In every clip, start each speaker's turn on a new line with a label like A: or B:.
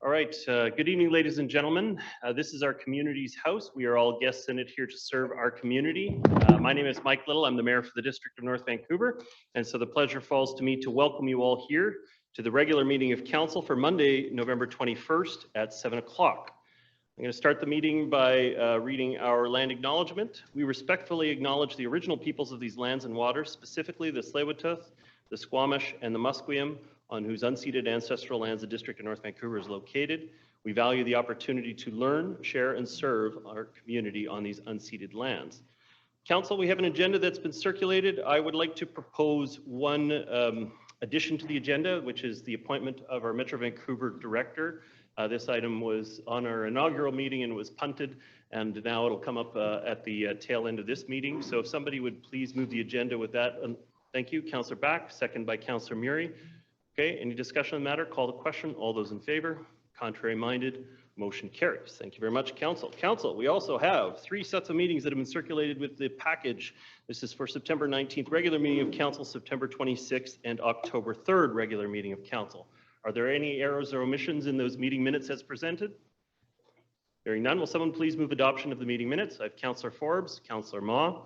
A: All right, good evening, ladies and gentlemen. This is our community's house. We are all guests in it here to serve our community. My name is Mike Little. I'm the mayor for the District of North Vancouver. And so the pleasure falls to me to welcome you all here to the regular meeting of council for Monday, November 21st at 7 o'clock. I'm going to start the meeting by reading our land acknowledgement. We respectfully acknowledge the original peoples of these lands and waters, specifically the Tsleil-Waututh, the Squamish, and the Musqueam, on whose unceded ancestral lands the District of North Vancouver is located. We value the opportunity to learn, share, and serve our community on these unceded lands. Council, we have an agenda that's been circulated. I would like to propose one addition to the agenda, which is the appointment of our Metro Vancouver director. This item was on our inaugural meeting and was punted, and now it'll come up at the tail end of this meeting. So if somebody would please move the agenda with that. Thank you, Councillor Back, second by Councillor Murray. Okay, any discussion on the matter? Call the question. All those in favor? Contrary minded? Motion carries. Thank you very much, Council. Council, we also have 3 sets of meetings that have been circulated with the package. This is for September 19th, regular meeting of Council, September 26th, and October 3rd, regular meeting of Council. Are there any errors or omissions in those meeting minutes as presented? Hearing none, will someone please move adoption of the meeting minutes? I have Councillor Forbes, Councillor Ma.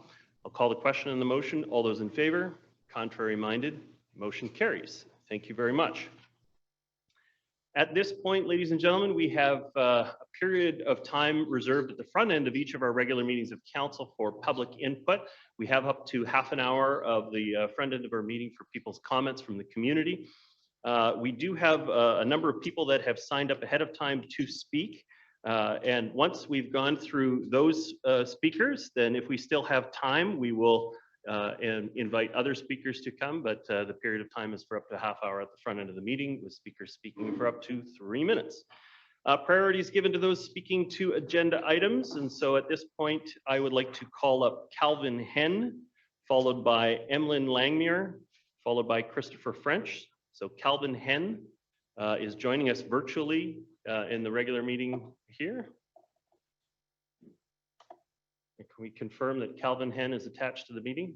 A: I'll call the question on the motion. All those in favor? Contrary minded? Motion carries. Thank you very much. At this point, ladies and gentlemen, we have a period of time reserved at the front end of each of our regular meetings of council for public input. We have up to half an hour of the front end of our meeting for people's comments from the community. We do have a number of people that have signed up ahead of time to speak. And once we've gone through those speakers, then if we still have time, we will and invite other speakers to come, but the period of time is for up to a half hour at the front end of the meeting, with speakers speaking for up to 3 minutes. Priority is given to those speaking to agenda items, and so at this point, I would like to call up Calvin Henn, followed by Emlyn Langmuir, followed by Christopher French. So Calvin Henn is joining us virtually in the regular meeting here. Can we confirm that Calvin Henn is attached to the meeting?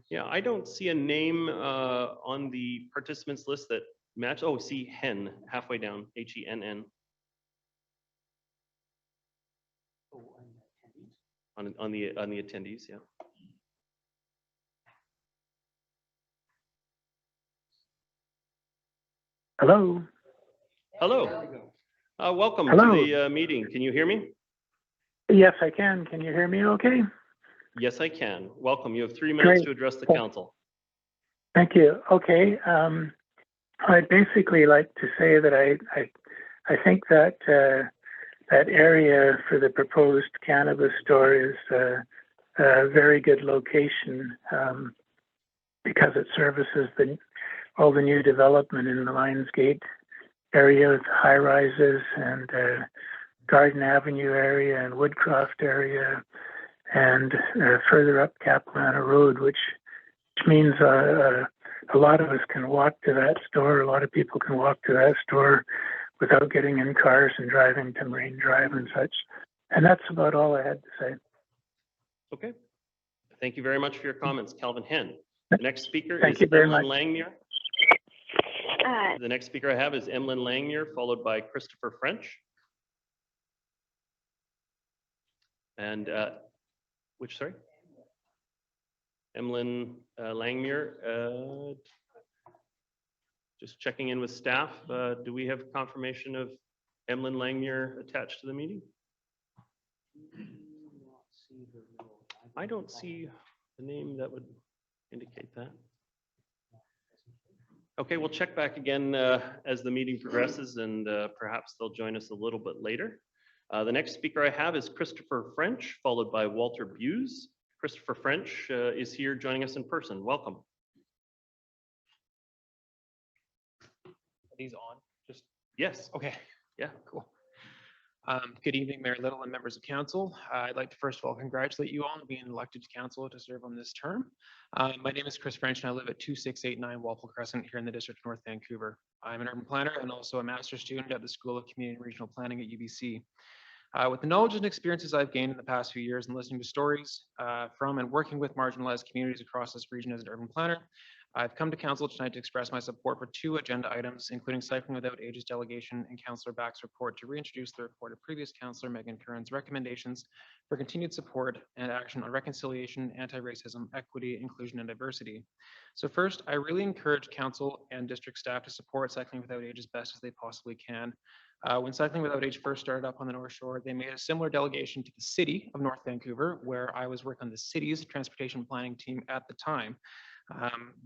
A: Yeah, I don't see a name on the participants list that match. Oh, see Henn halfway down, Henn. On the attendees, yeah.
B: Hello.
A: Hello. Welcome
B: Hello.
A: to the meeting. Can you hear me?
B: Yes, I can. Can you hear me okay?
A: Yes, I can. Welcome. You have 3 minutes
B: Great.
A: to address the council.
B: Thank you. Okay. I'd basically like to say that I think that that area for the proposed cannabis store is a very good location because it services all the new development in the Lionsgate area with high rises and Garden Avenue area and Woodcroft area and further up Capilano Road, which means a lot of us can walk to that store. A lot of people can walk to that store without getting in cars and driving to Marine Drive and such. And that's about all I had to say.
A: Okay. Thank you very much for your comments, Calvin Henn. The next speaker
B: Thank
A: is
B: you very
A: Emlyn
B: much.
A: Langmuir. The next speaker I have is Emlyn Langmuir, followed by Christopher French. And sorry? Emlyn Langmuir. Just checking in with staff. Do we have confirmation of Emlyn Langmuir attached to the meeting? I don't see the name that would indicate that. Okay, we'll check back again as the meeting progresses, and perhaps they'll join us a little bit later. The next speaker I have is Christopher French, followed by Walter Buse. Christopher French is here joining us in person. Welcome.
C: Are these on? Just
A: Yes.
C: okay.
A: Yeah, cool.
C: Good evening, Mayor Little and members of council. I'd like to first of all congratulate you all on being elected to council to serve on this term. My name is Chris French and I live at 2689 Waffle Crescent here in the District of North Vancouver. I'm an urban planner and also a master's student at the School of Community and Regional Planning at UBC. With the knowledge and experiences I've gained in the past few years and listening to stories from and working with marginalized communities across this region as an urban planner, I've come to council tonight to express my support for 2 agenda items, including Cycling Without Age's delegation and Councillor Back's report to reintroduce the report of previous Councillor Megan Curran's recommendations for continued support and action on reconciliation, anti-racism, equity, inclusion, and diversity. So first, I really encourage council and district staff to support Cycling Without Age as best as they possibly can. When Cycling Without Age first started up on the North Shore, they made a similar delegation to the city of North Vancouver, where I was working on the city's transportation planning team at the time.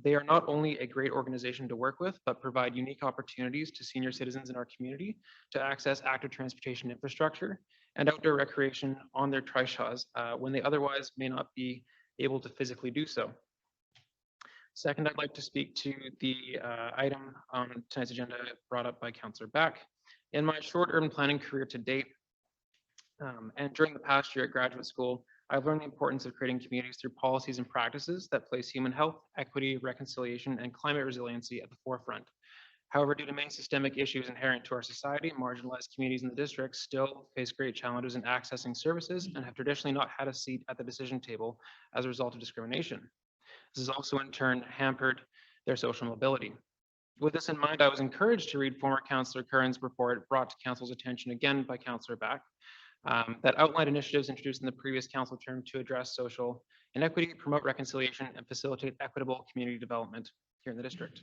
C: They are not only a great organization to work with, but provide unique opportunities to senior citizens in our community to access active transportation infrastructure and outdoor recreation on their trishaws when they otherwise may not be able to physically do so. Second, I'd like to speak to the item on tonight's agenda brought up by Councillor Back. In my short urban planning career to date, and during the past year at graduate school, I've learned the importance of creating communities through policies and practices that place human health, equity, reconciliation, and climate resiliency at the forefront. However, due to many systemic issues inherent to our society, marginalized communities in the district still face great challenges in accessing services and have traditionally not had a seat at the decision table as a result of discrimination. This has also in turn hampered their social mobility. With this in mind, I was encouraged to read former Councillor Curran's report brought to Council's attention again by Councillor Back that outlined initiatives introduced in the previous council term to address social inequity, promote reconciliation, and facilitate equitable community development here in the district.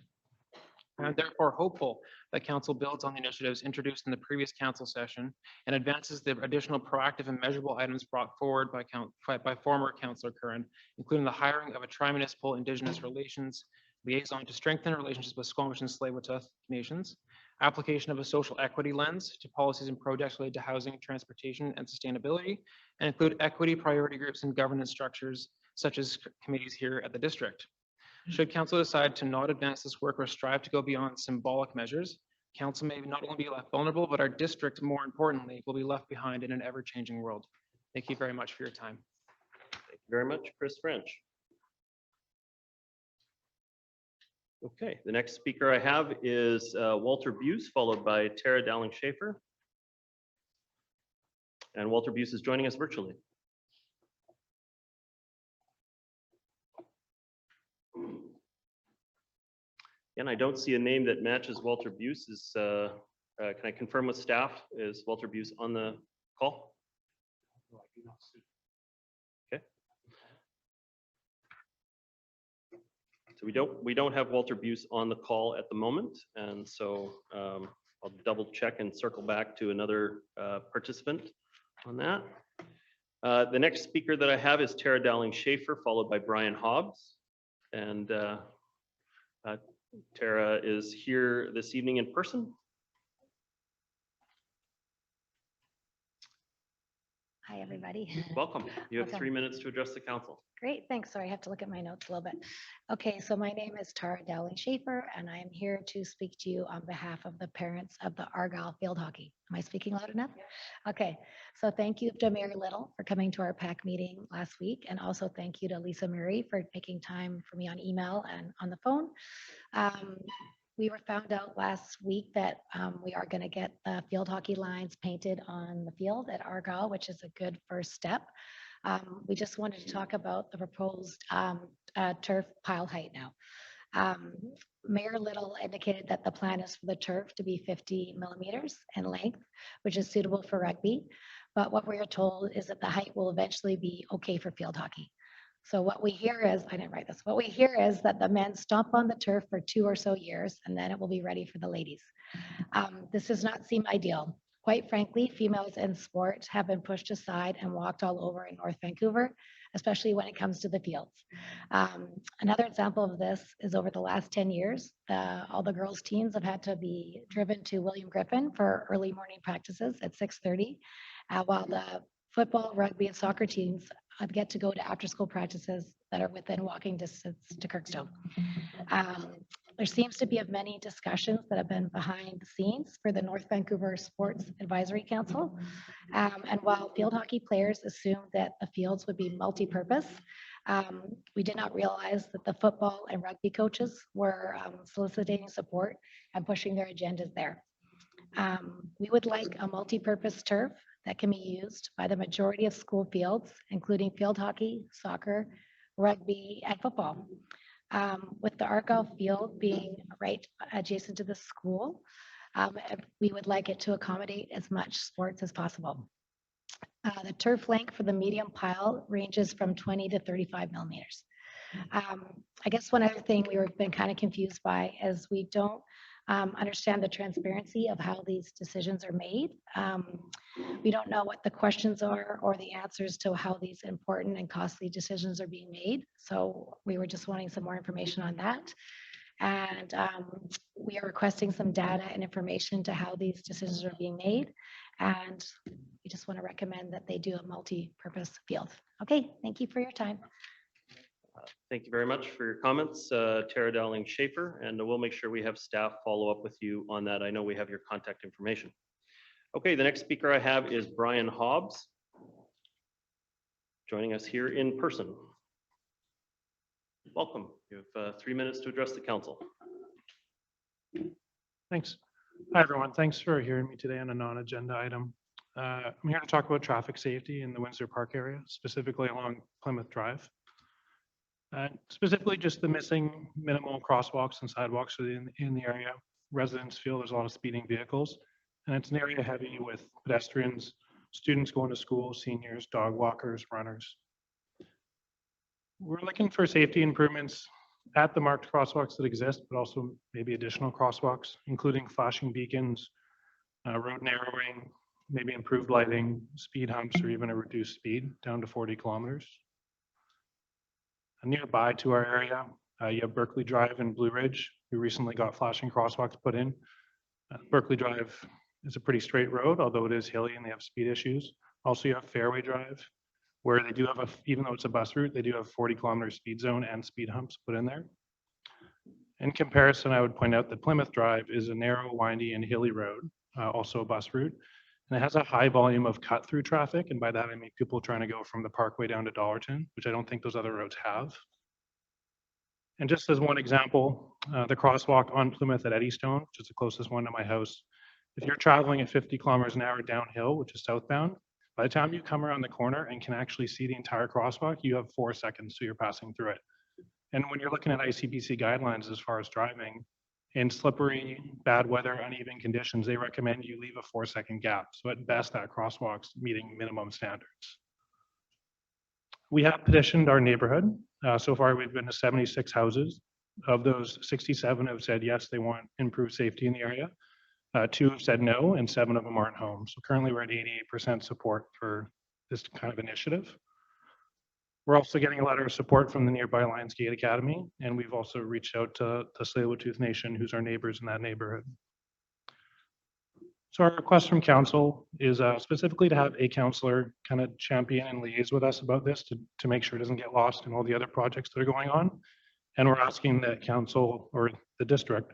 C: I'm therefore hopeful that council builds on the initiatives introduced in the previous council session and advances the additional proactive and measurable items brought forward by former Councillor Curran, including the hiring of a tri-municipal Indigenous relations liaison to strengthen relationships with Squamish and Tsleil-Waututh nations, application of a social equity lens to policies and projects related to housing, transportation, and sustainability, and include equity priority groups and governance structures such as committees here at the district. Should council decide to not advance this work or strive to go beyond symbolic measures, council may not only be left vulnerable, but our district, more importantly, will be left behind in an ever-changing world. Thank you very much for your time.
A: Thank you very much, Chris French. Okay, the next speaker I have is Walter Buse, followed by Tara Dowling-Schaefer. And Walter Buse is joining us virtually. And I don't see a name that matches Walter Buse. Can I confirm with staff, is Walter Buse on the call? Okay. So we don't have Walter Buse on the call at the moment, and so I'll double check and circle back to another participant on that. The next speaker that I have is Tara Dowling-Schaefer, followed by Brian Hobbs, and Tara is here this evening in person.
D: Hi, everybody.
A: Welcome. You have
D: Welcome.
A: 3 minutes to address the council.
D: Great, thanks. Sorry, I have to look at my notes a little bit. Okay, so my name is Tara Dowling-Schaefer, and I am here to speak to you on behalf of the parents of the Argyle field hockey. Am I speaking loud enough? Okay, so thank you to Mary Little for coming to our PAC meeting last week, and also thank you to Lisa Murray for making time for me on email and on the phone. We were found out last week that we are going to get the field hockey lines painted on the field at Argyle, which is a good first step. We just wanted to talk about the proposed turf pile height now. Mayor Little indicated that the plan is for the turf to be 50 millimeters in length, which is suitable for rugby. But what we are told is that the height will eventually be okay for field hockey. So what we hear is, I didn't write this, what we hear is that the men stomp on the turf for 2 or so years, and then it will be ready for the ladies. This does not seem ideal. Quite frankly, females in sport have been pushed aside and walked all over in North Vancouver, especially when it comes to the fields. Another example of this is over the last 10 years, all the girls' teams have had to be driven to William Griffin for early morning practices at 6:30, while the football, rugby, and soccer teams get to go to after-school practices that are within walking distance to Kirkstone. There seems to be many discussions that have been behind the scenes for the North Vancouver Sports Advisory Council. And while field hockey players assumed that the fields would be multi-purpose, we did not realize that the football and rugby coaches were soliciting support and pushing their agendas there. We would like a multi-purpose turf that can be used by the majority of school fields, including field hockey, soccer, rugby, and football. With the Argyle field being right adjacent to the school, we would like it to accommodate as much sports as possible. The turf length for the medium pile ranges from 20 to 35 millimeters. I guess one other thing we've been kind of confused by is we don't understand the transparency of how these decisions are made. We don't know what the questions are or the answers to how these important and costly decisions are being made. So we were just wanting some more information on that. And we are requesting some data and information to how these decisions are being made. And we just want to recommend that they do a multi-purpose field. Okay, thank you for your time.
A: Thank you very much for your comments, Tara Dowling Schaefer, and we'll make sure we have staff follow up with you on that. I know we have your contact information. Okay, the next speaker I have is Brian Hobbs, joining us here in person. Welcome. You have 3 minutes to address the council.
E: Thanks. Hi, everyone. Thanks for hearing me today on a non-agenda item. I'm here to talk about traffic safety in the Windsor Park area, specifically along Plymouth Drive. Specifically just the missing minimal crosswalks and sidewalks in the area. Residents feel there's a lot of speeding vehicles, and it's an area heavy with pedestrians, students going to school, seniors, dog walkers, runners. We're looking for safety improvements at the marked crosswalks that exist, but also maybe additional crosswalks, including flashing beacons, road narrowing, maybe improved lighting, speed humps, or even a reduced speed down to 40 kilometers. Nearby to our area, you have Berkeley Drive and Blue Ridge, who recently got flashing crosswalks put in. Berkeley Drive is a pretty straight road, although it is hilly and they have speed issues. Also, you have Fairway Drive, where they do have even though it's a bus route, they do have 40-kilometer speed zone and speed humps put in there. In comparison, I would point out that Plymouth Drive is a narrow, windy, and hilly road, also a bus route. And it has a high volume of cut-through traffic, and by that I mean people trying to go from the Parkway down to Dollarton, which I don't think those other roads have. And just as one example, the crosswalk on Plymouth at Eddystone, which is the closest one to my house, if you're traveling at 50 kilometers an hour downhill, which is southbound, by the time you come around the corner and can actually see the entire crosswalk, you have 4 seconds, so you're passing through it. And when you're looking at ICBC guidelines as far as driving, in slippery, bad weather, uneven conditions, they recommend you leave a 4-second gap. So at best, that crosswalk's meeting minimum standards. We have petitioned our neighborhood. So far, we've been to 76 houses. Of those, 67 have said yes, they want improved safety in the area. 2 have said no, and 7 of them aren't home. So currently, we're at 88% support for this kind of initiative. We're also getting a letter of support from the nearby Lionsgate Academy, and we've also reached out to the Tsleil-Waututh Nation, who's our neighbors in that neighborhood. So our request from council is specifically to have a councillor kind of champion and liaise with us about this to make sure it doesn't get lost in all the other projects that are going on. And we're asking that council or the district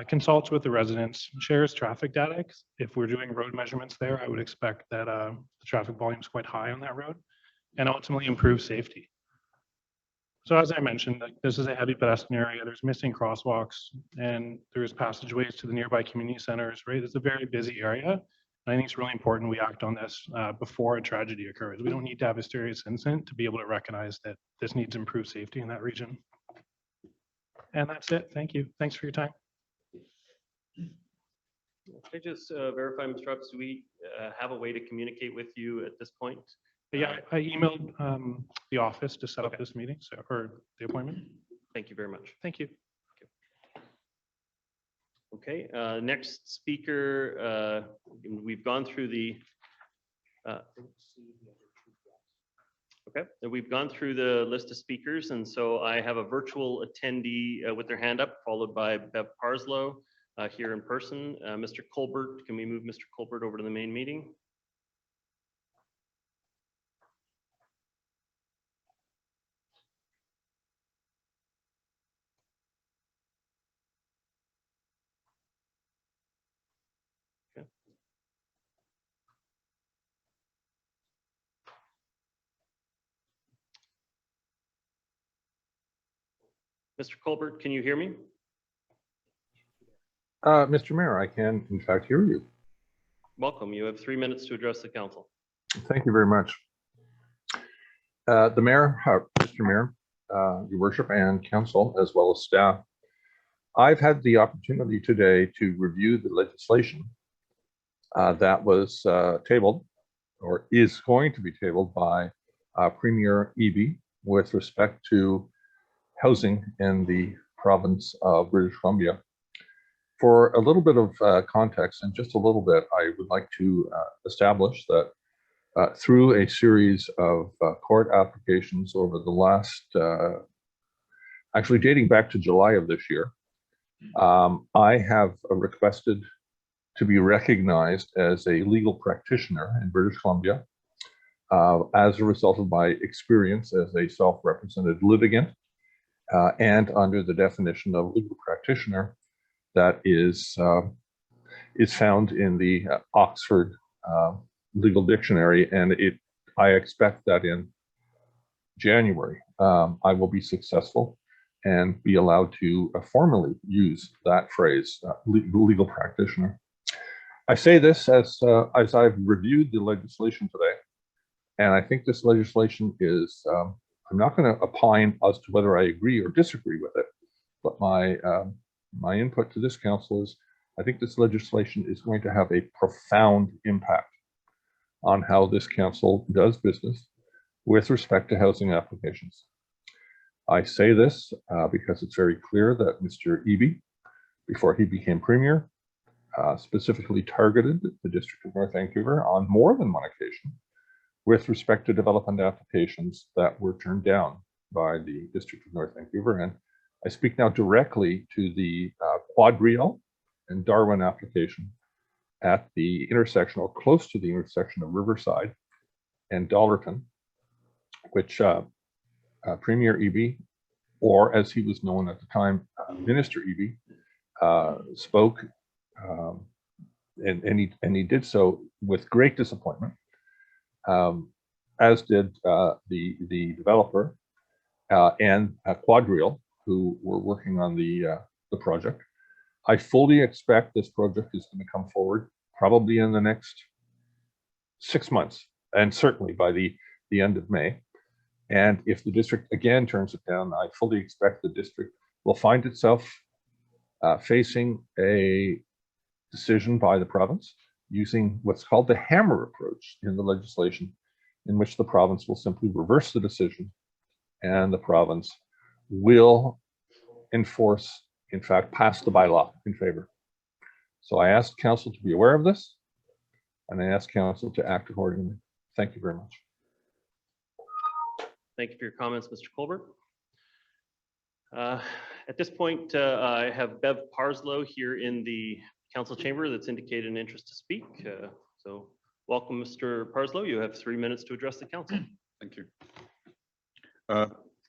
E: consults with the residents, shares traffic data. If we're doing road measurements there, I would expect that the traffic volume is quite high on that road, and ultimately improve safety. So as I mentioned, this is a heavy pedestrian area. There's missing crosswalks, and there's passageways to the nearby community centers, right? It's a very busy area. And I think it's really important we act on this before a tragedy occurs. We don't need to have a serious incident to be able to recognize that this needs improved safety in that region. And that's it. Thank you. Thanks for your time.
A: Can I just verify, Mr. Hobbs, do we have a way to communicate with you at this point?
E: Yeah, I emailed the office to set up this meeting, or the appointment.
A: Thank you very much.
E: Thank you.
A: Okay, next speaker, we've gone through the we've gone through the list of speakers, and so I have a virtual attendee with their hand up, followed by Bev Parslow here in person. Mr. Colbert, can we move Mr. Colbert over to the main meeting? Mr. Colbert, can you hear me?
F: Mr. Mayor, I can in fact hear you.
A: Welcome. You have 3 minutes to address the council.
F: Thank you very much. The Mayor, Mr. Mayor, Your Worship, and Council, as well as staff, I've had the opportunity today to review the legislation that was tabled or is going to be tabled by Premier Eby with respect to housing in the province of British Columbia. For a little bit of context, and just a little bit, I would like to establish that through a series of court applications over the last, actually dating back to July of this year, I have requested to be recognized as a legal practitioner in British Columbia as a result of my experience as a self-represented litigant and under the definition of legal practitioner that is found in the Oxford Legal Dictionary, and I expect that in January I will be successful and be allowed to formally use that phrase, legal practitioner. I say this as I've reviewed the legislation today, and I think this legislation is, I'm not going to opine as to whether I agree or disagree with it, but my input to this council is I think this legislation is going to have a profound impact on how this council does business with respect to housing applications. I say this because it's very clear that Mr. Eby, before he became Premier, specifically targeted the District of North Vancouver on more than one occasion with respect to development applications that were turned down by the District of North Vancouver. And I speak now directly to the Quadrille and Darwin application at the intersection, or close to the intersection, of Riverside and Dollarton, which Premier Eby, or as he was known at the time, Minister Eby, spoke, and he did so with great disappointment, as did the developer and Quadrille, who were working on the project. I fully expect this project is going to come forward probably in the next 6 months, and certainly by the end of May. And if the district again turns it down, I fully expect the district will find itself facing a decision by the province using what's called the hammer approach in the legislation, in which the province will simply reverse the decision and the province will enforce, in fact, pass the bylaw in favor. So I asked council to be aware of this, and I asked council to act accordingly. Thank you very much.
A: Thank you for your comments, Mr. Colbert. At this point, I have Bev Parslow here in the council chamber that's indicated an interest to speak. So welcome, Mr. Parslow. You have 3 minutes to address the council.
G: Thank you.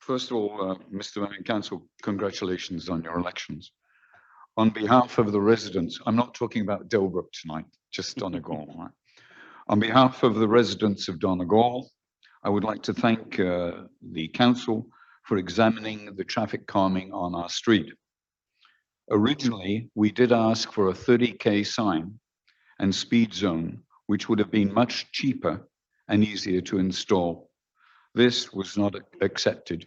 G: First of all, Mr. Mayor and Council, congratulations on your elections. On behalf of the residents, I'm not talking about Delbrook tonight, just Donegal. Right? On behalf of the residents of Donegal, I would like to thank the council for examining the traffic calming on our street. Originally, we did ask for a 30K sign and speed zone, which would have been much cheaper and easier to install. This was not accepted.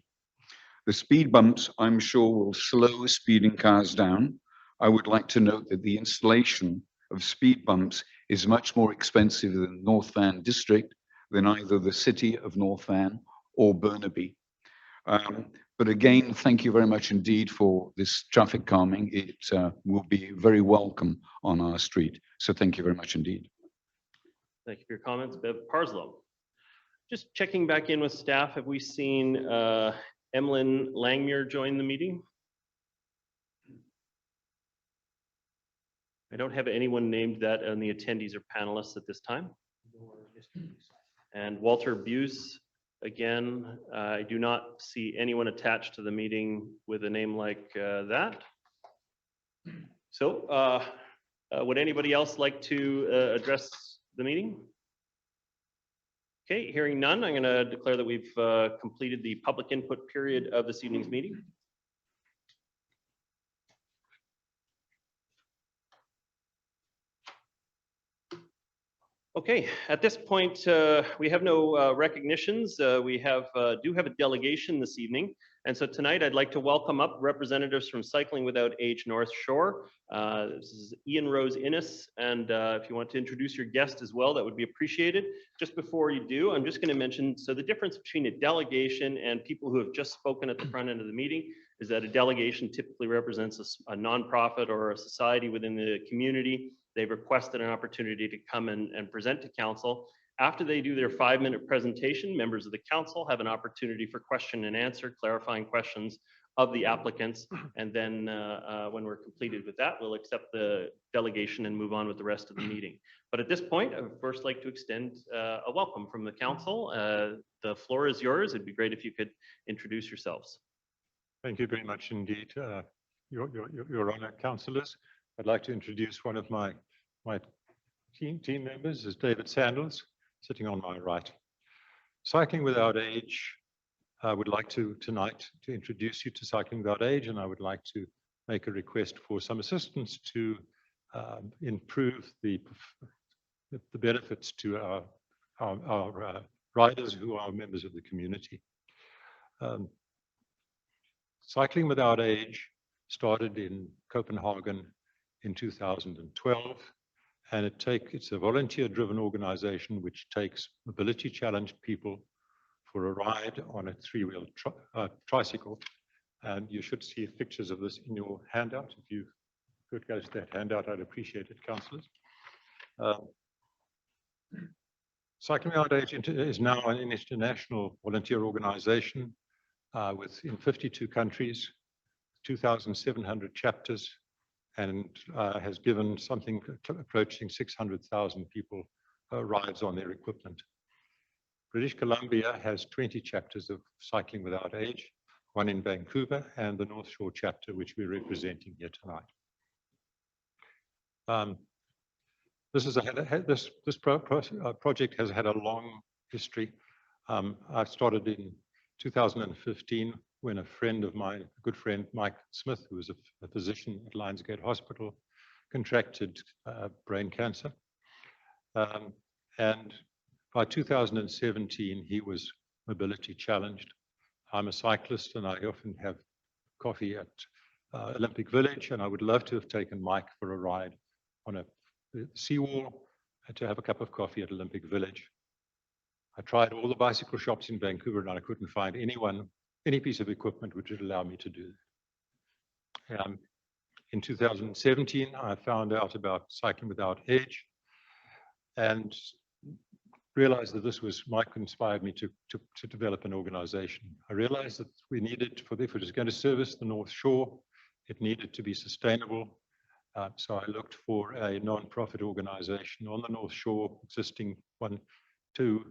G: The speed bumps, I'm sure, will slow speeding cars down. I would like to note that the installation of speed bumps is much more expensive than North Van District, than either the city of North Van or Burnaby. But again, thank you very much indeed for this traffic calming. It will be very welcome on our street. So thank you very much indeed.
A: Thank you for your comments, Bev Parslow. Just checking back in with staff, have we seen Emlyn Langmuir join the meeting? I don't have anyone named that on the attendees or panelists at this time. And Walter Buse, again, I do not see anyone attached to the meeting with a name like that. So would anybody else like to address the meeting? Okay, hearing none, I'm going to declare that we've completed the public input period of this evening's meeting. Okay, at this point, we have no recognitions. We do have a delegation this evening. And so tonight I'd like to welcome up representatives from Cycling Without Age North Shore. This is Ian Rose Innes. And if you want to introduce your guest as well, that would be appreciated. Just before you do, I'm just going to mention, so the difference between a delegation and people who have just spoken at the front end of the meeting is that a delegation typically represents a nonprofit or a society within the community. They've requested an opportunity to come and present to council. After they do their 5-minute presentation, members of the council have an opportunity for question and answer, clarifying questions of the applicants. And then when we're completed with that, we'll accept the delegation and move on with the rest of the meeting. But at this point, I would first like to extend a welcome from the council. The floor is yours. It'd be great if you could introduce yourselves.
H: Thank you very much indeed, Your Honour, councillors. I'd like to introduce one of my team members, is David Sandals, sitting on my right. Cycling Without Age, I would like tonight to introduce you to Cycling Without Age, and I would like to make a request for some assistance to improve the benefits to our riders who are members of the community. Cycling Without Age started in Copenhagen in 2012, and it's a volunteer-driven organization which takes mobility-challenged people for a ride on a 3-wheel tricycle. And you should see pictures of this in your handout. If you could go to that handout, I'd appreciate it, councillors. Cycling Without Age is now an international volunteer organization in 52 countries, 2,700 chapters, and has given something approaching 600,000 people rides on their equipment. British Columbia has 20 chapters of Cycling Without Age, one in Vancouver and the North Shore chapter, which we're representing here tonight. This project has had a long history. I started in 2015 when a friend of mine, a good friend, Mike Smith, who was a physician at Lionsgate Hospital, contracted brain cancer. And by 2017, he was mobility challenged. I'm a cyclist and I often have coffee at Olympic Village, and I would love to have taken Mike for a ride on a seawall and to have a cup of coffee at Olympic Village. I tried all the bicycle shops in Vancouver and I couldn't find any piece of equipment which would allow me to do that. In 2017, I found out about Cycling Without Age and realized that Mike inspired me to develop an organization. I realized that we needed, if it was going to service the North Shore, it needed to be sustainable. So I looked for a non-profit organization on the North Shore, existing one, to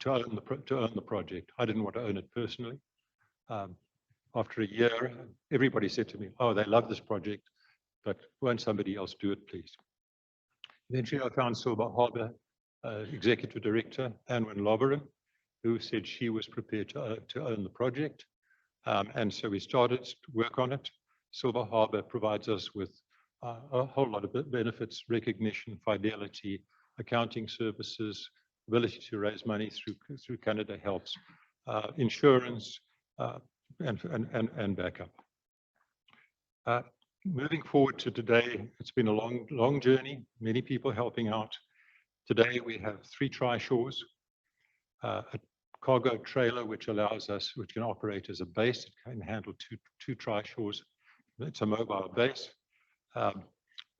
H: own the project. I didn't want to own it personally. After a year, everybody said to me, "Oh, they love this project, but won't somebody else do it, please?" Eventually, I found Silver Harbour Executive Director, Anwen Loverin, who said she was prepared to own the project. And so we started to work on it. Silver Harbour provides us with a whole lot of benefits: recognition, fidelity, accounting services, ability to raise money through Canada Helps, insurance, and backup. Moving forward to today, it's been a long journey, many people helping out. Today we have 3 tri-shores, a cargo trailer which can operate as a base. It can handle two tri-shores. It's a mobile base.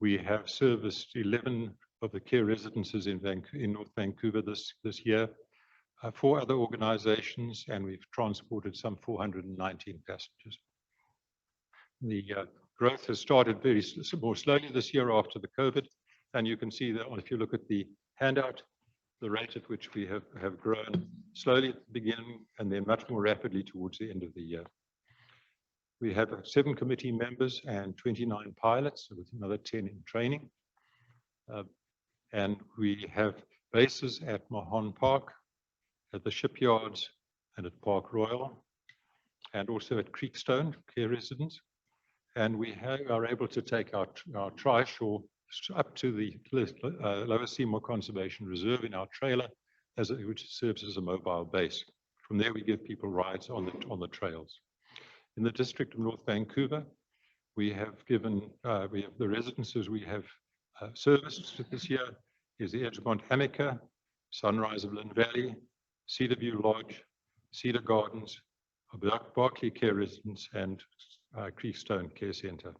H: We have serviced 11 of the care residences in North Vancouver this year, 4 other organizations, and we've transported some 419 passengers. The growth has started more slowly this year after the COVID, and you can see that if you look at the handout, the rate at which we have grown slowly at the beginning and then much more rapidly towards the end of the year. We have 7 committee members and 29 pilots, with another 10 in training. And we have bases at Mahon Park, at the shipyards, and at Park Royal, and also at Creekstone Care Residence. And we are able to take our tri-shore up to the Lower Seymour Conservation Reserve in our trailer, which serves as a mobile base. From there, we give people rides on the trails. In the District of North Vancouver, we have the residences we have serviced this year is the Edgemont Amica, Sunrise of Lynn Valley, Cedar View Lodge, Cedar Gardens, Berkeley Care Residence, and Creekstone Care Centre.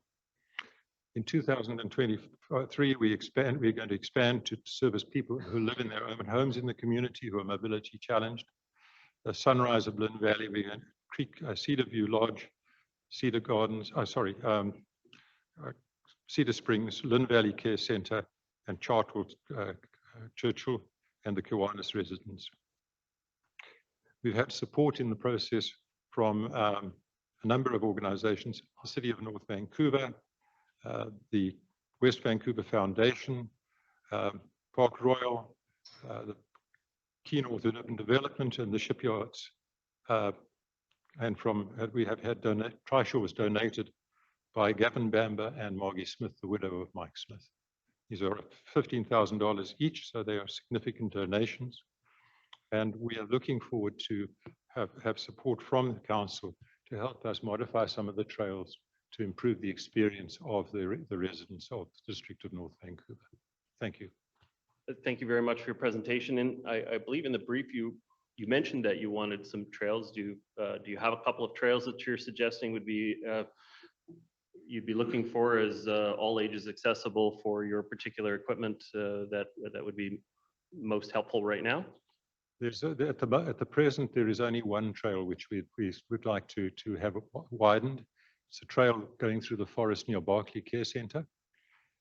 H: In 2023, we're going to expand to service people who live in their own homes in the community who are mobility challenged. The Sunrise of Lynn Valley, we're going to Cedar View Lodge, Cedar Gardens, Cedar Springs, Lynn Valley Care Centre, and Chartwell Churchill, and the Kiwanis residents. We've had support in the process from a number of organizations, the City of North Vancouver, the West Vancouver Foundation, Park Royal, the Key North Urban Development, and the shipyards. And we have had Trishaw was donated by Gavin Bamber and Margie Smith, the widow of Mike Smith. These are $15,000 each, so they are significant donations. And we are looking forward to have support from the council to help us modify some of the trails to improve the experience of the residents of the District of North Vancouver. Thank you.
A: Thank you very much for your presentation. And I believe in the brief you mentioned that you wanted some trails. Do you have a couple of trails that you're suggesting would be you'd be looking for as all ages accessible for your particular equipment that would be most helpful right now?
H: There's at the present there is only one trail which we would like to have widened. It's a trail going through the forest near Berkeley Care Centre.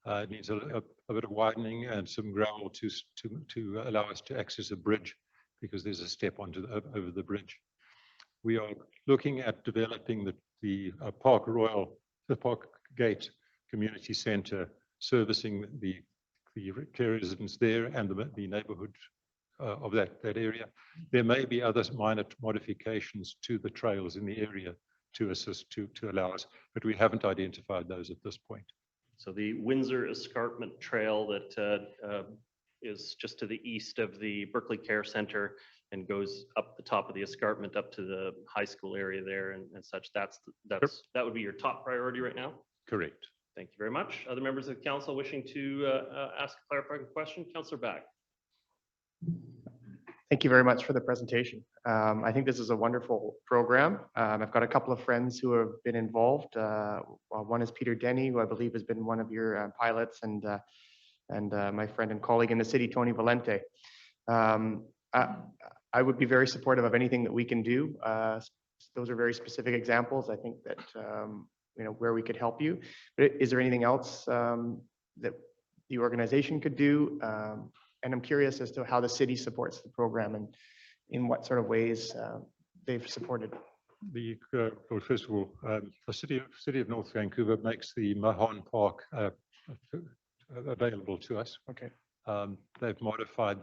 H: It needs a bit of widening and some gravel to allow us to access a bridge, because there's a step over the bridge. We are looking at developing the Park Gate Community Centre, servicing the care residents there and the neighbourhood of that area. There may be other minor modifications to the trails in the area to assist to allow us, but we haven't identified those at this point.
A: So the Windsor Escarpment Trail that is just to the east of the Berkeley Care Centre and goes up the top of the escarpment up to the high school area there and such. That would be your top priority right now?
H: Correct.
A: Thank you very much. Other members of the council wishing to ask a clarifying question? Councillor Back.
I: Thank you very much for the presentation. I think this is a wonderful program. I've got a couple of friends who have been involved. One is Peter Denny, who I believe has been one of your pilots, and my friend and colleague in the city, Tony Valente. I would be very supportive of anything that we can do. Those are very specific examples, I think, that where we could help you. But is there anything else that the organization could do? And I'm curious as to how the city supports the program and in what sort of ways they've supported.
H: Well, first of all, the city of North Vancouver makes the Mahon Park available to us.
I: Okay.
H: They've modified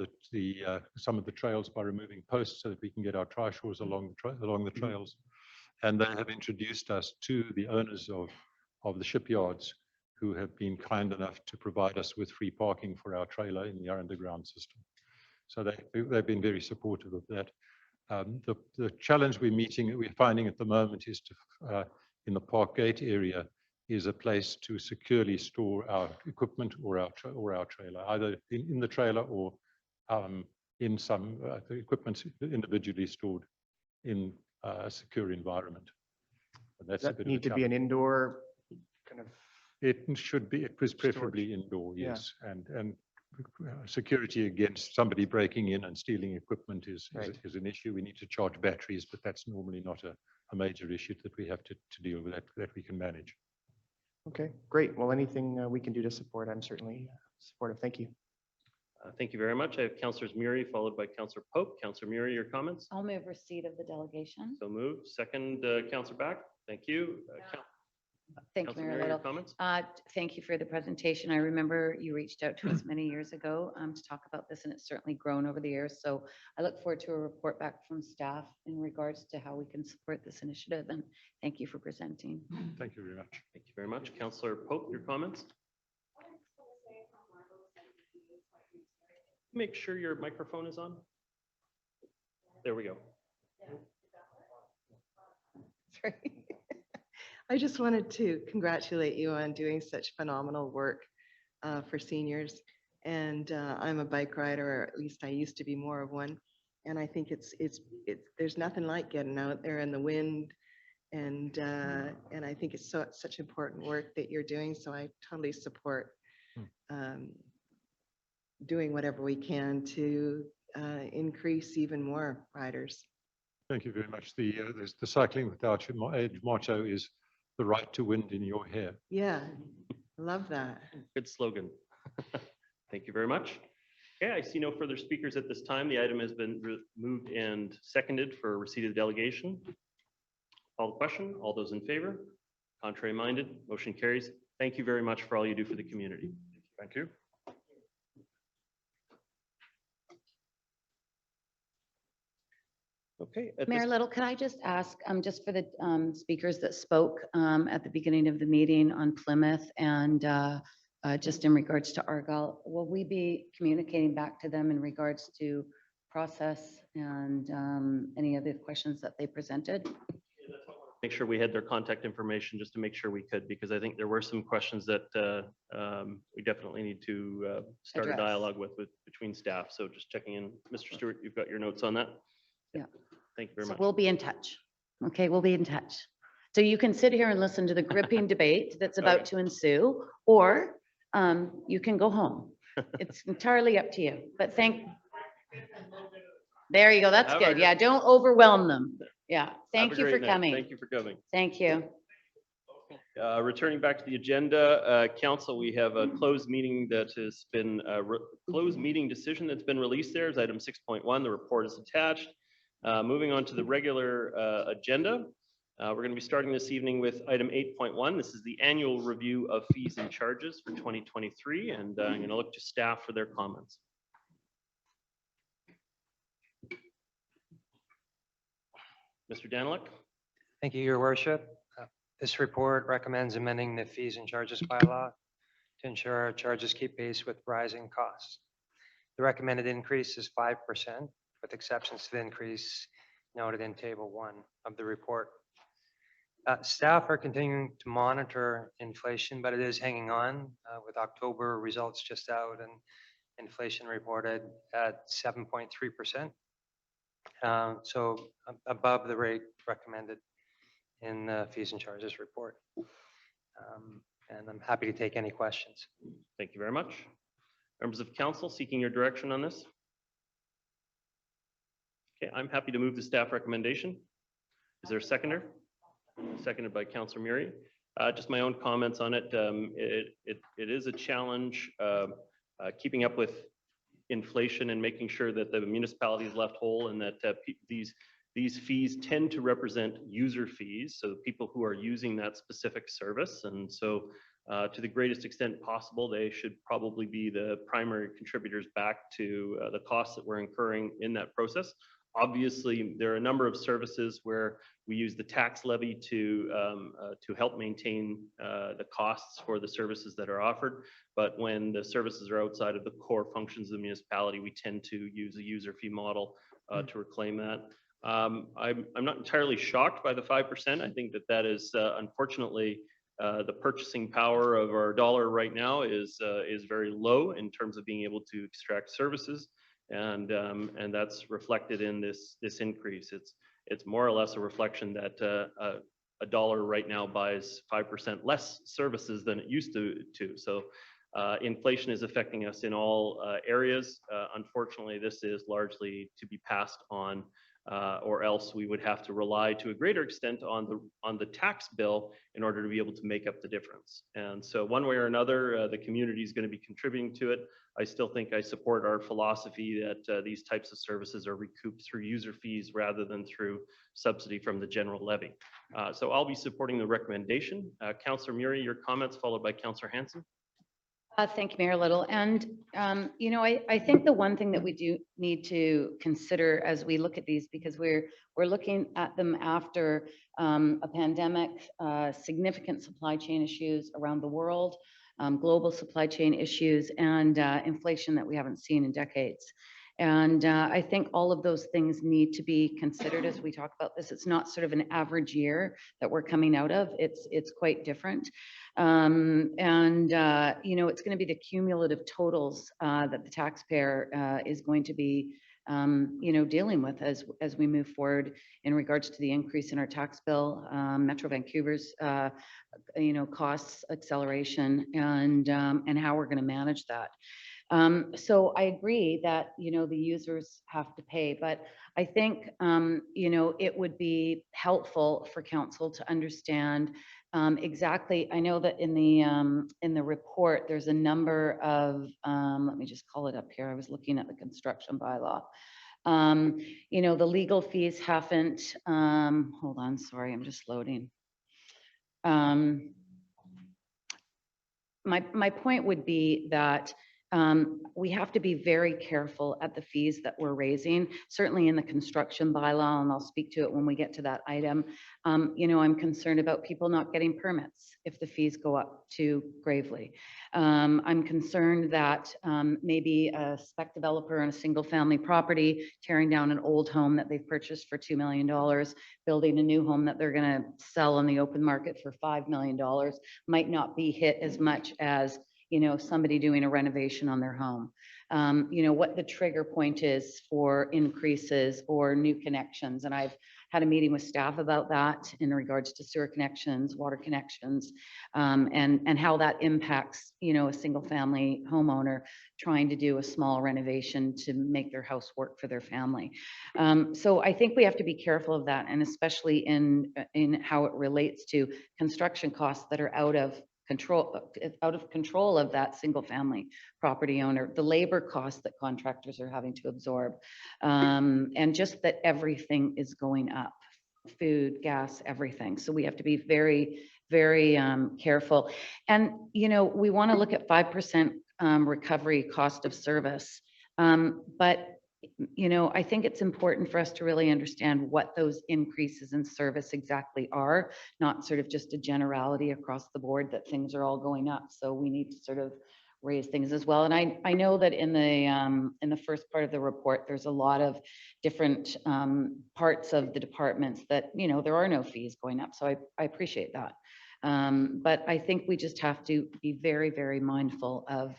H: some of the trails by removing posts so that we can get our trishaws along the trails, and they have introduced us to the owners of the shipyards, who have been kind enough to provide us with free parking for our trailer in our underground system. So they've been very supportive of that. The challenge we're finding at the moment is in the Park Gate area is a place to securely store our equipment or our trailer, either in the trailer or in some the equipment individually stored in a secure environment. And that's
I: Does that need to be an indoor kind of?
H: It should be. It was preferably indoor, yes. Yeah. And security against somebody breaking in and stealing equipment is an issue. We need to charge batteries, but that's normally not a major issue that we have to deal with, that we can manage.
I: Okay, great. Well, anything we can do to support, I'm certainly supportive. Thank you.
A: Thank you very much. I have Councillors Murray followed by Councillor Pope. Councillor Murray, your comments?
J: I'll move receipt of the delegation.
A: So moved. Second, Councillor Back. Thank you.
J: Thank you, Mayor Little.
A: Comments?
J: Thank you for the presentation. I remember you reached out to us many years ago to talk about this, and it's certainly grown over the years. So I look forward to a report back from staff in regards to how we can support this initiative, and thank you for presenting.
H: Thank you very much.
A: Thank you very much. Councillor Pope, your comments? Make sure your microphone is on. There we go.
K: Sorry. I just wanted to congratulate you on doing such phenomenal work for seniors. And I'm a bike rider, or at least I used to be more of one. And I think there's nothing like getting out there in the wind. And I think it's such important work that you're doing. So I totally support doing whatever we can to increase even more riders.
H: Thank you very much. The cycling without your age motto is the right to wind in your hair.
K: Yeah, love that.
A: Good slogan. Thank you very much. Okay, I see no further speakers at this time. The item has been moved and seconded for receipt of the delegation. Call the question. All those in favor? Contrary minded? Motion carries. Thank you very much for all you do for the community.
F: Thank you.
A: Okay. at
J: Mayor
A: this-
J: Little, could I just ask, just for the speakers that spoke at the beginning of the meeting on Plymouth and just in regards to Argyle, will we be communicating back to them in regards to process and any of the questions that they presented?
A: Make sure we had their contact information just to make sure we could, because I think there were some questions that we definitely need to start a
J: Address.
A: dialogue with between staff. So just checking in. Mr. Stewart, you've got your notes on that?
J: Yeah.
A: Thank you very
J: So
A: much.
J: we'll be in touch. Okay, we'll be in touch. So you can sit here and listen to the gripping debate that's about to ensue, or you can go home. It's entirely up to you, but there you go. That's
A: Have a
J: good.
A: good-
J: Yeah, don't overwhelm them. Yeah,
A: Have
J: thank
A: a
J: you for
A: great night.
J: coming.
A: Thank you for coming.
J: Thank you.
A: Returning back to the agenda, council, we have a closed meeting that has been, closed meeting decision that's been released there is item 6.1. The report is attached. Moving on to the regular agenda, we're going to be starting this evening with item 8.1. This is the annual review of fees and charges for 2023, and I'm going to look to staff for their comments. Mr. Daniluk?
L: Thank you, Your Worship. This report recommends amending the fees and charges bylaw to ensure our charges keep pace with rising costs. The recommended increase is 5%, with exceptions to the increase noted in Table 1 of the report. Staff are continuing to monitor inflation, but it is hanging on with October results just out and inflation reported at 7.3%. So above the rate recommended in the fees and charges report. And I'm happy to take any questions.
A: Thank you very much. Members of council seeking your direction on this? Okay, I'm happy to move the staff recommendation. Is there a seconder? Seconded by Councillor Murray. Just my own comments on it. It is a challenge keeping up with inflation and making sure that the municipality is left whole, and that these fees tend to represent user fees, so people who are using that specific service. And so to the greatest extent possible, they should probably be the primary contributors back to the costs that we're incurring in that process. Obviously, there are a number of services where we use the tax levy to help maintain the costs for the services that are offered. But when the services are outside of the core functions of the municipality, we tend to use a user fee model to reclaim that. I'm not entirely shocked by the 5%. I think that is unfortunately the purchasing power of our dollar right now is very low in terms of being able to extract services. And that's reflected in this increase. It's more or less a reflection that a dollar right now buys 5% less services than it used to. So inflation is affecting us in all areas. Unfortunately, this is largely to be passed on, or else we would have to rely to a greater extent on the tax bill in order to be able to make up the difference. And so one way or another, the community is going to be contributing to it. I still think I support our philosophy that these types of services are recouped through user fees rather than through subsidy from the general levy. So I'll be supporting the recommendation. Councillor Murray, your comments, followed by Councillor Hanson.
J: Thank you, Mayor Little. And, I think the one thing that we do need to consider as we look at these, because we're looking at them after a pandemic, significant supply chain issues around the world, global supply chain issues, and inflation that we haven't seen in decades. And I think all of those things need to be considered as we talk about this. It's not sort of an average year that we're coming out of. It's quite different. You know, it's going to be the cumulative totals that the taxpayer is going to be, you know, dealing with as we move forward in regards to the increase in our tax bill, Metro Vancouver's, you know, costs acceleration, and how we're going to manage that. So I agree that, you know, the users have to pay, but I think, you know, it would be helpful for council to understand exactly. I know that in the report, there's a number of, let me just call it up here. I was looking at the construction bylaw. You know, the legal fees haven't, hold on, sorry, I'm just loading. My point would be that we have to be very careful at the fees that we're raising, certainly in the construction bylaw, and I'll speak to it when we get to that item. You know, I'm concerned about people not getting permits if the fees go up too gravely. I'm concerned that maybe a spec developer on a single family property tearing down an old home that they've purchased for $2 million, building a new home that they're going to sell on the open market for $5 million might not be hit as much as, you know, somebody doing a renovation on their home. You know, what the trigger point is for increases or new connections. And I've had a meeting with staff about that in regards to sewer connections, water connections, and how that impacts, you know, a single family homeowner trying to do a small renovation to make their house work for their family. So I think we have to be careful of that, and especially in how it relates to construction costs that are out of control of that single family property owner, the labor costs that contractors are having to absorb, and just that everything is going up, food, gas, everything. So we have to be very, very careful. And, you know, we want to look at 5% recovery cost of service. But you know, I think it's important for us to really understand what those increases in service exactly are, not sort of just a generality across the board that things are all going up. So we need to sort of raise things as well. And I know that in the first part of the report, there's a lot of different parts of the departments that, you know, there are no fees going up. So I appreciate that. But I think we just have to be very, very mindful of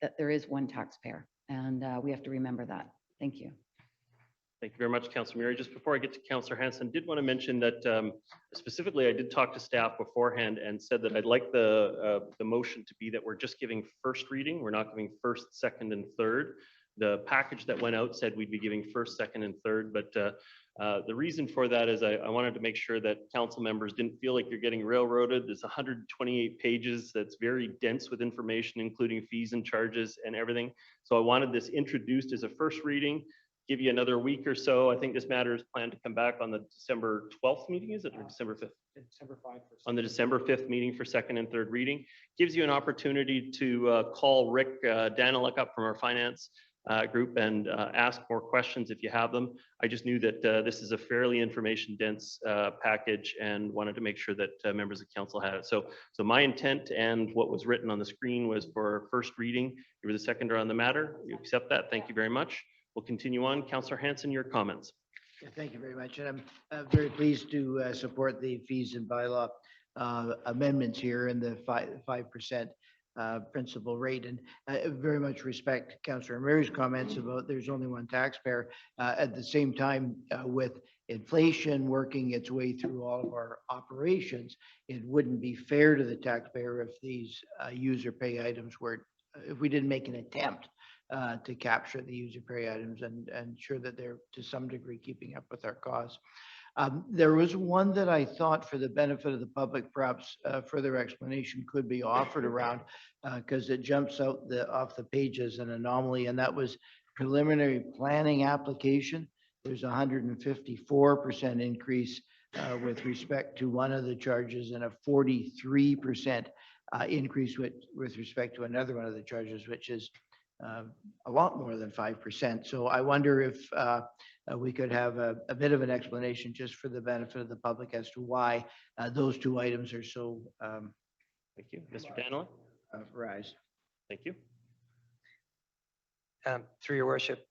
J: that there is one taxpayer, and we have to remember that. Thank you.
A: Thank you very much, Councillor Murray. Just before I get to Councillor Hanson, did want to mention that specifically I did talk to staff beforehand and said that I'd like the motion to be that we're just giving first reading. We're not giving first, second, and third. The package that went out said we'd be giving first, second, and third, but the reason for that is I wanted to make sure that council members didn't feel like you're getting railroaded. There's 128 pages that's very dense with information, including fees and charges and everything. So I wanted this introduced as a first reading, give you another week or so. I think this matter is planned to come back on the December 12th meeting, is it, or December 5th?
C: December 5th.
A: On the December 5th meeting for second and third reading. Gives you an opportunity to call Rick Daniluk up from our finance group and ask more questions if you have them. I just knew that this is a fairly information dense package and wanted to make sure that members of council had it. So my intent and what was written on the screen was for first reading. You were the seconder on the matter. You accept that. Thank you very much. We'll continue on. Councillor Hanson, your comments.
M: Yeah, thank you very much. And I'm very pleased to support the fees and bylaw amendments here and the 5% principal rate. And I very much respect Councillor Murray's comments about there's only one taxpayer. At the same time, with inflation working its way through all of our operations, it wouldn't be fair to the taxpayer if these user pay items were, if we didn't make an attempt to capture the user pay items and ensure that they're to some degree keeping up with our costs. There was one that I thought for the benefit of the public, perhaps further explanation could be offered around because it jumps out off the page as an anomaly, and that was preliminary planning application. There's a 154% increase with respect to one of the charges and a 43% increase with respect to another one of the charges, which is a lot more than 5%. So I wonder if we could have a bit of an explanation just for the benefit of the public as to why those two items are so.
A: Thank you. Mr. Daniluk?
M: rise.
A: Thank you.
L: Through your worship,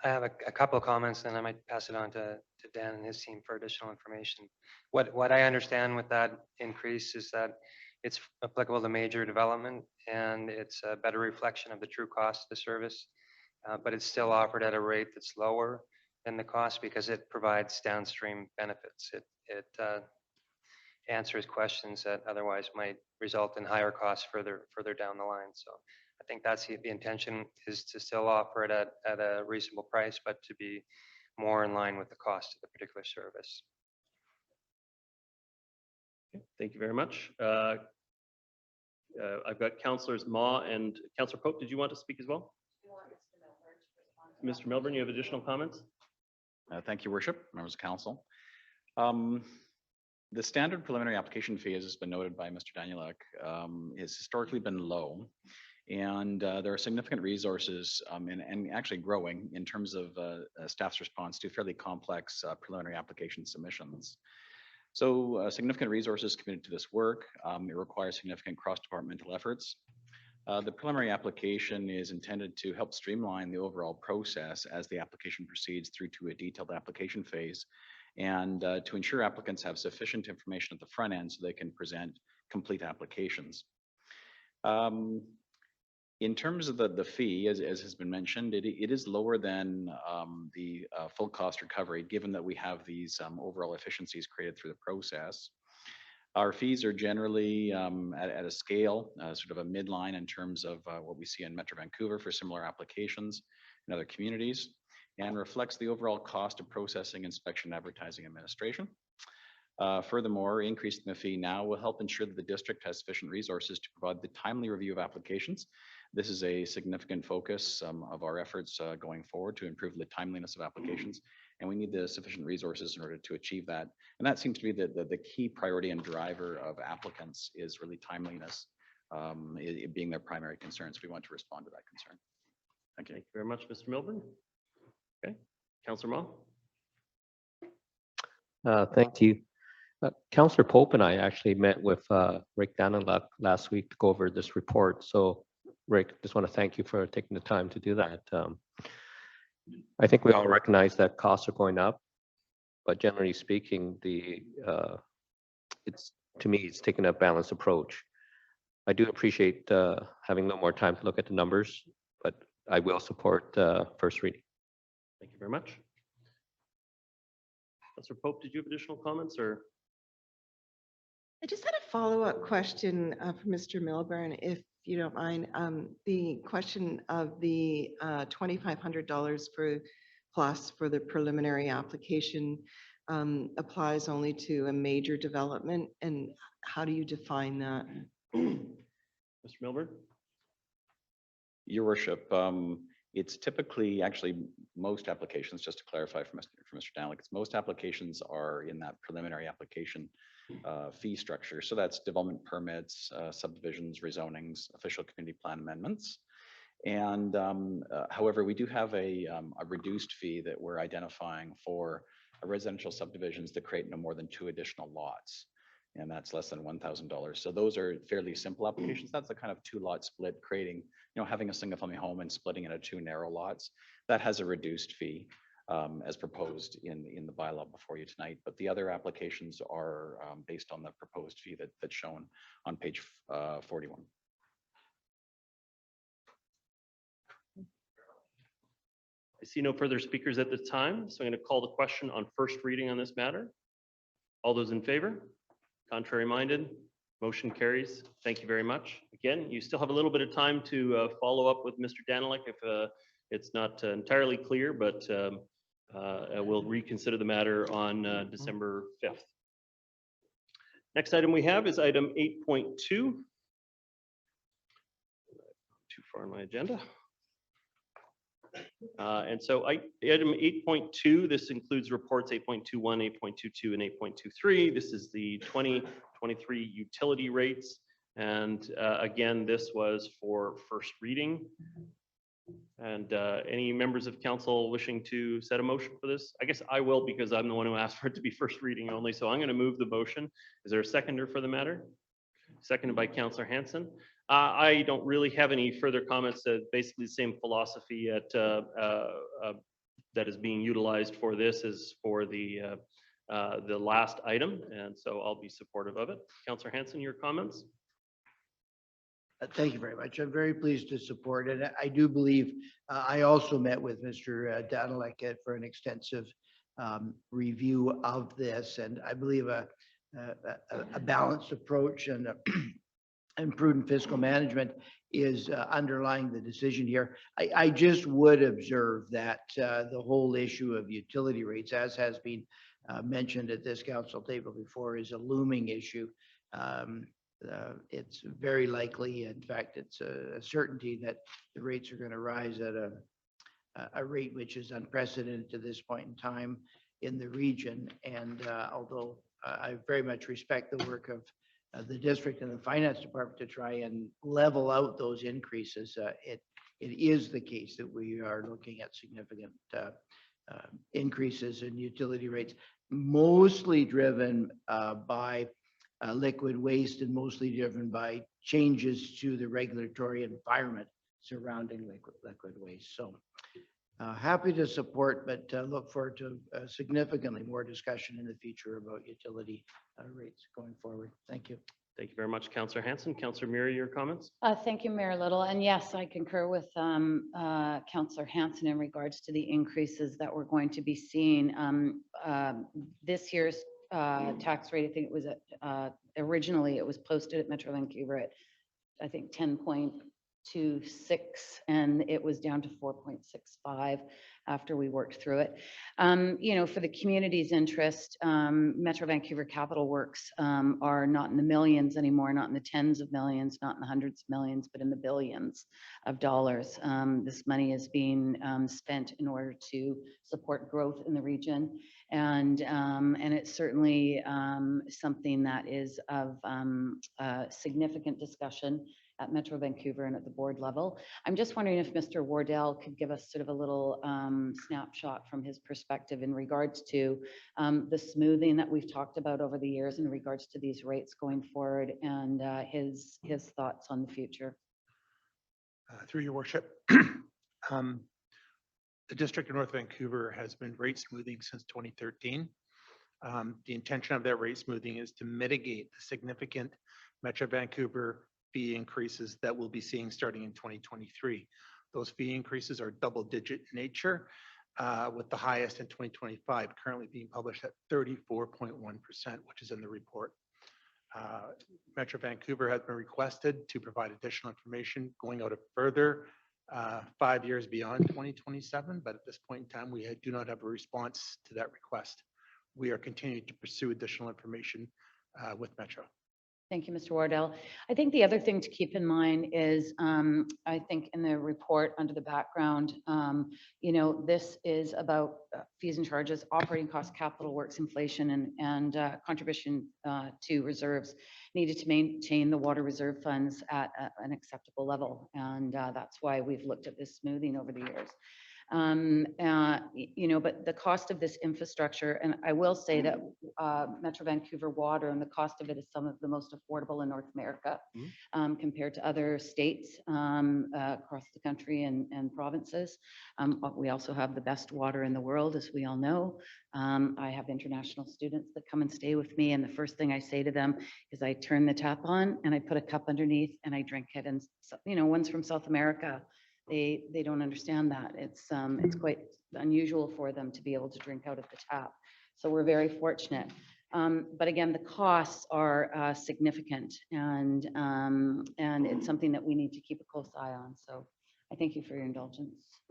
L: I have a couple of comments, and I might pass it on to Dan and his team for additional information. What I understand with that increase is that it's applicable to major development, and it's a better reflection of the true cost of the service, but it's still offered at a rate that's lower than the cost because it provides downstream benefits. It answers questions that otherwise might result in higher costs further down the line. So I think that's the intention, is to still offer it at a reasonable price, but to be more in line with the cost of the particular service.
A: Okay, thank you very much. I've got Councillors Ma and Councillor Pope. Did you want to speak as well? Mr. Milburn, you have additional comments?
N: Thank you, Worship, members of council. The standard preliminary application fee, as has been noted by Mr. Danielek, has historically been low. And there are significant resources and actually growing in terms of staff's response to fairly complex preliminary application submissions. So significant resources committed to this work. It requires significant cross-departmental efforts. The preliminary application is intended to help streamline the overall process as the application proceeds through to a detailed application phase, and to ensure applicants have sufficient information at the front end so they can present complete applications. In terms of the fee, as has been mentioned, it is lower than the full cost recovery, given that we have these overall efficiencies created through the process. Our fees are generally at a scale, sort of a midline in terms of what we see in Metro Vancouver for similar applications in other communities, and reflects the overall cost of processing, inspection, advertising, administration. Furthermore, increasing the fee now will help ensure that the district has sufficient resources to provide the timely review of applications. This is a significant focus of our efforts going forward to improve the timeliness of applications, and we need the sufficient resources in order to achieve that. And that seems to be the key priority and driver of applicants, is really timeliness, it being their primary concern. So we want to respond to that concern.
A: Thank you very much, Mr. Milburn. Okay, Councillor Ma.
O: Thank you. Councillor Pope and I actually met with Rick Daniluk last week to go over this report. So Rick, just want to thank you for taking the time to do that. I think we all recognize that costs are going up, but generally speaking, to me, it's taking a balanced approach. I do appreciate having a little more time to look at the numbers, but I will support first reading.
A: Thank you very much. Councillor Pope, did you have additional comments, or?
K: I just had a follow-up question for Mr. Milburn, if you don't mind. The question of the $2,500 plus for the preliminary application applies only to a major development, and how do you define that?
A: Mr. Milburn?
N: Your Worship, it's typically, actually, most applications, just to clarify for Mr. Danielek, most applications are in that preliminary application fee structure. So that's development permits, subdivisions, rezonings, official community plan amendments. And however, we do have a reduced fee that we're identifying for residential subdivisions that create no more than 2 additional lots. And that's less than $1,000. So those are fairly simple applications. That's the kind of 2-lot split, creating, having a single family home and splitting it into 2 narrow lots. That has a reduced fee as proposed in the bylaw before you tonight. But the other applications are based on the proposed fee that's shown on page 41.
A: I see no further speakers at this time, so I'm going to call the question on first reading on this matter. All those in favor? Contrary minded? Motion carries. Thank you very much. Again, you still have a little bit of time to follow up with Mr. Daniluk if it's not entirely clear, but we'll reconsider the matter on December 5th. Next item we have is item 8.2. Too far on my agenda. And so item 8.2, this includes reports 8.21, 8.22, and 8.23. This is the 2023 utility rates. And again, this was for first reading. And any members of council wishing to set a motion for this? I guess I will, because I'm the one who asked for it to be first reading only. So I'm going to move the motion. Is there a seconder for the matter? Seconded by Councillor Hanson. I don't really have any further comments. Basically the same philosophy that is being utilized for this is for the last item, and so I'll be supportive of it. Councillor Hanson, your comments?
M: Thank you very much. I'm very pleased to support it. I do believe, I also met with Mr. Danilek for an extensive review of this, and I believe a balanced approach and and prudent fiscal management is underlying the decision here. I just would observe that the whole issue of utility rates, as has been mentioned at this council table before, is a looming issue. It's very likely, in fact, it's a certainty that the rates are going to rise at a rate which is unprecedented to this point in time in the region. And although I very much respect the work of the district and the finance department to try and level out those increases, it is the case that we are looking at significant increases in utility rates, mostly driven by liquid waste and mostly driven by changes to the regulatory environment surrounding liquid waste. So happy to support, but look forward to significantly more discussion in the future about utility rates going forward. Thank you.
A: Thank you very much, Councillor Hanson. Councillor Murray, your comments?
J: Thank you, Mayor Little. And yes, I concur with Councillor Hanson in regards to the increases that we're going to be seeing. This year's tax rate, I think it was originally it was posted at Metro Vancouver at, I think, 10.26, and it was down to 4.65 after we worked through it. You know, for the community's interest, Metro Vancouver Capital Works are not in the millions anymore, not in the tens of millions, not in the hundreds of millions, but in the billions of dollars. This money is being spent in order to support growth in the region. And it's certainly something that is of significant discussion at Metro Vancouver and at the board level. I'm just wondering if Mr. Wardell could give us sort of a little snapshot from his perspective in regards to the smoothing that we've talked about over the years in regards to these rates going forward, and his thoughts on the future.
E: Through your worship. The District of North Vancouver has been rate smoothing since 2013. The intention of that rate smoothing is to mitigate the significant Metro Vancouver fee increases that we'll be seeing starting in 2023. Those fee increases are double-digit nature, with the highest in 2025 currently being published at 34.1%, which is in the report. Metro Vancouver has been requested to provide additional information going out a further 5 years beyond 2027, but at this point in time, we do not have a response to that request. We are continuing to pursue additional information with Metro.
J: Thank you, Mr. Wardell. I think the other thing to keep in mind is, I think in the report under the background, you know, this is about fees and charges, operating costs, capital works, inflation, and contribution to reserves needed to maintain the water reserve funds at an acceptable level. And that's why we've looked at this smoothing over the years. You know, but the cost of this infrastructure, and I will say that Metro Vancouver Water and the cost of it is some of the most affordable in North America compared to other states across the country and provinces. We also have the best water in the world, as we all know. I have international students that come and stay with me, and the first thing I say to them is I turn the tap on and I put a cup underneath and I drink it. And you know, one's from South America. They don't understand that. It's quite unusual for them to be able to drink out of the tap. So we're very fortunate. But again, the costs are significant, and it's something that we need to keep a close eye on. So I thank you for your indulgence.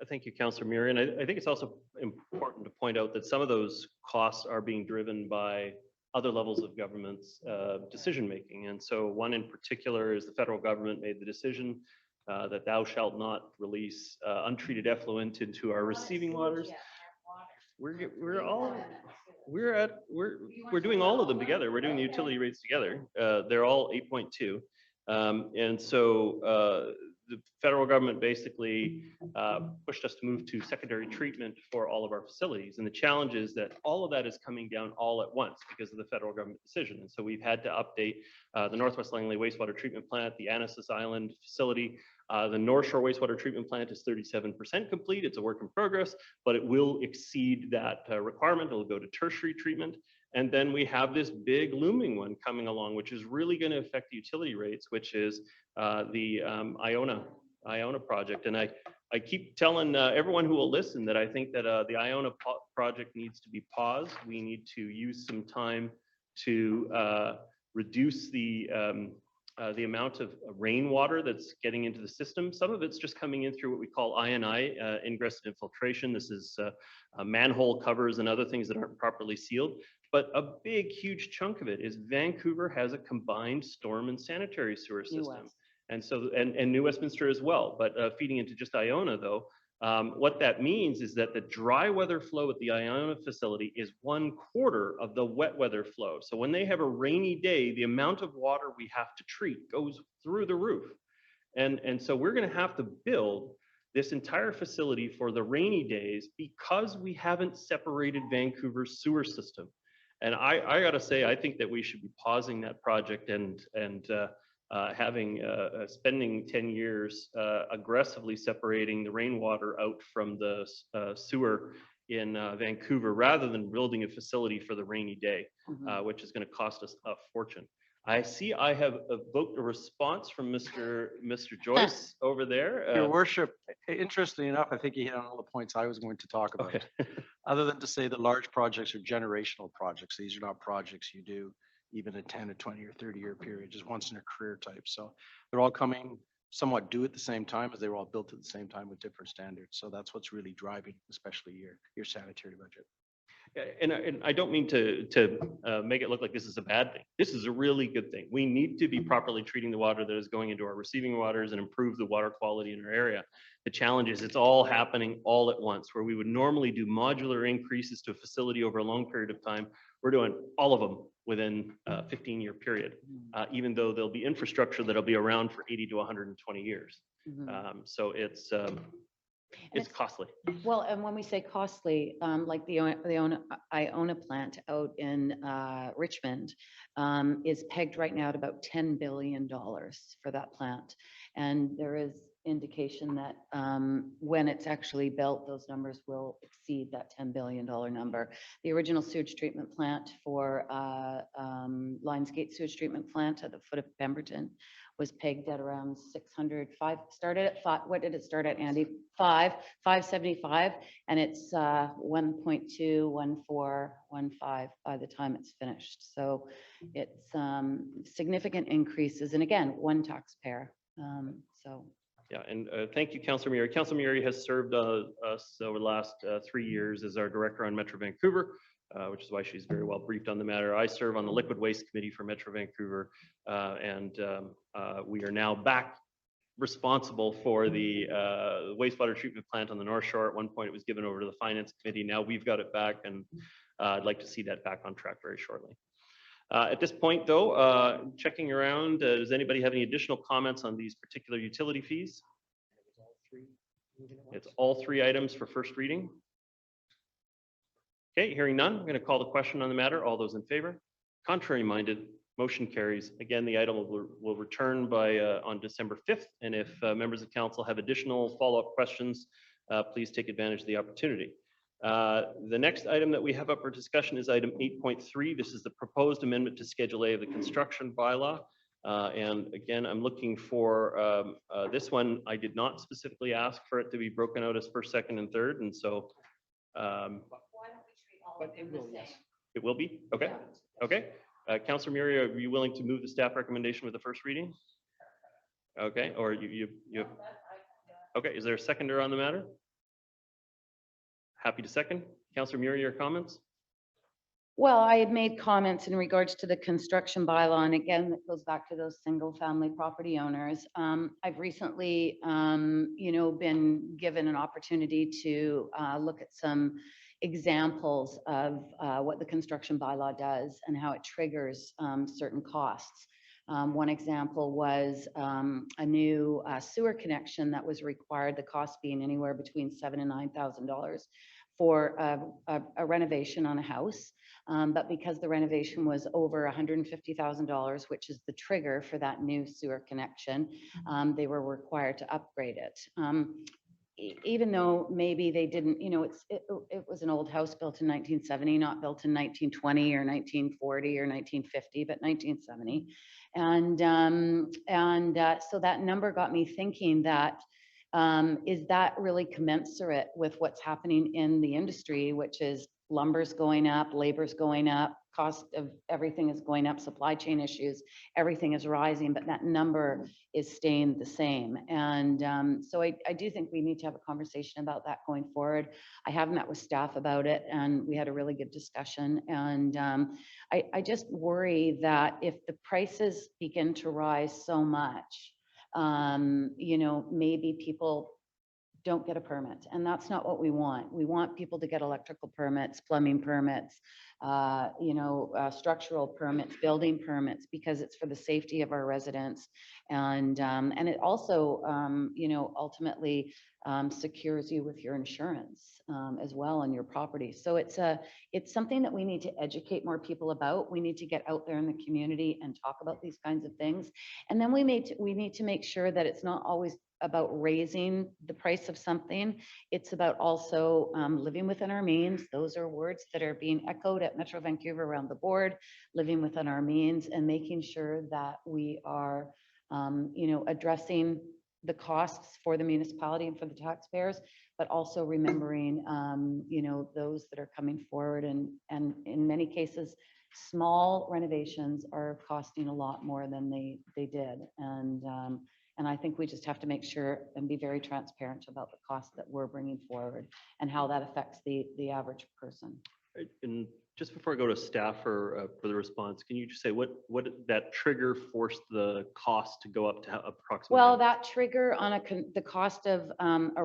A: Thank you, Councillor Murray. And I think it's also important to point out that some of those costs are being driven by other levels of government's decision making. And so one in particular is the federal government made the decision that thou shalt not release untreated effluent into our receiving waters. We're doing all of them together. We're doing the utility rates together. They're all 8.2. And so the federal government basically pushed us to move to secondary treatment for all of our facilities. And the challenge is that all of that is coming down all at once because of the federal government decision. And so we've had to update the Northwest Langley wastewater treatment plant, the Annacis Island facility. The North Shore wastewater treatment plant is 37% complete. It's a work in progress, but it will exceed that requirement. It'll go to tertiary treatment. And then we have this big looming one coming along, which is really going to affect the utility rates, which is the Iona project. And I keep telling everyone who will listen that I think that the Iona project needs to be paused. We need to use some time to reduce the amount of rainwater that's getting into the system. Some of it's just coming in through what we call I&I, ingress and infiltration. This is manhole covers and other things that aren't properly sealed. But a big, huge chunk of it is Vancouver has a combined storm and sanitary sewer system. And so, and New Westminster as well. But feeding into just Iona though, what that means is that the dry weather flow at the Iona facility is 1/4 of the wet weather flow. So when they have a rainy day, the amount of water we have to treat goes through the roof. And so we're going to have to build this entire facility for the rainy days because we haven't separated Vancouver's sewer system. And I got to say, I think that we should be pausing that project and spending 10 years aggressively separating the rainwater out from the sewer in Vancouver rather than building a facility for the rainy day, which is going to cost us a fortune. I see I have evoked a response from Mr. Joyce over there.
P: Your worship, interestingly enough, I think you hit on all the points I was going to talk about.
A: Okay.
P: Other than to say the large projects are generational projects. These are not projects you do even a 10 or 20 or 30-year period, just once in a career type. So they're all coming somewhat due at the same time as they were all built at the same time with different standards. So that's what's really driving, especially your sanitary budget.
A: And I don't mean to make it look like this is a bad thing. This is a really good thing. We need to be properly treating the water that is going into our receiving waters and improve the water quality in our area. The challenge is it's all happening all at once, where we would normally do modular increases to a facility over a long period of time. We're doing all of them within a 15-year period, even though there'll be infrastructure that'll be around for 80 to 120 years. So it's costly.
J: Well, and when we say costly, like the Iona plant out in Richmond is pegged right now at about $10 billion for that plant. And there is indication that when it's actually built, those numbers will exceed that $10 billion number. The original sewage treatment plant for Lionsgate sewage treatment plant at the foot of Pemberton was pegged at around 605, started at 5, what did it start at, Andy? 575, and it's 1.2, 1.4, 1.5 by the time it's finished. So it's significant increases, and again, one taxpayer. So.
A: Yeah, and thank you, Councillor Murray. Councillor Murray has served us over the last 3 years as our director on Metro Vancouver, which is why she's very well briefed on the matter. I serve on the Liquid Waste Committee for Metro Vancouver, and we are now back responsible for the wastewater treatment plant on the North Shore. At one point, it was given over to the Finance Committee. Now we've got it back, and I'd like to see that back on track very shortly. At this point, though, checking around, does anybody have any additional comments on these particular utility fees? It's all three items for first reading. Okay, hearing none, I'm going to call the question on the matter. All those in favor? Contrary minded, motion carries. Again, the item will return by on December 5th. And if members of council have additional follow-up questions, please take advantage of the opportunity. The next item that we have up for discussion is item 8.3. This is the proposed amendment to Schedule A of the construction bylaw. And again, I'm looking for this one. I did not specifically ask for it to be broken out as first, second, and third. And so it will be? Okay. Okay. Councillor Murray, are you willing to move the staff recommendation with the first reading? Okay. Or you okay. Is there a seconder on the matter? Happy to second. Councillor Murray, your comments?
J: Well, I had made comments in regards to the construction bylaw, and again, that goes back to those single-family property owners. I've recently, been given an opportunity to look at some examples of what the construction bylaw does and how it triggers certain costs. One example was a new sewer connection that was required, the cost being anywhere between $7,000 and $9,000 for a renovation on a house. But because the renovation was over $150,000, which is the trigger for that new sewer connection, they were required to upgrade it. Even though maybe they didn't, it was an old house built in 1970, not built in 1920 or 1940 or 1950, but 1970. So that number got me thinking that, is that really commensurate with what's happening in the industry, which is lumber's going up, labor's going up, cost of everything is going up, supply chain issues, everything is rising, but that number is staying the same. And so I do think we need to have a conversation about that going forward. I have met with staff about it and we had a really good discussion. And I just worry that if the prices begin to rise so much, maybe people don't get a permit. And that's not what we want. We want people to get electrical permits, plumbing permits, structural permits, building permits, because it's for the safety of our residents. And it also, ultimately secures you with your insurance as well on your property. So it's something that we need to educate more people about. We need to get out there in the community and talk about these kinds of things. And then we need to make sure that it's not always about raising the price of something. It's about also living within our means. Those are words that are being echoed at Metro Vancouver around the board, living within our means and making sure that we are, addressing the costs for the municipality and for the taxpayers, but also remembering, those that are coming forward. And in many cases, small renovations are costing a lot more than they did. And I think we just have to make sure and be very transparent about the cost that we're bringing forward and how that affects the average person.
A: Right. And just before I go to staff for the response, can you just say what that trigger forced the cost to go up to approximately?
J: Well, that trigger on the cost of a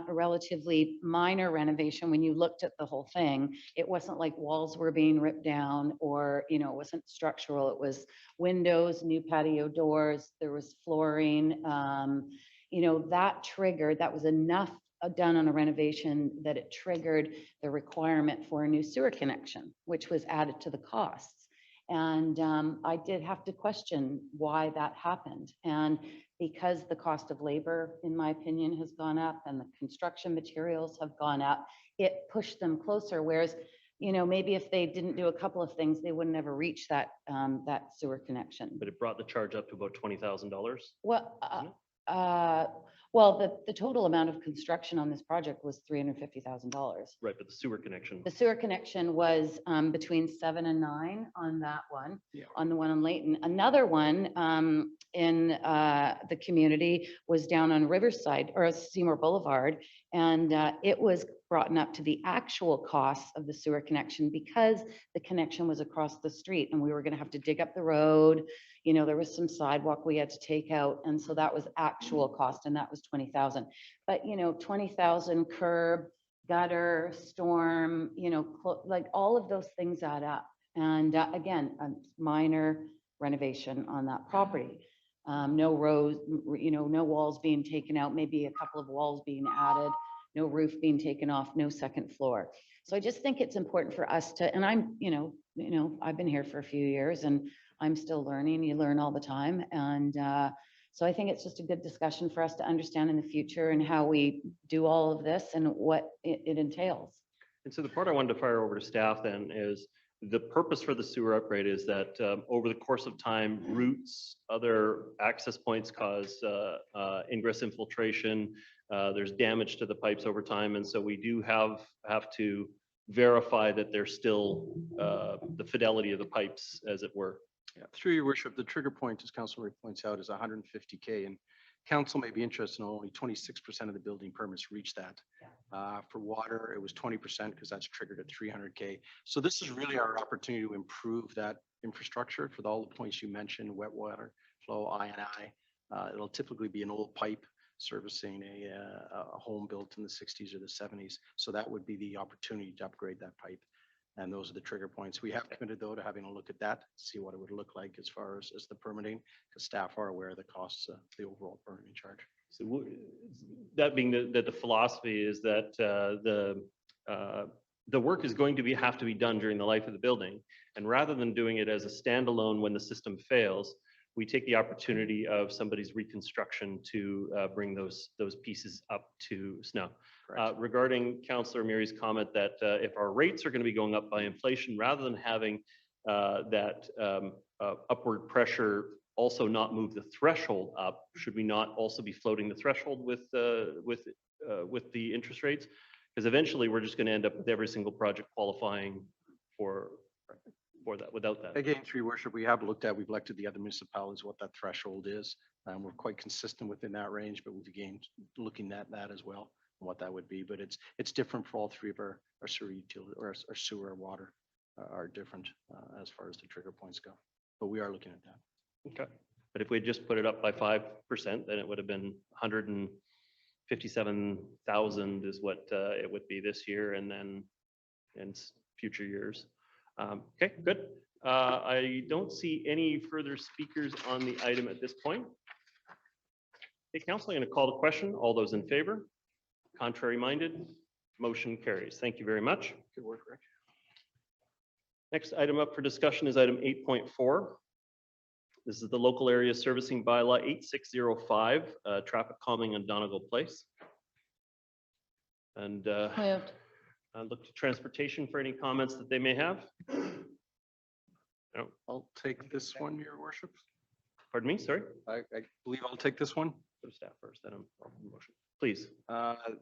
J: relatively minor renovation, when you looked at the whole thing, it wasn't like walls were being ripped down or, it wasn't structural. It was windows, new patio doors, there was flooring. That trigger, that was enough done on a renovation that it triggered the requirement for a new sewer connection, which was added to the costs. And I did have to question why that happened. And because the cost of labor, in my opinion, has gone up and the construction materials have gone up, it pushed them closer. Whereas, maybe if they didn't do a couple of things, they wouldn't ever reach that sewer connection.
A: But it brought the charge up to about $20,000.
J: Well, the total amount of construction on this project was $350,000.
A: Right, but the sewer connection.
J: The sewer connection was between 7 and 9 on that one, on the one on Layton. Another one in the community was down on Riverside or Seymour Boulevard, and it was brought up to the actual costs of the sewer connection because the connection was across the street and we were going to have to dig up the road. There was some sidewalk we had to take out. And so that was actual cost and that was 20,000. But, 20,000 curb, gutter, storm, like all of those things add up. And again, a minor renovation on that property. No rows, no walls being taken out, maybe a couple of walls being added, no roof being taken off, no second floor. So I just think it's important for us to, and I'm, I've been here for a few years and I'm still learning. You learn all the time. And so I think it's just a good discussion for us to understand in the future and how we do all of this and what it entails.
A: And so the part I wanted to fire over to staff then is the purpose for the sewer upgrade is that over the course of time, roots, other access points cause ingress infiltration. There's damage to the pipes over time. And so we do have to verify that there's still the fidelity of the pipes, as it were.
P: Yeah, through your worship, the trigger point, as Councilor points out, is 150K, and council may be interested in only 26% of the building permits reach that. For water, it was 20% because that's triggered at 300K. So this is really our opportunity to improve that infrastructure for all the points you mentioned: wet water flow, I&I. It'll typically be an old pipe servicing a home built in the 60s or the 70s. So that would be the opportunity to upgrade that pipe. And those are the trigger points. We have committed though to having a look at that, see what it would look like as far as the permitting, because staff are aware of the costs of the overall permitting charge.
A: So that being that the philosophy is that the work is going to have to be done during the life of the building. And rather than doing it as a standalone when the system fails, we take the opportunity of somebody's reconstruction to bring those pieces up to snuff. Regarding Councillor Murray's comment that if our rates are going to be going up by inflation, rather than having that upward pressure also not move the threshold up, should we not also be floating the threshold with the interest rates? Because eventually we're just going to end up with every single project qualifying for that without that.
P: Again, through your worship, we've elected the other municipalities what that threshold is. And we're quite consistent within that range, but we've again looking at that as well, and what that would be. But it's different for all three of our sewer utility or our sewer and water are different as far as the trigger points go. But we are looking at that.
A: Okay. But if we had just put it up by 5%, then it would have been 157,000 is what it would be this year, and then in future years. Okay, good. I don't see any further speakers on the item at this point. Okay, council, I'm going to call the question. All those in favor? Contrary minded? Motion carries. Thank you very much.
P: Good work, Rick.
A: Next item up for discussion is item 8.4. This is the local area servicing bylaw 8605, traffic calming on Donegal Place. And I look to transportation for any comments that they may have. No.
P: I'll take this one, your worship.
A: Pardon me, sorry?
P: I believe I'll take this one.
A: Go to staff first, then I'll motion. Please.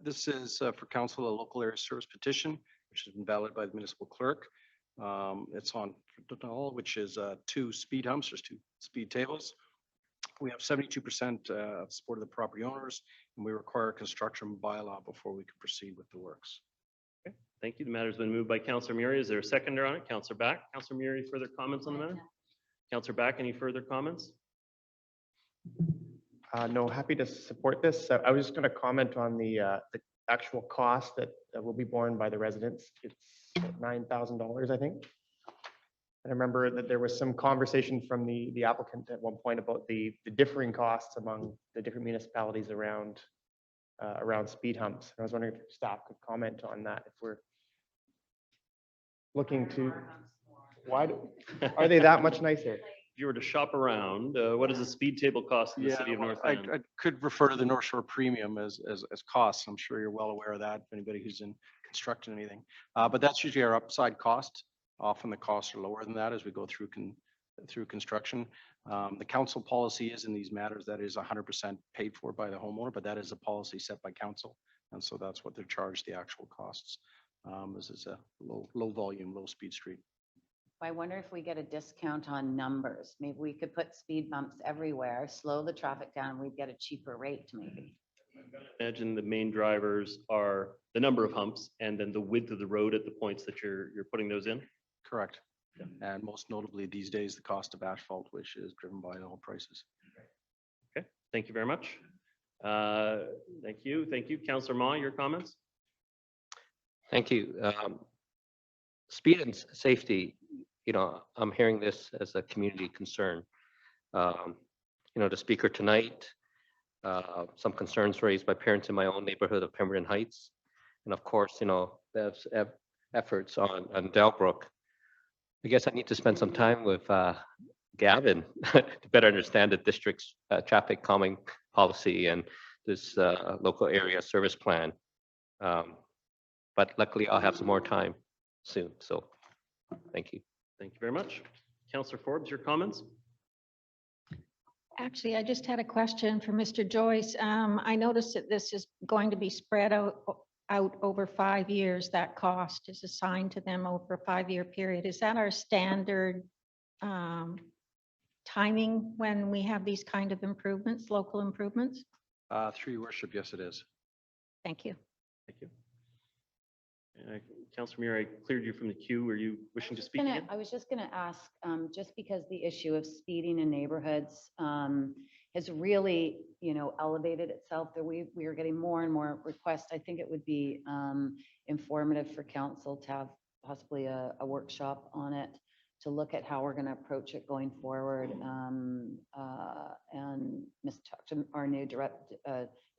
P: This is for council, a local area service petition, which has been validated by the municipal clerk. It's on Donegal, which is 2 speed humps, there's 2 speed tables. We have 72% of support of the property owners, and we require a construction bylaw before we can proceed with the works.
A: Okay, thank you. The matter has been moved by Councillor Murray. Is there a seconder on it? Councillor Back. Councillor Murray, further comments on the matter? Councillor Back, any further comments?
I: No, happy to support this. I was just going to comment on the actual cost that will be borne by the residents. It's $9,000, I think. And I remember that there was some conversation from the applicant at one point about the differing costs among the different municipalities around speed humps. I was wondering if staff could comment on that. If we're looking to, are they that much nicer?
A: If you were to shop around, what does a speed table cost in the city of North End?
P: I could refer to the North Shore Premium as costs. I'm sure you're well aware of that, if anybody who's in construction anything. But that's usually our upside cost. Often the costs are lower than that as we go through construction. The council policy is in these matters that is 100% paid for by the homeowner, but that is a policy set by council. And so that's what they're charged, the actual costs. This is a low volume, low speed street.
J: I wonder if we get a discount on numbers. Maybe we could put speed bumps everywhere, slow the traffic down, we'd get a cheaper rate maybe.
A: Imagine the main drivers are the number of humps and then the width of the road at the points that you're putting those in.
P: Correct. Yeah. And most notably these days, the cost of asphalt, which is driven by oil prices.
A: Okay, thank you very much. Thank you. Thank you. Councillor Ma, your comments?
O: Thank you. Speed and safety, I'm hearing this as a community concern. The speaker tonight, some concerns raised by parents in my own neighborhood of Pemberton Heights. And of course, Bev's efforts on Delbrook. I guess I need to spend some time with Gavin to better understand the district's traffic calming policy and this local area service plan. But luckily I'll have some more time soon. So thank you.
A: Thank you very much. Councillor Forbes, your comments?
Q: Actually, I just had a question for Mr. Joyce. I noticed that this is going to be spread out over 5 years. That cost is assigned to them over a 5-year period. Is that our standard timing when we have these kind of improvements, local improvements?
P: Through your worship, yes, it is.
Q: Thank you.
A: Thank you. Councillor Muir, I cleared you from the queue. Were you wishing to speak again?
J: I was just going to ask, just because the issue of speeding in neighborhoods has really, elevated itself, that we are getting more and more requests. I think it would be informative for council to have possibly a workshop on it to look at how we're going to approach it going forward. And our new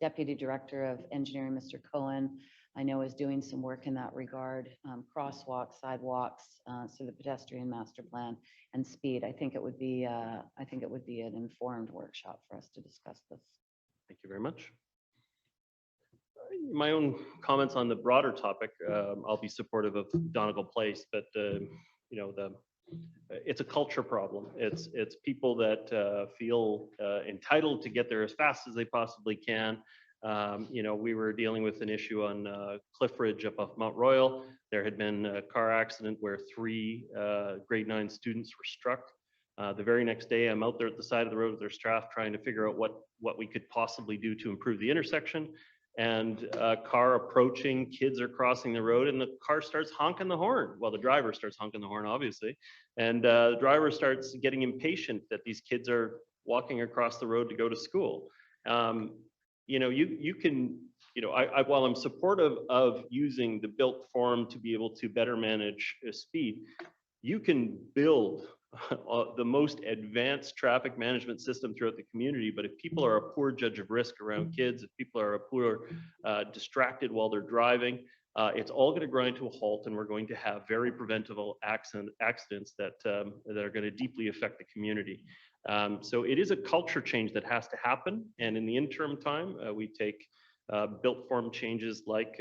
J: Deputy Director of Engineering, Mr. Cohen, I know is doing some work in that regard, crosswalks, sidewalks, so the pedestrian master plan and speed. I think it would be an informed workshop for us to discuss this.
A: Thank you very much. My own comments on the broader topic, I'll be supportive of Donegal Place, but it's a culture problem. It's people that feel entitled to get there as fast as they possibly can. We were dealing with an issue on Cliff Ridge up off Mount Royal. There had been a car accident where 3 grade 9 students were struck. The very next day, I'm out there at the side of the road with their staff trying to figure out what we could possibly do to improve the intersection. And a car approaching, kids are crossing the road, and the car starts honking the horn. Well, the driver starts honking the horn, obviously. And the driver starts getting impatient that these kids are walking across the road to go to school. While I'm supportive of using the built form to be able to better manage speed, you can build the most advanced traffic management system throughout the community, but if people are a poor judge of risk around kids, if people are distracted while they're driving, it's all going to grind to a halt, and we're going to have very preventable accidents that are going to deeply affect the community. So it is a culture change that has to happen, and in the interim time, we take built form changes like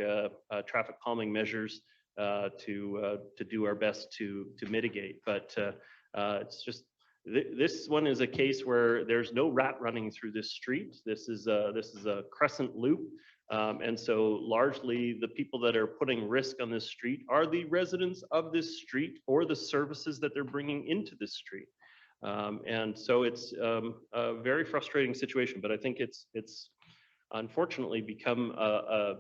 A: traffic calming measures to do our best to mitigate. But it's just this one is a case where there's no rat running through this street. This is a crescent loop. And so largely the people that are putting risk on this street are the residents of this street or the services that they're bringing into this street. And so it's a very frustrating situation, but I think it's unfortunately become a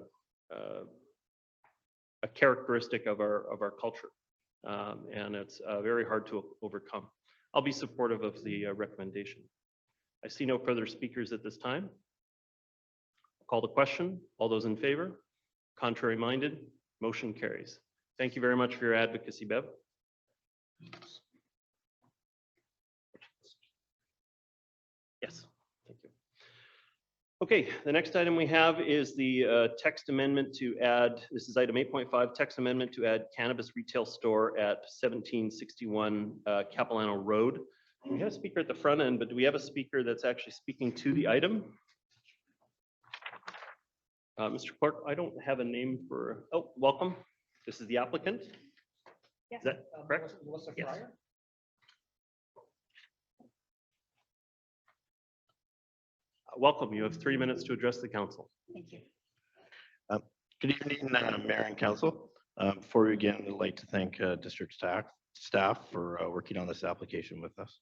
A: characteristic of our culture. And it's very hard to overcome. I'll be supportive of the recommendation. I see no further speakers at this time. Call the question. All those in favor? Contrary minded? Motion carries. Thank you very much for your advocacy, Bev. Yes, thank you. Okay, the next item we have is the text amendment to add, this is item 8.5, text amendment to add cannabis retail store at 1761 Capilano Road. We have a speaker at the front end, but do we have a speaker that's actually speaking to the item? Mr. Clerk, I don't have a name for, oh, welcome. This is the applicant. Yes. Is that correct? Melissa Fryer? Yes. Welcome. You have 3 minutes to address the council.
R: Thank you. Good evening, Mayor and Council. Before we begin, I'd like to thank district staff for working on this application with us.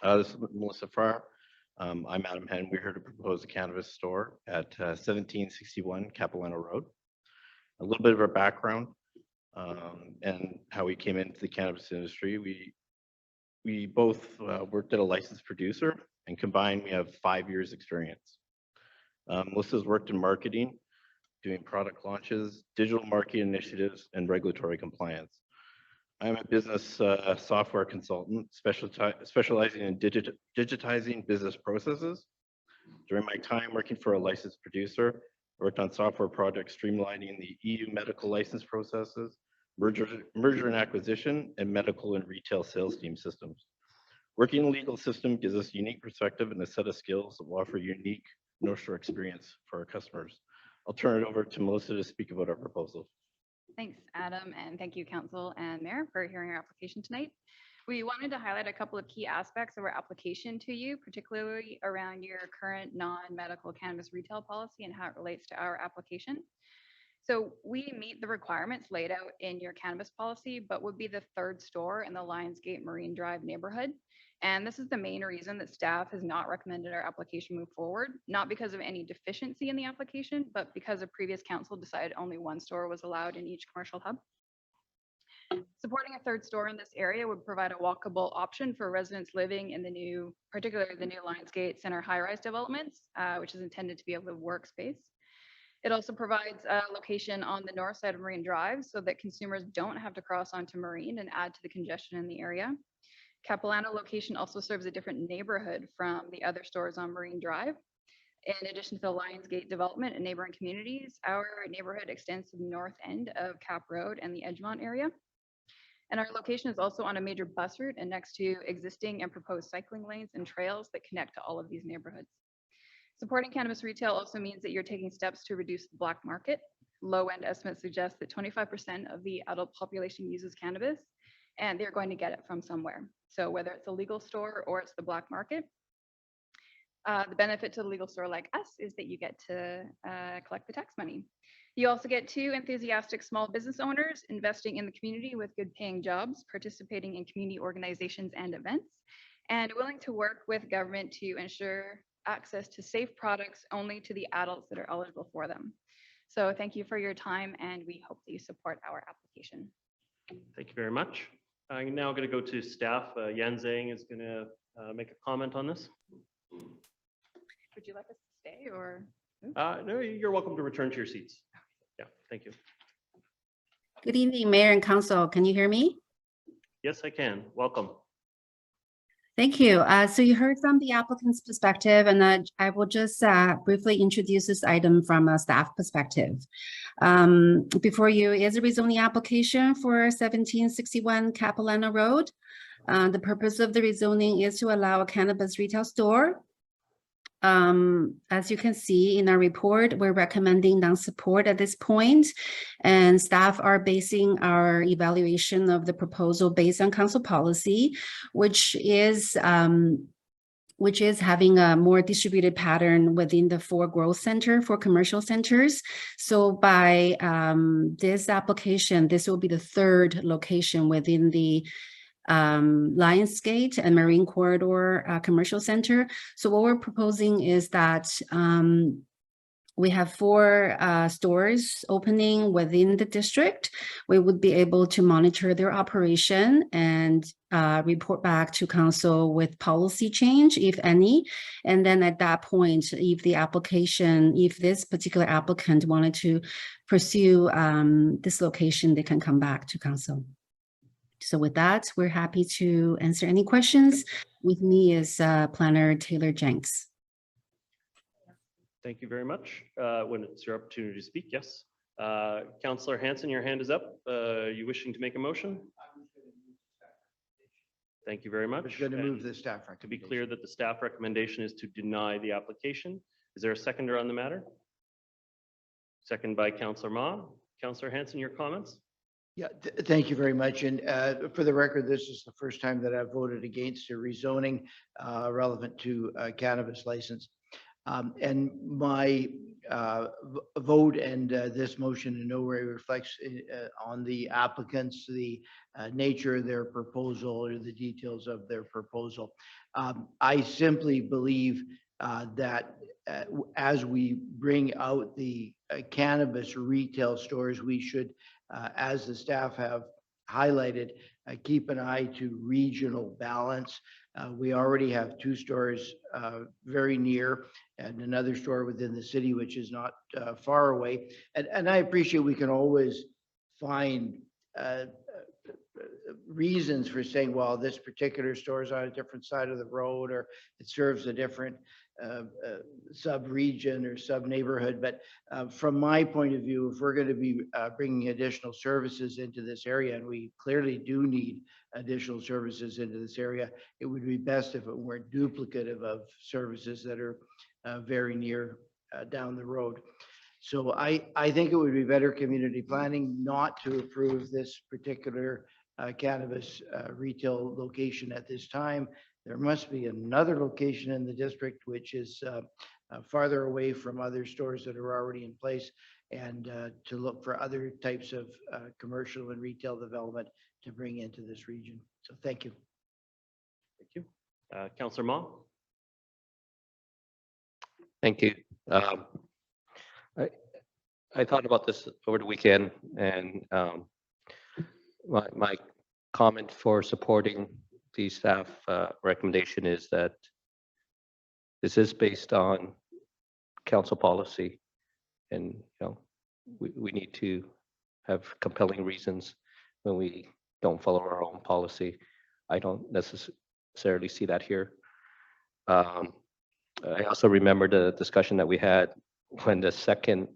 R: This is Melissa Fryer. I'm Adam Henn. We're here to propose a cannabis store at 1761 Capilano Road. A little bit of our background and how we came into the cannabis industry. We both worked at a licensed producer, and combined we have 5 years experience. Melissa's worked in marketing, doing product launches, digital marketing initiatives, and regulatory compliance. I'm a business software consultant specializing in digitizing business processes. During my time working for a licensed producer, I worked on software projects streamlining the EU medical license processes, merger and acquisition, and medical and retail sales team systems. Working in the legal system gives us a unique perspective and a set of skills that will offer unique North Shore experience for our customers. I'll turn it over to Melissa to speak about our proposal.
S: Thanks, Adam, and thank you, Council and Mayor, for hearing our application tonight. We wanted to highlight a couple of key aspects of our application to you, particularly around your current non-medical cannabis retail policy and how it relates to our application. So we meet the requirements laid out in your cannabis policy, but would be the third store in the Lionsgate Marine Drive neighborhood. And this is the main reason that staff has not recommended our application move forward, not because of any deficiency in the application, but because a previous council decided only one store was allowed in each commercial hub. Supporting a third store in this area would provide a walkable option for residents living in particularly the new Lionsgate Center high-rise developments, which is intended to be a live workspace. It also provides a location on the north side of Marine Drive so that consumers don't have to cross onto Marine and add to the congestion in the area. Capilano location also serves a different neighborhood from the other stores on Marine Drive. In addition to the Lionsgate development and neighboring communities, our neighborhood extends to the north end of Cap Road and the Edgemont area. And our location is also on a major bus route and next to existing and proposed cycling lanes and trails that connect to all of these neighborhoods. Supporting cannabis retail also means that you're taking steps to reduce the black market. Low-end estimates suggest that 25% of the adult population uses cannabis, and they're going to get it from somewhere. So whether it's a legal store or it's the black market, the benefit to the legal store like us is that you get to collect the tax money. You also get two enthusiastic small business owners investing in the community with good paying jobs, participating in community organizations and events, and willing to work with government to ensure access to safe products only to the adults that are eligible for them. So thank you for your time, and we hope that you support our application.
A: Thank you very much. I'm now going to go to staff. Yan Zhang is going to make a comment on this.
S: Would you like us to stay or?
A: No, you're welcome to return to your seats. Yeah, thank you.
T: Good evening, Mayor and Council. Can you hear me?
A: Yes, I can. Welcome.
T: Thank you. So you heard from the applicant's perspective, and I will just briefly introduce this item from a staff perspective. Before you is a rezoning application for 1761 Capilano Road. The purpose of the rezoning is to allow a cannabis retail store. As you can see in our report, we're recommending non-support at this point, and staff are basing our evaluation of the proposal based on council policy, which is having a more distributed pattern within the 4 growth center for commercial centers. So by this application, this will be the 3rd location within the Lionsgate and Marine Corridor Commercial Center. So what we're proposing is that we have 4 stores opening within the district. We would be able to monitor their operation and report back to council with policy change, if any. And then at that point, if this particular applicant wanted to pursue this location, they can come back to council. So with that, we're happy to answer any questions. With me is Planner Taylor Jenks.
A: Thank you very much. When it's your opportunity to speak, yes. Councillor Hanson, your hand is up. Are you wishing to make a motion? Thank you very much.
M: I'm going to move the staff recommendation.
A: To be clear that the staff recommendation is to deny the application. Is there a seconder on the matter? Second by Councillor Ma. Councillor Hanson, your comments?
M: Yeah, thank you very much. And for the record, this is the first time that I've voted against a rezoning relevant to a cannabis license. And my vote and this motion in no way reflects on the applicants, the nature of their proposal or the details of their proposal. I simply believe that as we bring out the cannabis retail stores, we should, as the staff have highlighted, keep an eye to regional balance. We already have 2 stores very near and another store within the city, which is not far away. And I appreciate we can always find reasons for saying, well, this particular store is on a different side of the road, or it serves a different sub-region or sub-neighborhood. But from my point of view, if we're going to be bringing additional services into this area, and we clearly do need additional services into this area, it would be best if it weren't duplicative of services that are very near down the road. So I think it would be better community planning not to approve this particular cannabis retail location at this time. There must be another location in the district which is farther away from other stores that are already in place, and to look for other types of commercial and retail development to bring into this region. So thank you.
A: Thank you. Councillor Ma.
O: Thank you. I thought about this over the weekend, and my comment for supporting the staff recommendation is that this is based on council policy, And, we need to have compelling reasons when we don't follow our own policy. I don't necessarily see that here. I also remember the discussion that we had when the second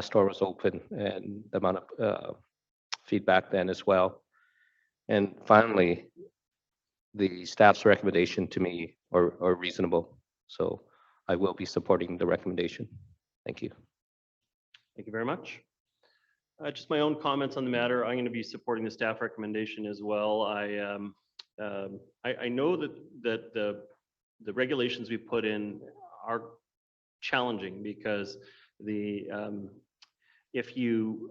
O: store was open and the amount of feedback then as well. And finally, the staff's recommendation to me are reasonable. So I will be supporting the recommendation. Thank you.
A: Thank you very much. Just my own comments on the matter. I'm going to be supporting the staff recommendation as well. I know that the regulations we put in are challenging because if you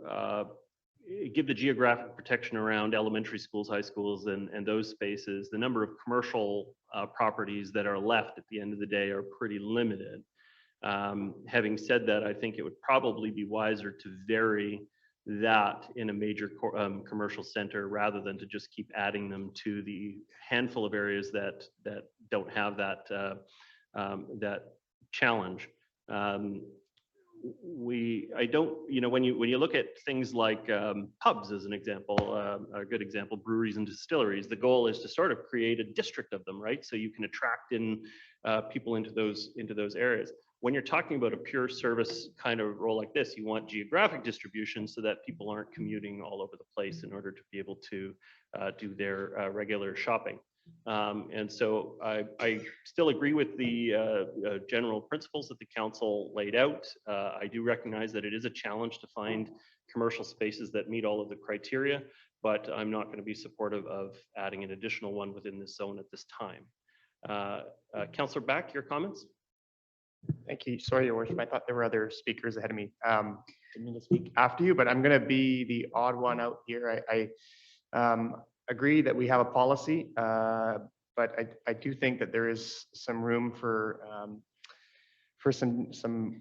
A: give the geographic protection around elementary schools, high schools, and those spaces, the number of commercial properties that are left at the end of the day are pretty limited. Having said that, I think it would probably be wiser to vary that in a major commercial center rather than to just keep adding them to the handful of areas that don't have that that challenge. When you look at things like pubs as an example, a good example, breweries and distilleries, the goal is to sort of create a district of them, right? So you can attract in people into those areas. When you're talking about a pure service kind of role like this, you want geographic distribution so that people aren't commuting all over the place in order to be able to do their regular shopping. And so I still agree with the general principles that the council laid out. I do recognize that it is a challenge to find commercial spaces that meet all of the criteria, but I'm not going to be supportive of adding an additional one within this zone at this time. Councillor Back, your comments?
I: Thank you. Sorry, Your Worship. I thought there were other speakers ahead of me. Didn't mean to speak after you, but I'm going to be the odd one out here. I agree that we have a policy, but I do think that there is some room for some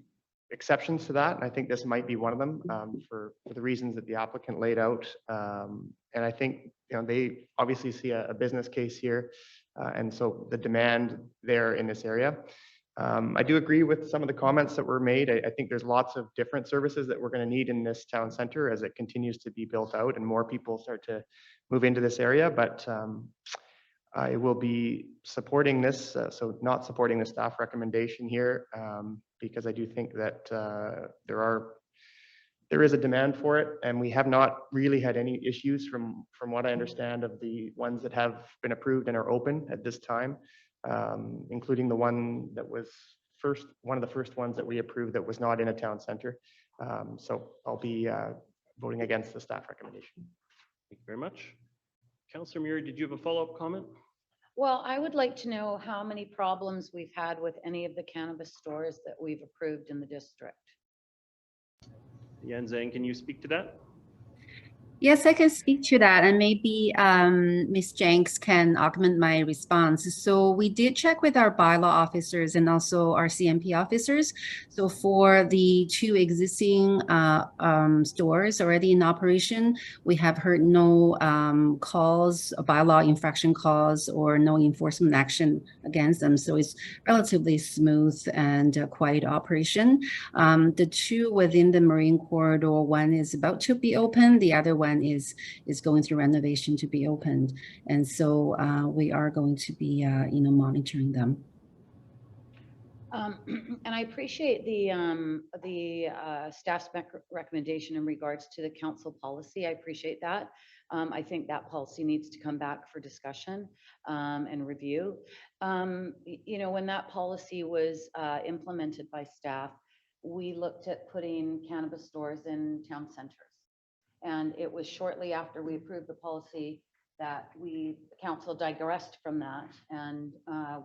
I: exceptions to that. And I think this might be one of them for the reasons that the applicant laid out. And I think they obviously see a business case here, and so the demand there in this area. I do agree with some of the comments that were made. I think there's lots of different services that we're going to need in this town center as it continues to be built out and more people start to move into this area. But I will be supporting this, so not supporting the staff recommendation here, because I do think that there is a demand for it, and we have not really had any issues from what I understand of the ones that have been approved and are open at this time. Including the one that was one of the first ones that we approved that was not in a town center. So I'll be voting against the staff recommendation.
A: Thank you very much. Councillor Murray, did you have a follow-up comment?
J: Well, I would like to know how many problems we've had with any of the cannabis stores that we've approved in the district.
A: Yan Zhang, can you speak to that?
T: Yes, I can speak to that, and maybe Ms. Jenks can augment my response. So we did check with our bylaw officers and also our CMP officers. So for the 2 existing stores already in operation, we have heard no calls, bylaw infraction calls, or no enforcement action against them. So it's relatively smooth and quiet operation. The 2 within the Marine Corridor, one is about to be open, the other one is going through renovation to be opened, and so we are going to be monitoring them.
J: And I appreciate the staff's recommendation in regards to the council policy. I appreciate that. I think that policy needs to come back for discussion and review. When that policy was implemented by staff, we looked at putting cannabis stores in town centers. And it was shortly after we approved the policy that the council digressed from that and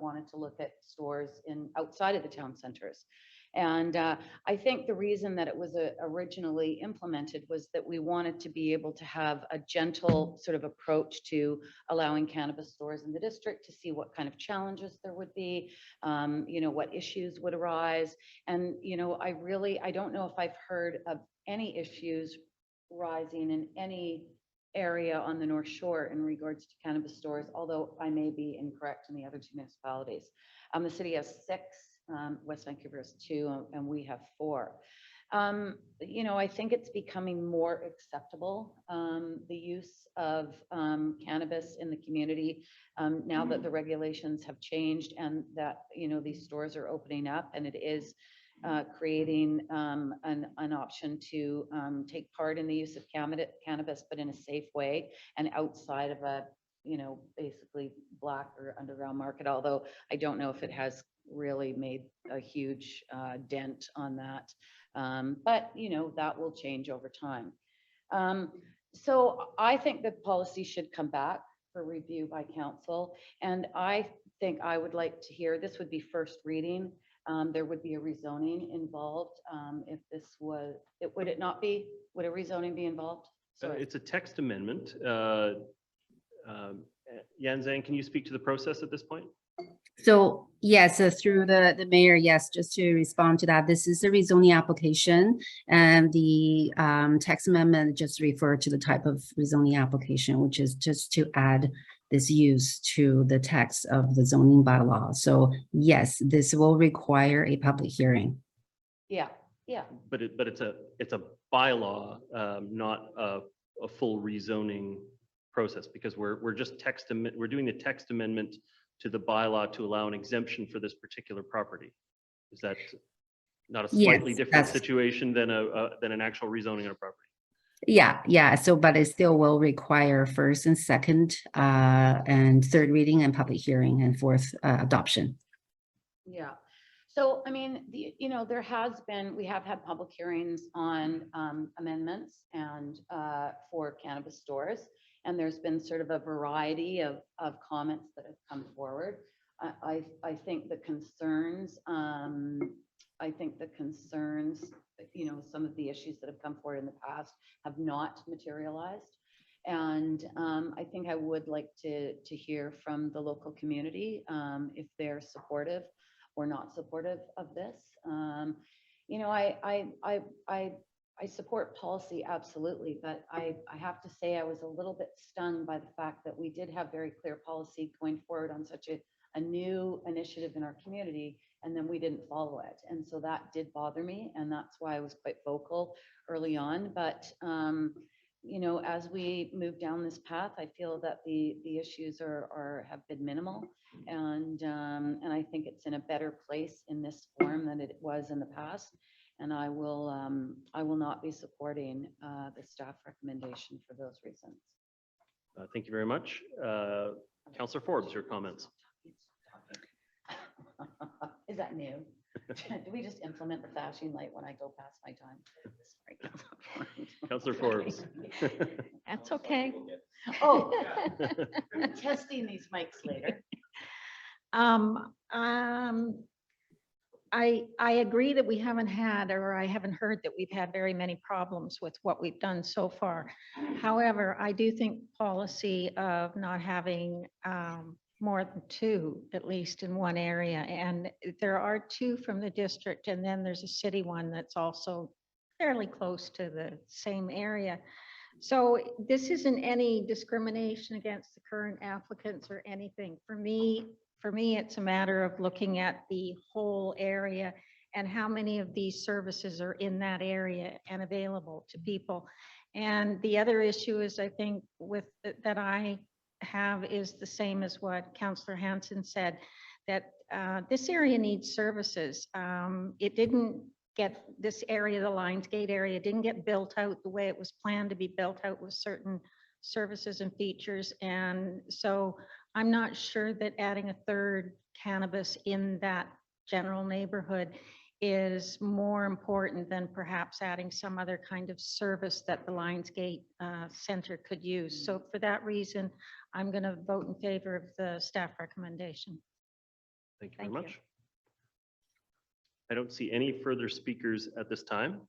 J: wanted to look at stores outside of the town centers. And I think the reason that it was originally implemented was that we wanted to be able to have a gentle sort of approach to allowing cannabis stores in the district, to see what kind of challenges there would be, what issues would arise. And, I don't know if I've heard of any issues rising in any area on the North Shore in regards to cannabis stores, although I may be incorrect in the other 2 municipalities. The city has 6, West Vancouver has 2, and we have 4. You know, I think it's becoming more acceptable, the use of cannabis in the community, now that the regulations have changed and that, you know, these stores are opening up, and it is creating an option to take part in the use of cannabis, but in a safe way and outside of a, you know, basically black or underground market, although I don't know if it has really made a huge dent on that. But, you know, that will change over time. So I think the policy should come back for review by council. And I think I would like to hear, this would be first reading. There would be a rezoning involved. If this was, would it not be? Would a rezoning be involved? Sorry.
A: It's a text amendment. Yan Zhang, can you speak to the process at this point?
T: So yes, through the mayor, yes, just to respond to that, this is a rezoning application, and the text amendment just refer to the type of rezoning application, which is just to add this use to the text of the zoning bylaw. So yes, this will require a public hearing.
J: Yeah, yeah.
A: But it's a bylaw, not a full rezoning process, because we're just we're doing the text amendment to the bylaw to allow an exemption for this particular property. Is that not a slightly different situation than an actual rezoning on a property?
T: Yeah. So, but it still will require first and second and third reading and public hearing and fourth adoption.
J: Yeah. So, I mean, you know, we have had public hearings on amendments and for cannabis stores. And there's been sort of a variety of comments that have come forward. I think the concerns, you know, some of the issues that have come forward in the past have not materialized. And I think I would like to hear from the local community if they're supportive or not supportive of this. You know, I support policy, absolutely, but I have to say I was a little bit stung by the fact that we did have very clear policy going forward on such a new initiative in our community, and then we didn't follow it. And so that did bother me, and that's why I was quite vocal early on. But, you know, as we move down this path, I feel that the issues have been minimal, and I think it's in a better place in this form than it was in the past. And I will not be supporting the staff recommendation for those reasons.
A: Thank you very much. Councillor Forbes, your comments.
J: Is that new? Do we just implement the flashing light when I go past my time? Sorry.
A: Councillor Forbes.
Q: That's okay.
J: Oh, I'm testing these mics later.
Q: I agree that we haven't had, or I haven't heard that we've had very many problems with what we've done so far. However, I do think policy of not having more than two, at least in one area, and there are two from the district, and then there's a city one that's also fairly close to the same area. So this isn't any discrimination against the current applicants or anything. For me, it's a matter of looking at the whole area and how many of these services are in that area and available to people. And the other issue is, I think, that I have is the same as what Councillor Hansen said, that this area needs services. It didn't get, this area, the Lions Gate area, didn't get built out the way it was planned to be built out with certain services and features. And so I'm not sure that adding a third cannabis in that general neighborhood is more important than perhaps adding some other kind of service that the Lions Gate Center could use. So for that reason, I'm going to vote in favor of the staff recommendation.
A: Thank you very much. I don't see any further speakers at this time.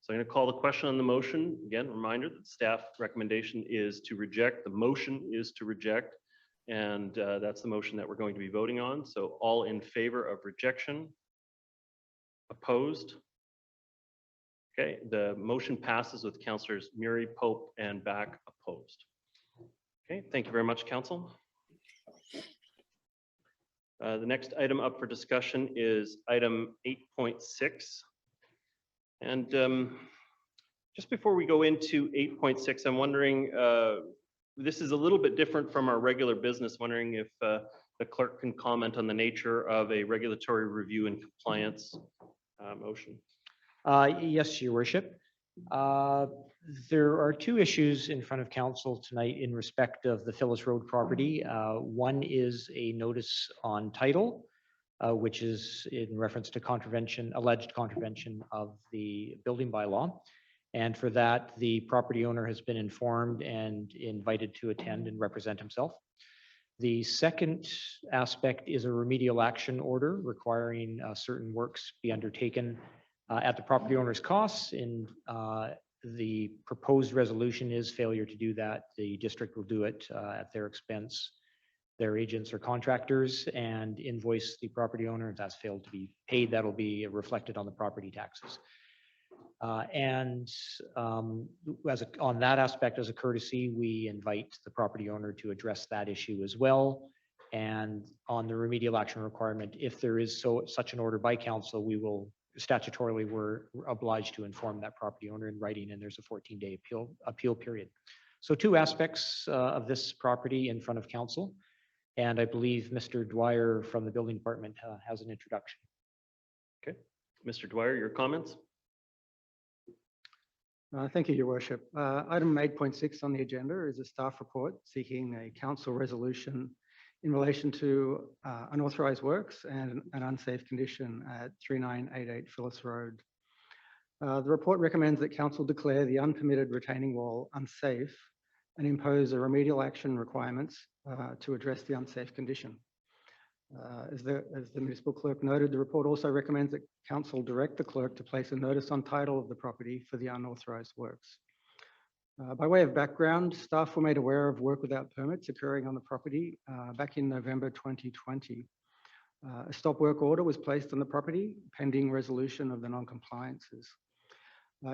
A: So I'm going to call the question on the motion. Again, reminder that the staff recommendation is to reject. The motion is to reject. And that's the motion that we're going to be voting on. So all in favor of rejection? Opposed? Okay, the motion passes with Councillors Murray, Pope, and Back opposed. Okay, thank you very much, Council. The next item up for discussion is item 8.6. And just before we go into 8.6, I'm wondering, this is a little bit different from our regular business, wondering if the clerk can comment on the nature of a regulatory review and compliance motion.
S: Yes, Your Worship. There are two issues in front of council tonight in respect of the Phyllis Road property. One is a notice on title, which is in reference to contravention, alleged contravention of the building bylaw. And for that, the property owner has been informed and invited to attend and represent himself. The second aspect is a remedial action order requiring certain works be undertaken at the property owner's costs. And the proposed resolution is failure to do that. The district will do it at their expense, their agents or contractors, and invoice the property owner. If that's failed to be paid, that'll be reflected on the property taxes. On that aspect, as a courtesy, we invite the property owner to address that issue as well. And on the remedial action requirement, if there is such an order by council, we will statutorily, we're obliged to inform that property owner in writing, and there's a 14-day appeal period. So two aspects of this property in front of council. And I believe Mr. Dwyer from the building department has an introduction.
A: Okay, Mr. Dwyer, your comments?
U: Thank you, Your Worship. Item 8.6 on the agenda is a staff report seeking a council resolution in relation to unauthorized works and an unsafe condition at 3988 Phyllis Road. The report recommends that council declare the unpermitted retaining wall unsafe and impose a remedial action requirements to address the unsafe condition. As the municipal clerk noted, the report also recommends that council direct the clerk to place a notice on title of the property for the unauthorized works. By way of background, staff were made aware of work without permits occurring on the property back in November 2020. A stop work order was placed on the property pending resolution of the non-compliances.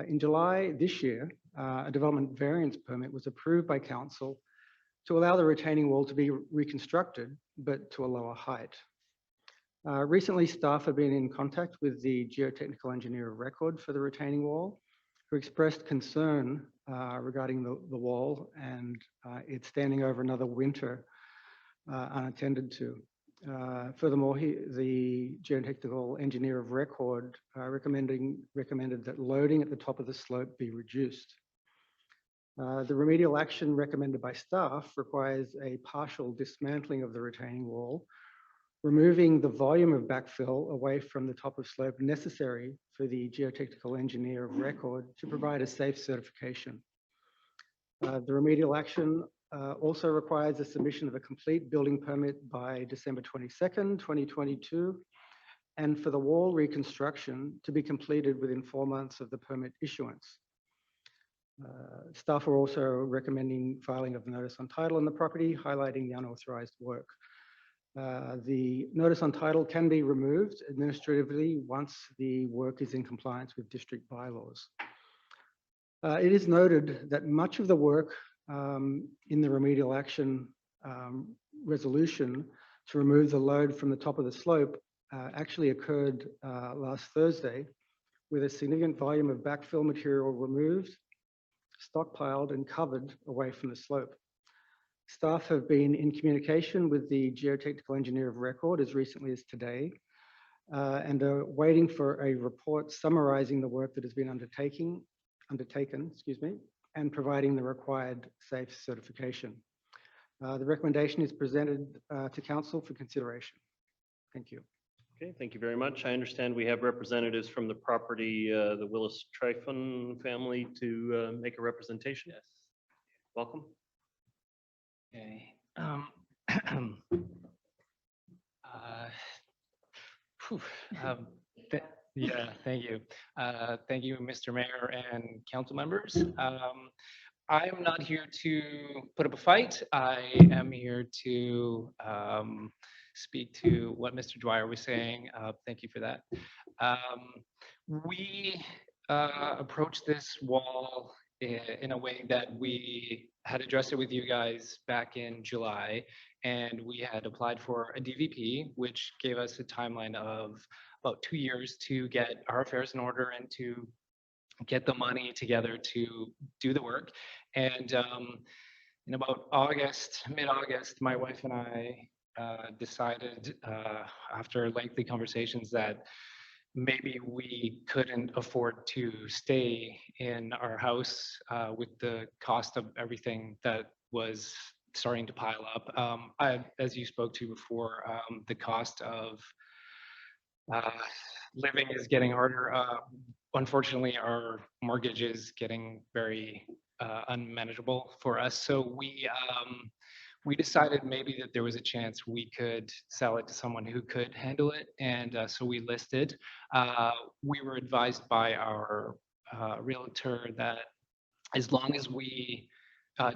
U: In July this year, a development variance permit was approved by council to allow the retaining wall to be reconstructed, but to a lower height. Recently, staff have been in contact with the geotechnical engineer of record for the retaining wall, who expressed concern regarding the wall and it standing over another winter unattended to. Furthermore, the geotechnical engineer of record recommended that loading at the top of the slope be reduced. The remedial action recommended by staff requires a partial dismantling of the retaining wall, removing the volume of backfill away from the top of slope necessary for the geotechnical engineer of record to provide a safe certification. The remedial action also requires the submission of a complete building permit by December 22nd, 2022, and for the wall reconstruction to be completed within 4 months of the permit issuance. Staff are also recommending filing of the notice on title on the property, highlighting the unauthorized work. The notice on title can be removed administratively once the work is in compliance with district bylaws. It is noted that much of the work in the remedial action resolution to remove the load from the top of the slope actually occurred last Thursday, with a significant volume of backfill material removed, stockpiled and covered away from the slope. Staff have been in communication with the geotechnical engineer of record as recently as today and are waiting for a report summarizing the work that has been undertaken, and providing the required safe certification. The recommendation is presented to council for consideration. Thank you.
A: Okay, thank you very much. I understand we have representatives from the property, the Willis Tryphon family, to make a representation. Yes. Welcome.
V: Okay.
C: Yeah, thank you. Thank you, Mr. Mayor and council members. I am not here to put up a fight. I am here to speak to what Mr. Dwyer was saying. Thank you for that. We approached this wall in a way that we had addressed it with you guys back in July, and we had applied for a DVP, which gave us a timeline of about 2 years to get our affairs in order and to get the money together to do the work. And in about August, mid-August, my wife and I decided after lengthy conversations that maybe we couldn't afford to stay in our house with the cost of everything that was starting to pile up. As you spoke to before, the cost of living is getting harder. Unfortunately, our mortgage is getting very unmanageable for us. So we decided maybe that there was a chance we could sell it to someone who could handle it. And so we listed. We were advised by our realtor that as long as we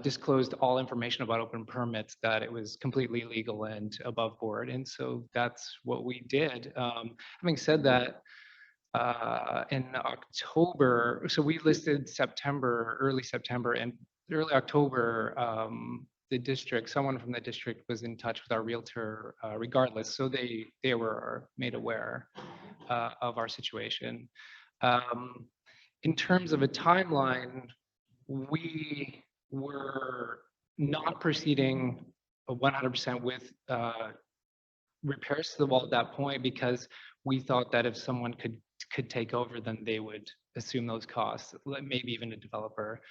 C: disclosed all information about open permits, that it was completely legal and above board. And so that's what we did. Having said that, in October, so we listed early September, and early October, someone from the district was in touch with our realtor regardless. So they were made aware of our situation. In terms of a timeline, we were not proceeding 100% with repairs to the wall at that point because we thought that if someone could take over, then they would assume those costs, maybe even a developer.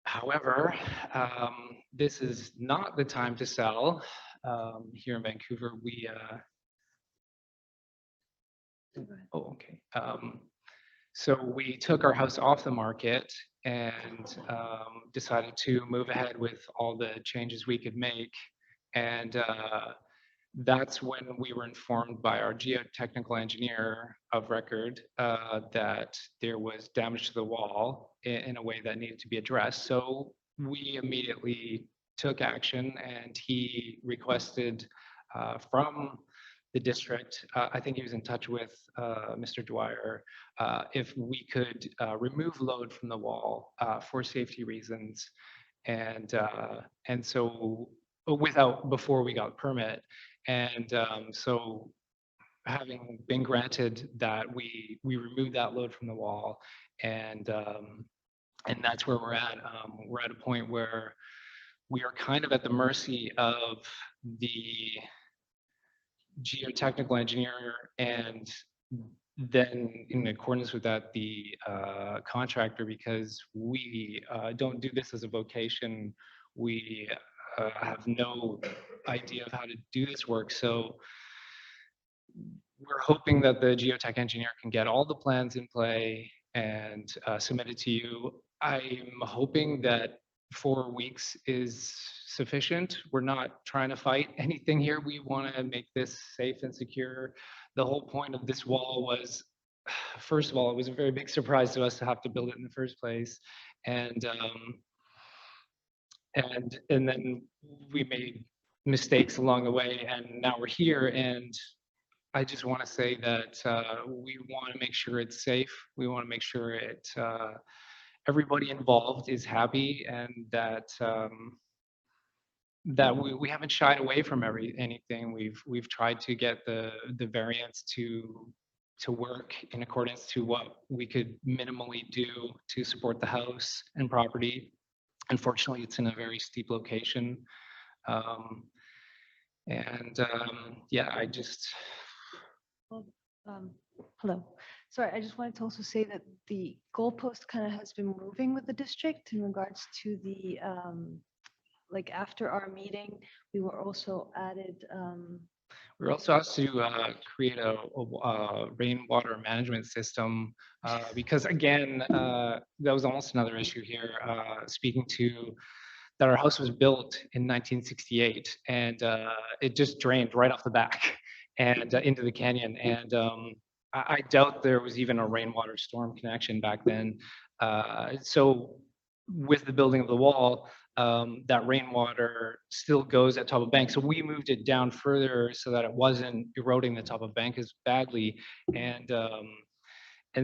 C: However, this is not the time to sell. Here in Vancouver, so we took our house off the market and decided to move ahead with all the changes we could make. And that's when we were informed by our geotechnical engineer of record that there was damage to the wall in a way that needed to be addressed. So we immediately took action, and he requested from the district, I think he was in touch with Mr. Dwyer, if we could remove load from the wall for safety reasons. And so before we got permit. And so having been granted that, we removed that load from the wall, and that's where we're at. We're at a point where we are kind of at the mercy of the geotechnical engineer, and then in accordance with that, the contractor, because we don't do this as a vocation. We have no idea of how to do this work. So we're hoping that the geotech engineer can get all the plans in play and submit it to you. I'm hoping that 4 weeks is sufficient. We're not trying to fight anything here. We want to make this safe and secure. The whole point of this wall was, first of all, it was a very big surprise to us to have to build it in the first place. And then we made mistakes along the way, and now we're here. And I just want to say that we want to make sure it's safe. We want to make sure everybody involved is happy, and that we haven't shied away from anything. We've tried to get the variance to work in accordance to what we could minimally do to support the house and property. Unfortunately, it's in a very steep location. Yeah, I just...
B: Hello. Sorry, I just wanted to also say that the goalpost kind of has been moving with the district in regards to the, like after our meeting, we were also added.
C: We were also asked to create a rainwater management system because, again, that was almost another issue here. Speaking to that, our house was built in 1968, and it just drained right off the back and into the canyon. And I doubt there was even a rainwater storm connection back then. So with the building of the wall, that rainwater still goes at top of bank. So we moved it down further so that it wasn't eroding the top of bank as badly. And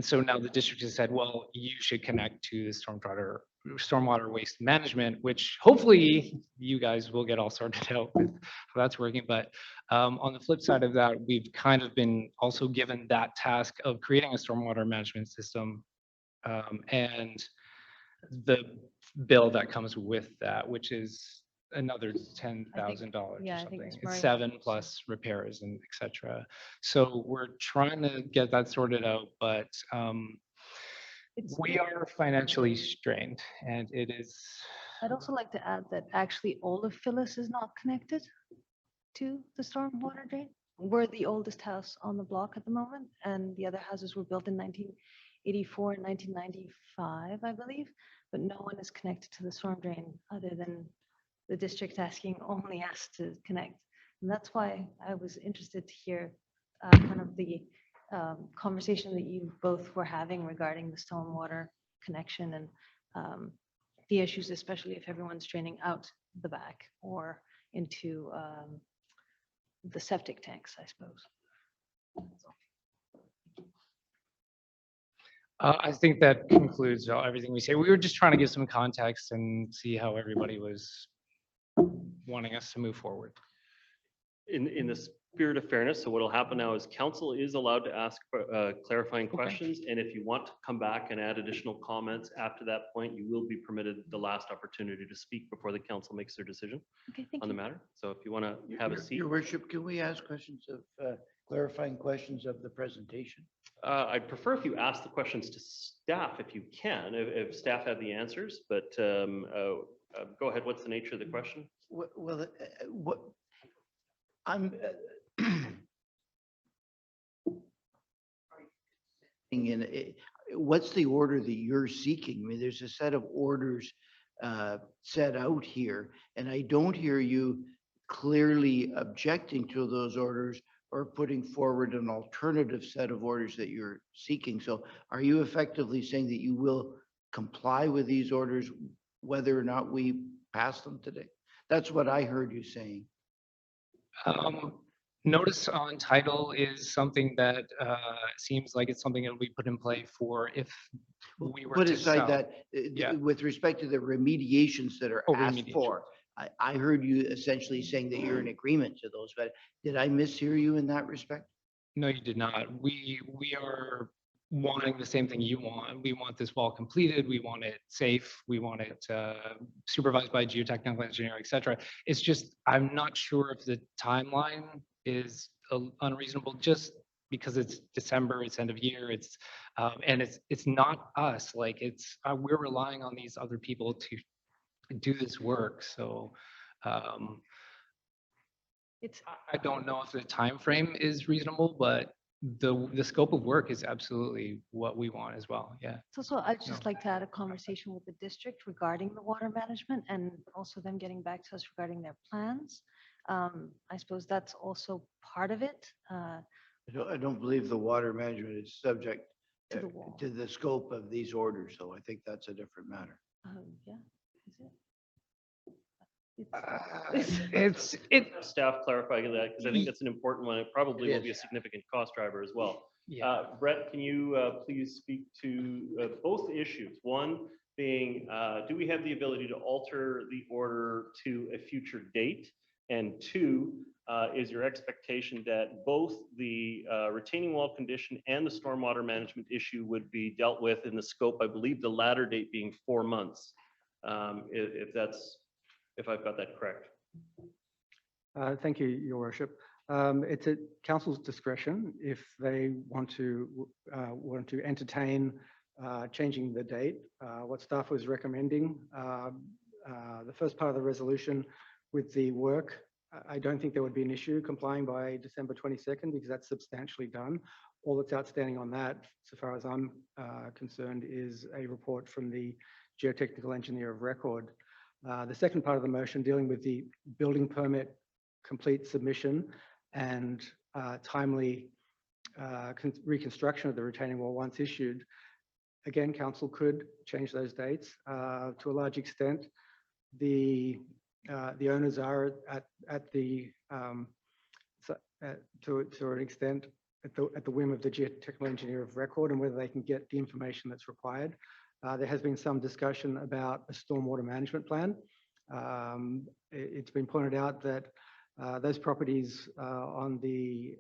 C: so now the district has said, well, you should connect to the stormwater stormwater waste management, which hopefully you guys will get all sorted out with how that's working. But on the flip side of that, we've kind of been also given that task of creating a stormwater management system and the bill that comes with that, which is another $10,000 or
B: yeah, I think
C: something.
B: it's
C: It's
B: right.
C: 7 plus repairs and et cetera. So we're trying to get that sorted out, but we are financially strained, and it is.
B: I'd also like to add that actually all of Phyllis is not connected to the stormwater drain. We're the oldest house on the block at the moment, and the other houses were built in 1984 and 1995, I believe, but no one is connected to the storm drain other than the district asking only us to connect. And that's why I was interested to hear kind of the conversation that you both were having regarding the stormwater connection and the issues, especially if everyone's draining out the back or into the septic tanks, I suppose.
C: I think that concludes everything we say. We were just trying to give some context and see how everybody was wanting us to move forward.
A: In the spirit of fairness, so what will happen now is council is allowed to ask clarifying questions. And if you want to come back and add additional comments after that point, you will be permitted the last opportunity to speak before the council makes their decision
B: Okay, thank
A: on the
B: you.
A: matter. So if you want to have a seat.
M: Your worship, can we ask questions of, clarifying questions of the presentation?
A: I'd prefer if you ask the questions to staff if you can, if staff have the answers, but go ahead. What's the nature of the question?
M: Well, what, I'm, what's the order that you're seeking? I mean, there's a set of orders set out here, and I don't hear you clearly objecting to those orders or putting forward an alternative set of orders that you're seeking. So are you effectively saying that you will comply with these orders whether or not we pass them today? That's what I heard you saying.
C: Notice on title is something that seems like it's something that will be put in play for if we were
M: Put
C: to
M: aside
C: sell.
M: that,
C: Yeah.
M: with respect to the remediations that are
C: Oh,
M: asked
C: remediation.
M: for, I heard you essentially saying that you're in agreement to those, but did I mishear you in that respect?
C: No, you did not. We are wanting the same thing you want. We want this wall completed. We want it safe. We want it supervised by geotechnical engineer, et cetera. It's just, I'm not sure if the timeline is unreasonable just because it's December, it's end of year, it's and it's not us. Like we're relying on these other people to do this work. So I don't know if the time frame is reasonable, but the scope of work is absolutely what we want as well. Yeah.
B: So I'd just like to add a conversation with the district regarding the water management and also them getting back to us regarding their plans. I suppose that's also part of it.
M: I don't believe the water management is subject
B: To the wall.
M: to the scope of these orders, so I think that's a different matter.
B: Yeah, is it?
A: Staff clarifying that, because I think that's an important one. It probably
M: It
A: will be a
M: is.
A: significant cost driver as well.
C: Yeah.
A: Brett, can you please speak to both issues? One being, do we have the ability to alter the order to a future date? And two, is your expectation that both the retaining wall condition and the stormwater management issue would be dealt with in the scope, I believe the latter date being 4 months, if I've got that correct?
U: Thank you, Your Worship. It's at council's discretion if they want to entertain changing the date. What staff was recommending, the first part of the resolution with the work, I don't think there would be an issue complying by December 22nd because that's substantially done. All that's outstanding on that, so far as I'm concerned, is a report from the geotechnical engineer of record. The second part of the motion dealing with the building permit complete submission and timely reconstruction of the retaining wall once issued. Again, council could change those dates to a large extent. The owners are to an extent at the whim of the geotechnical engineer of record and whether they can get the information that's required. There has been some discussion about a stormwater management plan. It's been pointed out that those properties on the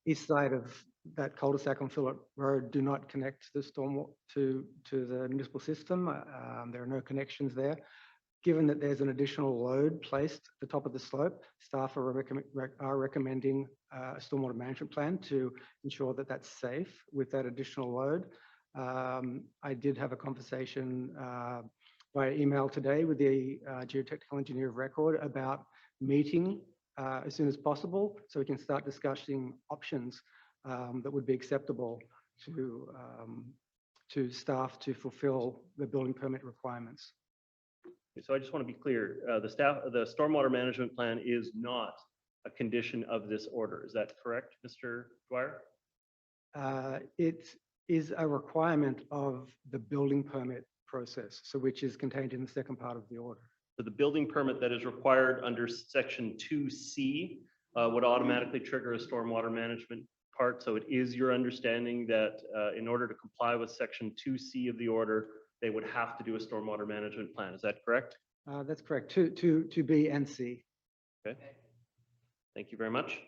U: east side of that cul-de-sac on Phillip Road do not connect to the the municipal system. There are no connections there. Given that there's an additional load placed at the top of the slope, staff are recommending a stormwater management plan to ensure that that's safe with that additional load. I did have a conversation via email today with the geotechnical engineer of record about meeting as soon as possible so we can start discussing options that would be acceptable to staff to fulfill the building permit requirements.
A: So I just want to be clear, the stormwater management plan is not a condition of this order. Is that correct, Mr. Dwyer?
U: It is a requirement of the building permit process, so which is contained in the second part of the order.
A: So the building permit that is required under section 2C would automatically trigger a stormwater management part. So it is your understanding that in order to comply with section 2C of the order, they would have to do a stormwater management plan. Is that correct?
U: That's correct, to B and C.
A: Okay. Thank you very much.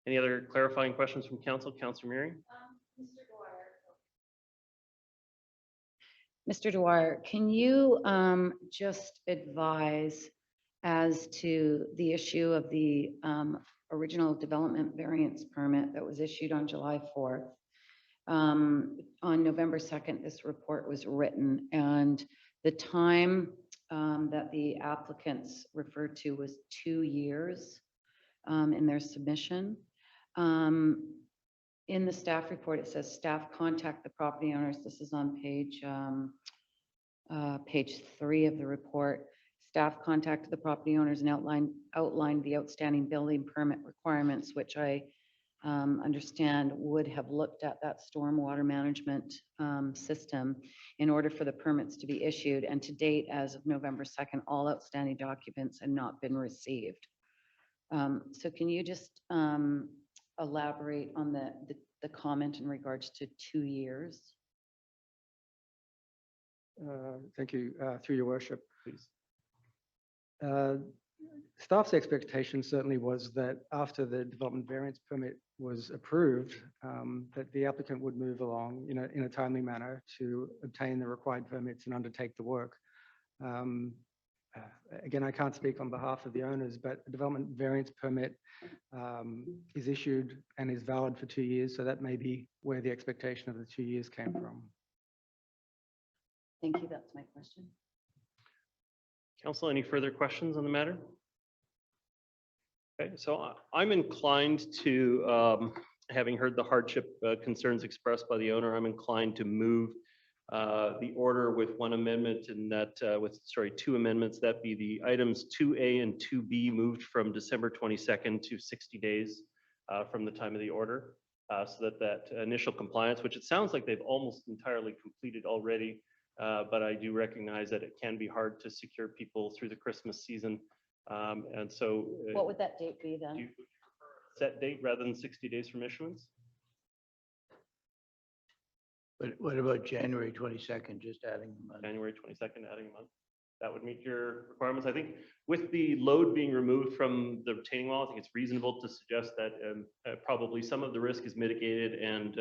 A: Any other clarifying questions from council? Councillor Meary?
J: Mr. Dwyer, can you just advise as to the issue of the original development variance permit that was issued on July 4th? On November 2nd, this report was written, and the time that the applicants referred to was 2 years in their submission. In the staff report, it says staff contact the property owners. This is on page 3 of the report. Staff contacted the property owners and outlined the outstanding building permit requirements, which I understand would have looked at that stormwater management system in order for the permits to be issued. And to date, as of November 2nd, all outstanding documents had not been received. So can you just elaborate on the comment in regards to 2 years?
U: Thank you, through your worship.
A: Please.
U: Staff's expectation certainly was that after the development variance permit was approved, that the applicant would move along in a timely manner to obtain the required permits and undertake the work. Again, I can't speak on behalf of the owners, but a development variance permit is issued and is valid for 2 years. So that may be where the expectation of the 2 years came from.
J: Thank you. That's my question.
A: Council, any further questions on the matter? Okay, so I'm inclined to, having heard the hardship concerns expressed by the owner, I'm inclined to move the order with one amendment and that, two amendments, that be the items 2A and 2B moved from December 22nd to 60 days from the time of the order. So that initial compliance, which it sounds like they've almost entirely completed already, but I do recognize that it can be hard to secure people through the Christmas season. And so.
J: What would that date be then?
A: Do you prefer a set date rather than 60 days from issuance?
M: But what about January 22nd, just adding a month?
A: January 22nd, adding a month. That would meet your requirements. I think with the load being removed from the retaining wall, I think it's reasonable to suggest that probably some of the risk is mitigated and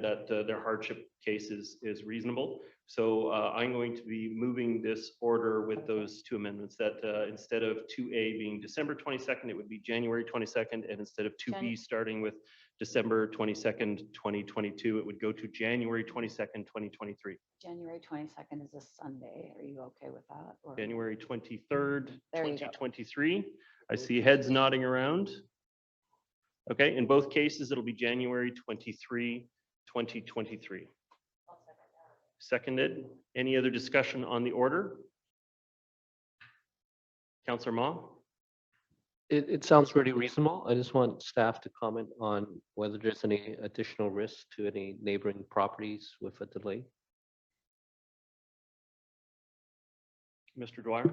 A: that their hardship case is reasonable. So I'm going to be moving this order with those two amendments that instead of 2A being December 22nd, it would be January 22nd. And instead of 2B starting with December 22nd, 2022, it would go to January 22nd, 2023.
J: January 22nd is a Sunday. Are you okay with that? Or?
A: January 23rd,
J: There you
A: 2023. I see heads nodding around. Okay, in both cases, it'll be January 23, 2023. Seconded. Any other discussion on the order? Councillor Ma?
O: It sounds really reasonable. I just want staff to comment on whether there's any additional risk to any neighboring properties with a delay.
A: Mr. Dwyer?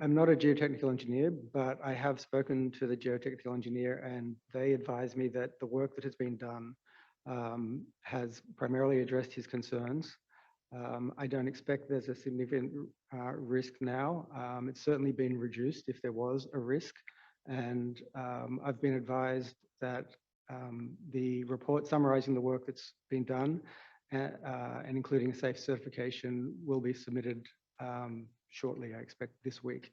U: I'm not a geotechnical engineer, but I have spoken to the geotechnical engineer and they advised me that the work that has been done has primarily addressed his concerns. I don't expect there's a significant risk now. It's certainly been reduced if there was a risk. And I've been advised that the report summarizing the work that's been done and including a safe certification will be submitted shortly, I expect this week.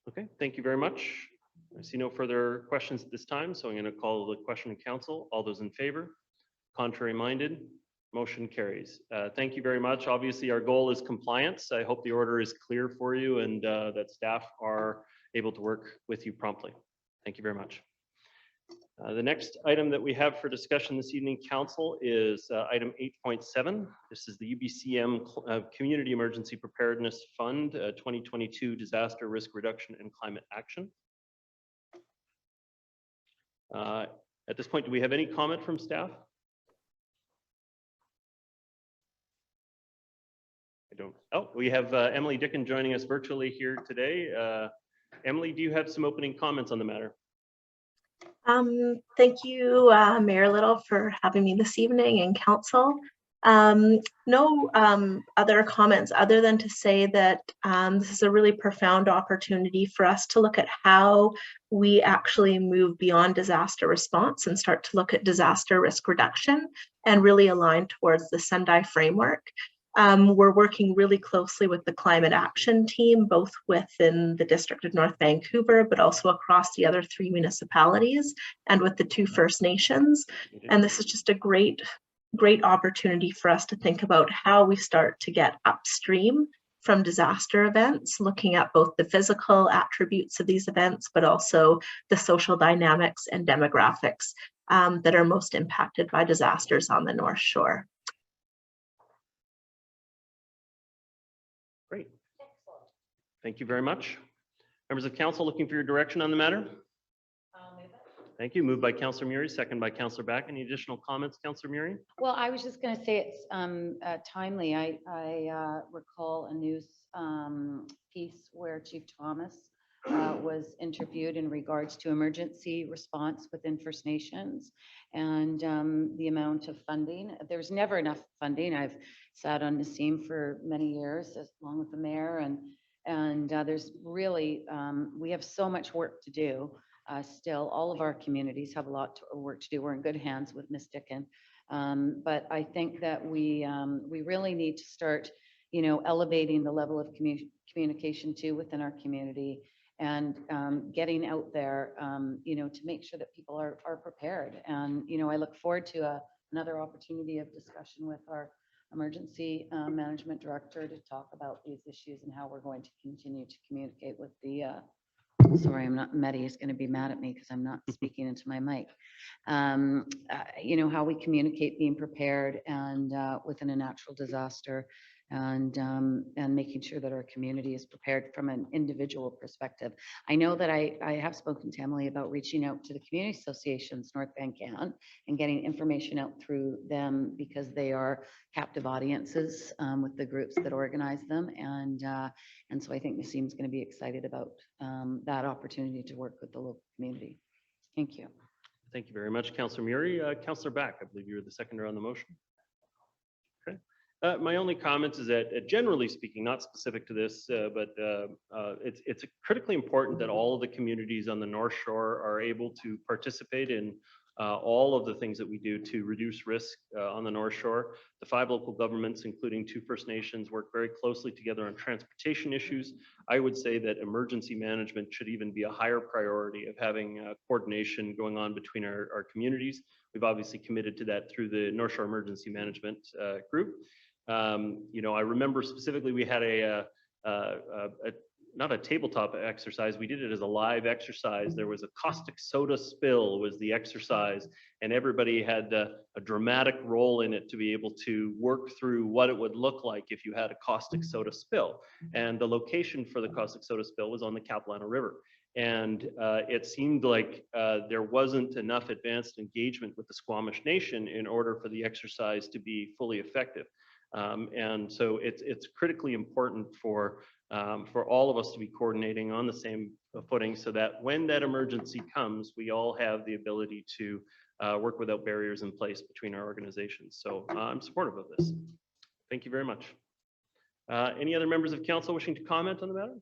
A: Okay, thank you very much. I see no further questions at this time, so I'm going to call the question of council. All those in favor? Contrary minded? Motion carries. Thank you very much. Obviously, our goal is compliance. I hope the order is clear for you and that staff are able to work with you promptly. Thank you very much. The next item that we have for discussion this evening, council, is item 8.7. This is the UBCM Community Emergency Preparedness Fund 2022 Disaster Risk Reduction and Climate Action. At this point, do we have any comment from staff? I don't. Oh, we have Emily Dickon joining us virtually here today. Emily, do you have some opening comments on the matter?
D: Thank you, Mayor Little, for having me this evening and council. No other comments other than to say that this is a really profound opportunity for us to look at how we actually move beyond disaster response and start to look at disaster risk reduction and really align towards the Sendai framework. We're working really closely with the climate action team, both within the District of North Vancouver, but also across the other 3 municipalities and with the 2 First Nations. And this is just a great opportunity for us to think about how we start to get upstream from disaster events, looking at both the physical attributes of these events, but also the social dynamics and demographics that are most impacted by disasters on the North Shore.
A: Great. Thank you very much. Members of council looking for your direction on the matter? Thank you. Moved by Councillor Murray, second by Councillor Back. Any additional comments, Councillor Murray?
J: Well, I was just going to say it's timely. I recall a news piece where Chief Thomas was interviewed in regards to emergency response within First Nations and the amount of funding. There's never enough funding. I've sat on Nassim for many years, along with the mayor, and there's really, we have so much work to do. Still, all of our communities have a lot of work to do. We're in good hands with Ms. Dickon. But I think that we really need to start, elevating the level of communication too within our community and getting out there, to make sure that people are prepared. And, I look forward to another opportunity of discussion with our emergency management director to talk about these issues and how we're going to continue to communicate with the sorry, I'm not, Medi is going to be mad at me because I'm not speaking into my mic. How we communicate being prepared and within a natural disaster and making sure that our community is prepared from an individual perspective. I know that I have spoken to Emily about reaching out to the community associations, North Vancouver, and getting information out through them because they are captive audiences with the groups that organize them. And so I think Nassim's going to be excited about that opportunity to work with the local community. Thank you.
A: Thank you very much, Councillor Murray. Councillor Back, I believe you were the seconder on the motion. Okay. My only comment is that generally speaking, not specific to this, but it's critically important that all of the communities on the North Shore are able to participate in all of the things that we do to reduce risk on the North Shore. The 5 local governments, including 2 First Nations, work very closely together on transportation issues. I would say that emergency management should even be a higher priority of having coordination going on between our communities. We've obviously committed to that through the North Shore Emergency Management Group. I remember specifically we had not a tabletop exercise, we did it as a live exercise. There was a caustic soda spill was the exercise, and everybody had a dramatic role in it to be able to work through what it would look like if you had a caustic soda spill. And the location for the caustic soda spill was on the Capilano River. And it seemed like there wasn't enough advanced engagement with the Squamish Nation in order for the exercise to be fully effective. And so it's critically important for all of us to be coordinating on the same footing so that when that emergency comes, we all have the ability to work without barriers in place between our organizations. So I'm supportive of this. Thank you very much. Any other members of council wishing to comment on the matter?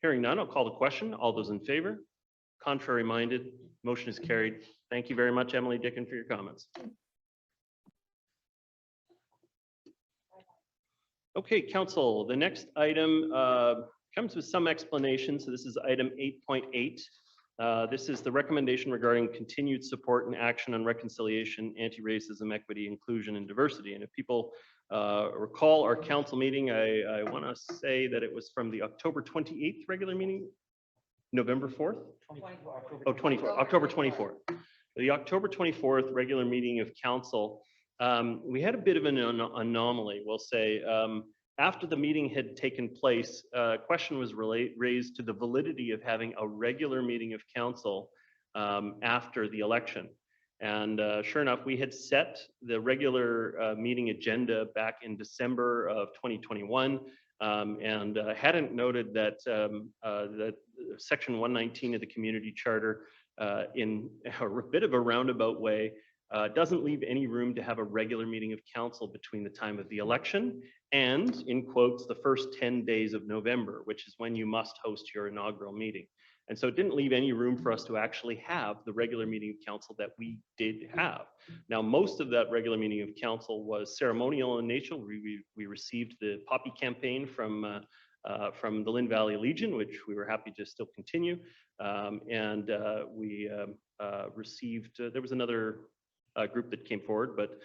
A: Hearing none, I'll call the question. All those in favor? Contrary minded, motion is carried. Thank you very much, Emily Dickin, for your comments. Okay, council, the next item comes with some explanation. So this is item 8.8. This is the recommendation regarding continued support and action on reconciliation, anti-racism, equity, inclusion, and diversity. And if people recall our council meeting, I want to say that it was from the October 28th regular meeting, November 4th? Oh, 24th, October 24th. The October 24th regular meeting of council, we had a bit of an anomaly, we'll say. After the meeting had taken place, a question was raised to the validity of having a regular meeting of council after the election. And sure enough, we had set the regular meeting agenda back in December of 2021 and hadn't noted that, that Section 119 of the Community Charter in a bit of a roundabout way doesn't leave any room to have a regular meeting of council between the time of the election and, in quotes, the first 10 days of November, which is when you must host your inaugural meeting. And so it didn't leave any room for us to actually have the regular meeting of council that we did have. Now, most of that regular meeting of council was ceremonial in nature. We received the Poppy campaign from the Lynn Valley Legion, which we were happy to still continue. We received, there was another group that came forward, but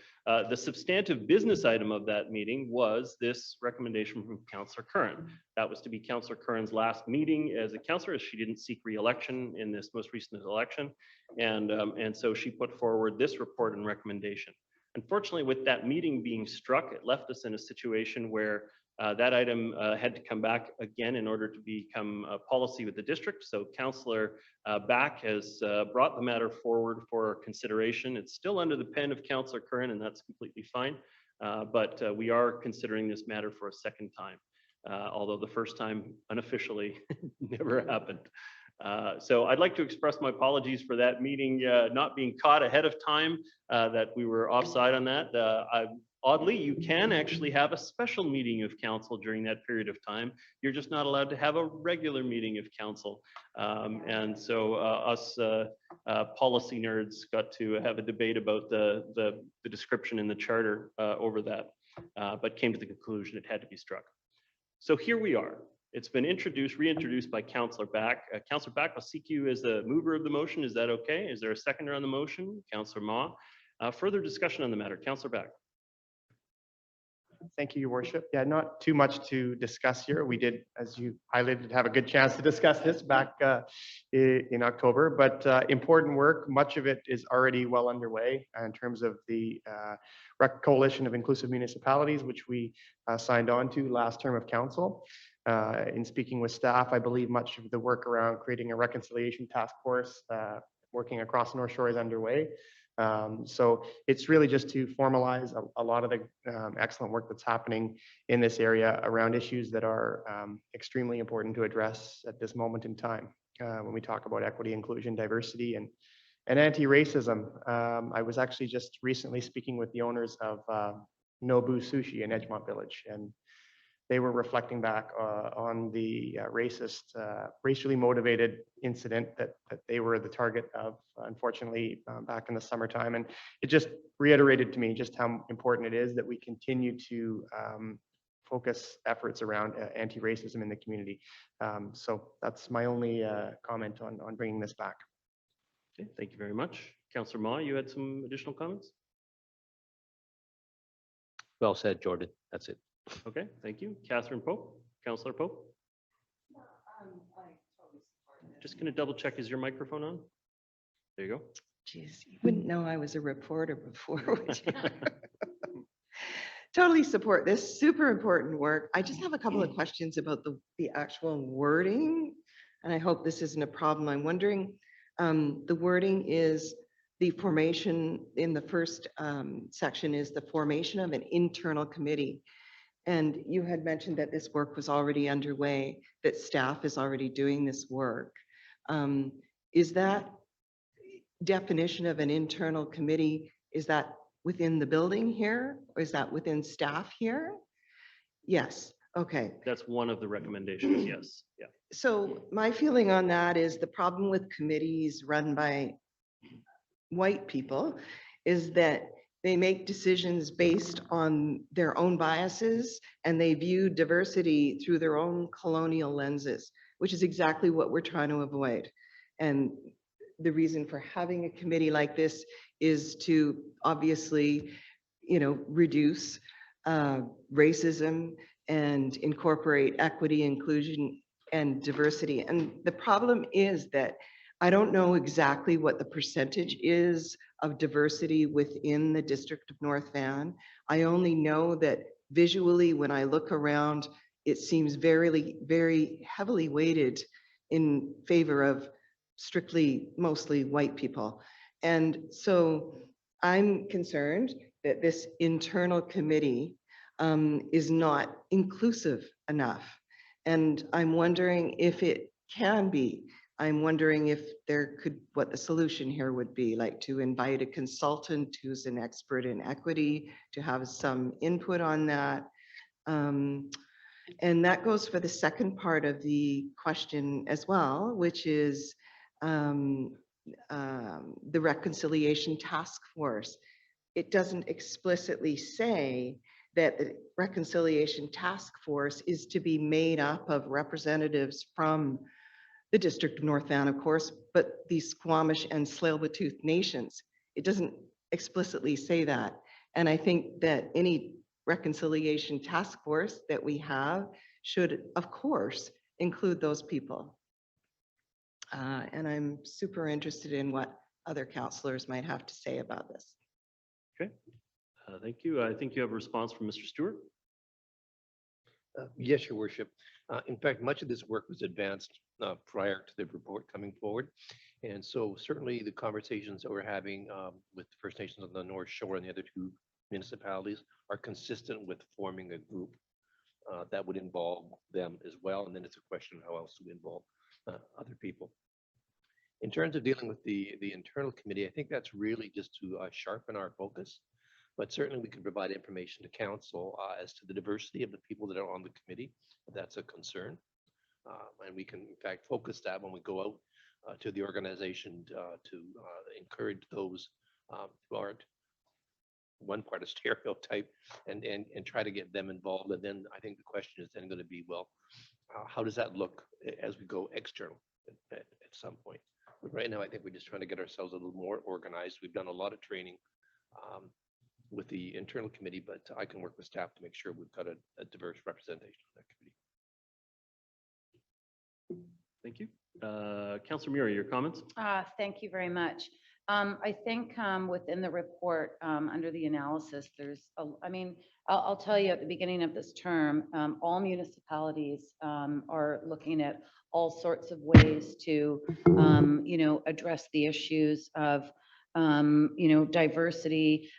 A: the substantive business item of that meeting was this recommendation from Councillor Curran. That was to be Councillor Curran's last meeting as a councillor, as she didn't seek re-election in this most recent election. And so she put forward this report and recommendation. Unfortunately, with that meeting being struck, it left us in a situation where that item had to come back again in order to become a policy with the district. So Councillor Back has brought the matter forward for consideration. It's still under the pen of Councillor Curran, and that's completely fine. But we are considering this matter for a second time, although the first time unofficially never happened. So I'd like to express my apologies for that meeting not being caught ahead of time, that we were offside on that. Oddly, you can actually have a special meeting of council during that period of time. You're just not allowed to have a regular meeting of council. And so us policy nerds got to have a debate about the description in the charter over that, but came to the conclusion it had to be struck. So here we are. It's been reintroduced by Councillor Back. Councillor Back, I'll seek you as the mover of the motion. Is that okay? Is there a seconder on the motion? Councillor Ma. Further discussion on the matter. Councillor Back.
I: Thank you, Your Worship. Yeah, not too much to discuss here. We did, as you highlighted, have a good chance to discuss this back in October, but important work. Much of it is already well underway in terms of the Coalition of Inclusive Municipalities, which we signed on to last term of council. In speaking with staff, I believe much of the work around creating a reconciliation task force working across North Shore is underway. So it's really just to formalize a lot of the excellent work that's happening in this area around issues that are extremely important to address at this moment in time. When we talk about equity, inclusion, diversity, and anti-racism. I was actually just recently speaking with the owners of Nobu Sushi in Edgemont Village, and they were reflecting back on the racially motivated incident that they were the target of, unfortunately, back in the summertime. And it just reiterated to me just how important it is that we continue to focus efforts around anti-racism in the community. So that's my only comment on bringing this back.
A: Okay, thank you very much. Councillor Ma, you had some additional comments?
O: Well said, Jordan. That's it.
A: Okay, thank you. Catherine Pope, Councillor Pope. Just going to double check, is your microphone on? There you go.
K: Jeez, you wouldn't know I was a reporter before, would you? Totally support this super important work. I just have a couple of questions about the actual wording, and I hope this isn't a problem. I'm wondering, the wording is the formation in the first section is the formation of an internal committee. And you had mentioned that this work was already underway, that staff is already doing this work. Is that definition of an internal committee, is that within the building here, or is that within staff here? Yes, okay.
A: That's one of the recommendations, yes, yeah.
K: So my feeling on that is the problem with committees run by white people is that they make decisions based on their own biases and they view diversity through their own colonial lenses, which is exactly what we're trying to avoid. And the reason for having a committee like this is to obviously, reduce racism and incorporate equity, inclusion, and diversity. And the problem is that I don't know exactly what the percentage is of diversity within the District of North Van. I only know that visually, when I look around, it seems very, very heavily weighted in favor of mostly white people. And so I'm concerned that this internal committee is not inclusive enough. And I'm wondering if it can be. I'm wondering if what the solution here would be, like to invite a consultant who's an expert in equity to have some input on that. And that goes for the second part of the question as well, which is the reconciliation task force. It doesn't explicitly say that the reconciliation task force is to be made up of representatives from the District of North Van, of course, but the Squamish and Tsleil-Waututh nations. It doesn't explicitly say that. And I think that any reconciliation task force that we have should, of course, include those people. And I'm super interested in what other councillors might have to say about this.
A: Okay, thank you. I think you have a response from Mr. Stewart.
G: Yes, Your Worship. In fact, much of this work was advanced prior to the report coming forward. And so certainly the conversations that we're having with First Nations on the North Shore and the other two municipalities are consistent with forming a group that would involve them as well. And then it's a question of how else to involve other people. In terms of dealing with the internal committee, I think that's really just to sharpen our focus. But certainly we can provide information to council as to the diversity of the people that are on the committee, if that's a concern. And we can in fact focus that when we go out to the organization to encourage those who aren't one part of stereotype and try to get them involved. And then I think the question is then going to be, well, how does that look as we go external at some point? But right now, I think we're just trying to get ourselves a little more organized. We've done a lot of training with the internal committee, but I can work with staff to make sure we've got a diverse representation of that committee.
A: Thank you. Councillor Murray, your comments?
J: Thank you very much. I think within the report, under the analysis, I'll tell you at the beginning of this term, all municipalities are looking at all sorts of ways to, address the issues of diversity,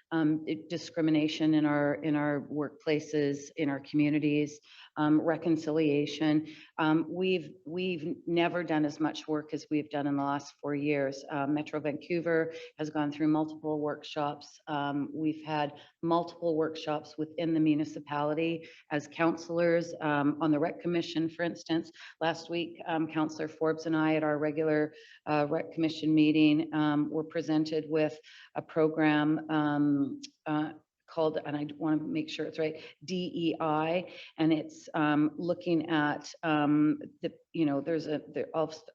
J: discrimination in our workplaces, in our communities, reconciliation. We've never done as much work as we've done in the last 4 years. Metro Vancouver has gone through multiple workshops. We've had multiple workshops within the municipality as councillors on the Rec Commission, for instance. Last week, Councillor Forbes and I at our regular Rec Commission meeting were presented with a program called, and I want to make sure it's right, DEI, and it's looking at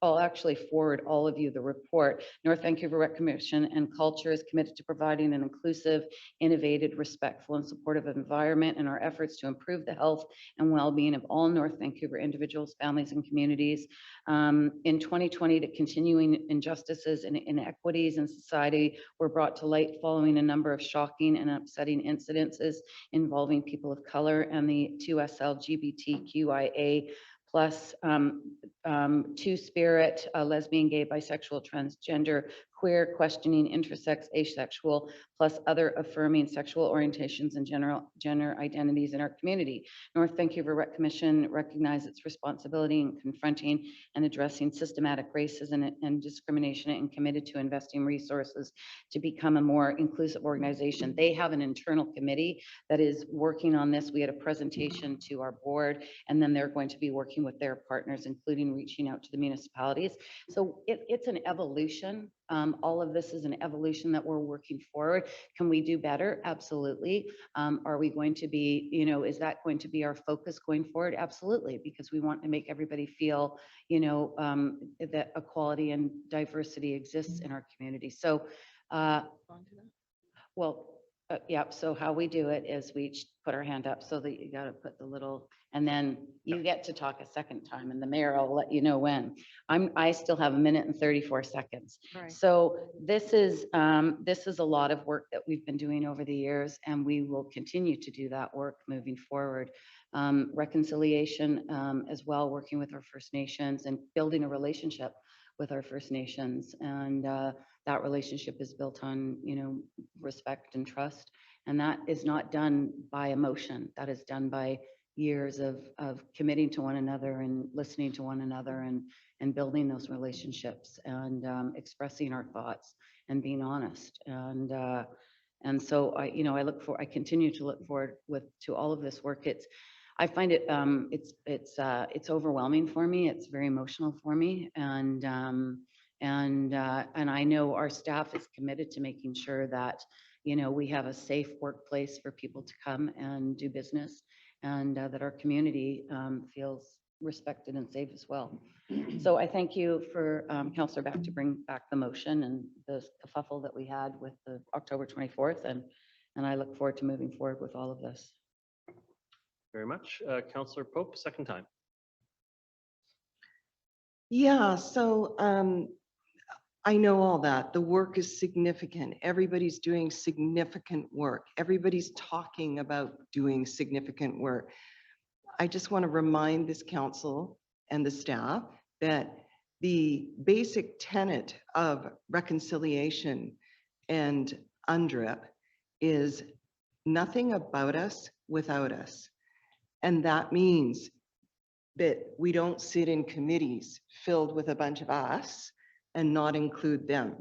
J: I'll actually forward all of you the report. North Vancouver Rec Commission and Culture is committed to providing an inclusive, innovative, respectful, and supportive environment in our efforts to improve the health and well-being of all North Vancouver individuals, families, and communities. In 2020, the continuing injustices and inequities in society were brought to light following a number of shocking and upsetting incidences involving people of color and the 2S LGBTQIA plus two-spirit, lesbian, gay, bisexual, transgender, queer, questioning, intersex, asexual, plus other affirming sexual orientations and gender identities in our community. North Vancouver Rec Commission recognizes its responsibility in confronting and addressing systematic racism and discrimination, and committed to investing resources to become a more inclusive organization. They have an internal committee that is working on this. We had a presentation to our board, and then they're going to be working with their partners, including reaching out to the municipalities. So it's an evolution. All of this is an evolution that we're working forward. Can we do better? Absolutely. Are we going to be, is that going to be our focus going forward? Absolutely, because we want to make everybody feel, that equality and diversity exists in our community. So, yeah, so how we do it is we each put our hand up, so that you got to put the little, and then you get to talk a second time, and the mayor will let you know when. I still have 1 minute and 34 seconds.
B: Right.
J: So this is a lot of work that we've been doing over the years, and we will continue to do that work moving forward. Reconciliation as well, working with our First Nations and building a relationship with our First Nations, and that relationship is built on, respect and trust. And that is not done by emotion. That is done by years of committing to one another and listening to one another, and building those relationships, and expressing our thoughts and being honest. And so I continue to look forward to all of this work. I find it's overwhelming for me. It's very emotional for me, and I know our staff is committed to making sure that we have a safe workplace for people to come and do business, and that our community feels respected and safe as well. So I thank you for Councillor Beck to bring back the motion and the kerfuffle that we had with the October 24th, and I look forward to moving forward with all of this.
A: Very much. Councillor Pope, second time.
K: Yeah, so I know all that. The work is significant. Everybody's doing significant work. Everybody's talking about doing significant work. I just want to remind this council and the staff that the basic tenet of reconciliation and UNDRIP is nothing about us without us. And that means that we don't sit in committees filled with a bunch of us and not include them.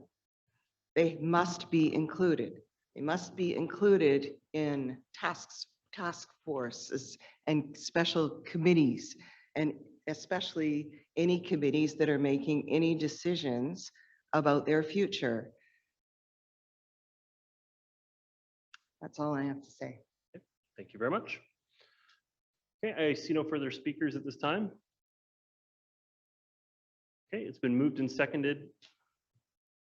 K: They must be included. They must be included in task forces and special committees, and especially any committees that are making any decisions about their future. That's all I have to say.
A: Thank you very much. Okay, I see no further speakers at this time. Okay, it's been moved and seconded.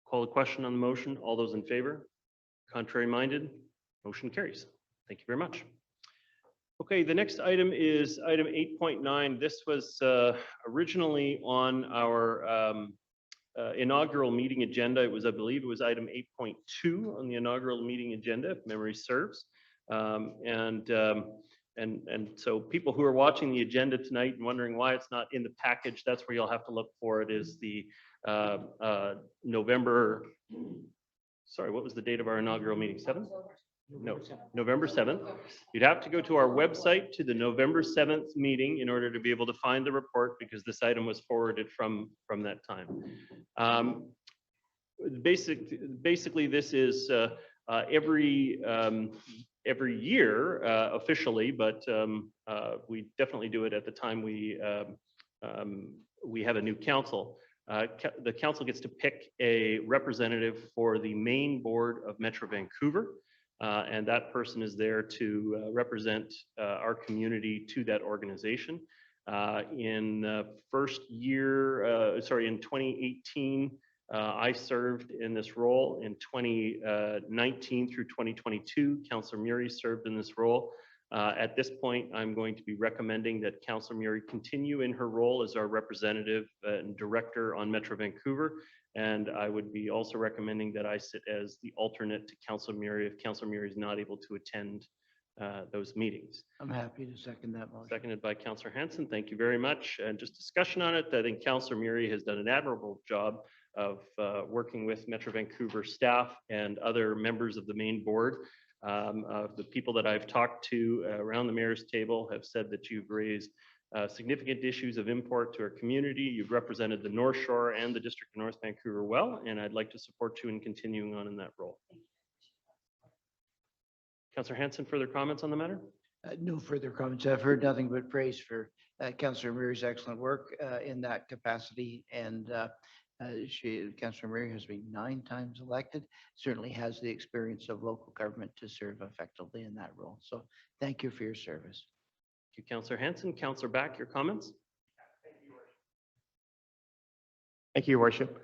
A: Call a question on the motion. All those in favor? Contrary minded? Motion carries. Thank you very much. Okay, the next item is item 8.9. This was originally on our inaugural meeting agenda. It was, I believe it was item 8.2 on the inaugural meeting agenda, if memory serves. And so people who are watching the agenda tonight and wondering why it's not in the package, that's where you'll have to look for it, is the November, sorry, what was the date of our inaugural meeting? 7th? No, November 7th. You'd have to go to our website to the November 7th meeting in order to be able to find the report, because this item was forwarded from that time. Basically, this is every year officially, but we definitely do it at the time we have a new council. The council gets to pick a representative for the main board of Metro Vancouver, and that person is there to represent our community to that organization. In the first year, in 2018, I served in this role. In 2019 through 2022, Councillor Murray served in this role. At this point, I'm going to be recommending that Councillor Murray continue in her role as our representative and director on Metro Vancouver. And I would be also recommending that I sit as the alternate to Councillor Murray if Councillor Murray is not able to attend those meetings.
M: I'm happy to second that motion.
A: Seconded by Councillor Hanson. Thank you very much. And just discussion on it. I think Councillor Murray has done an admirable job working with Metro Vancouver staff and other members of the main board. The people that I've talked to around the mayor's table have said that you've raised significant issues of import to our community. You've represented the North Shore and the District of North Vancouver well, and I'd like to support you in continuing on in that role. Councillor Hanson, further comments on the matter?
M: No further comments. I've heard nothing but praise for Councillor Murray's excellent work in that capacity. And Councillor Murray has been 9 times elected, certainly has the experience of local government to serve effectively in that role. So thank you for your service.
A: Thank you, Councillor Hanson. Councillor Back, your comments?
I: Thank you, Your Worship.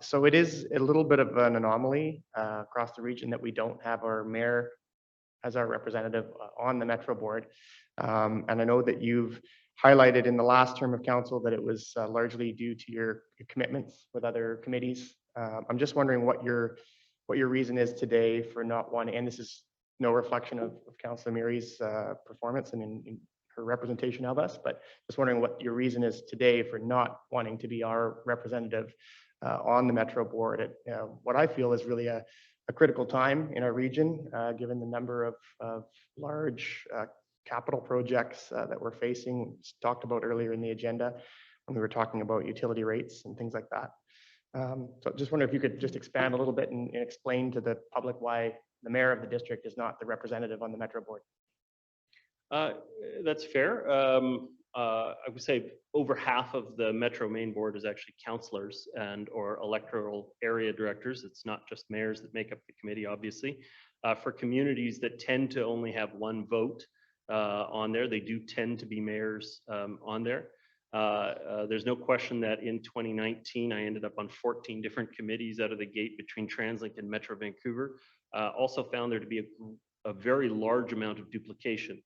I: So it is a little bit of an anomaly across the region that we don't have our mayor as our representative on the Metro board. And I know that you've highlighted in the last term of council that it was largely due to your commitments with other committees. I'm just wondering what your reason is today for not wanting, and this is no reflection of Councillor Murray's performance and in her representation of us, but just wondering what your reason is today for not wanting to be our representative on the Metro board at what I feel is really a critical time in our region, given the number of large capital projects that we're facing, talked about earlier in the agenda when we were talking about utility rates and things like that. So just wonder if you could just expand a little bit and explain to the public why the mayor of the district is not the representative on the Metro board.
A: That's fair. I would say over half of the Metro main board is actually councillors and or electoral area directors. It's not just mayors that make up the committee, obviously. For communities that tend to only have 1 vote on there, they do tend to be mayors on there. There's no question that in 2019, I ended up on 14 different committees out of the gate between TransLink and Metro Vancouver. Also found there to be a very large amount of duplication.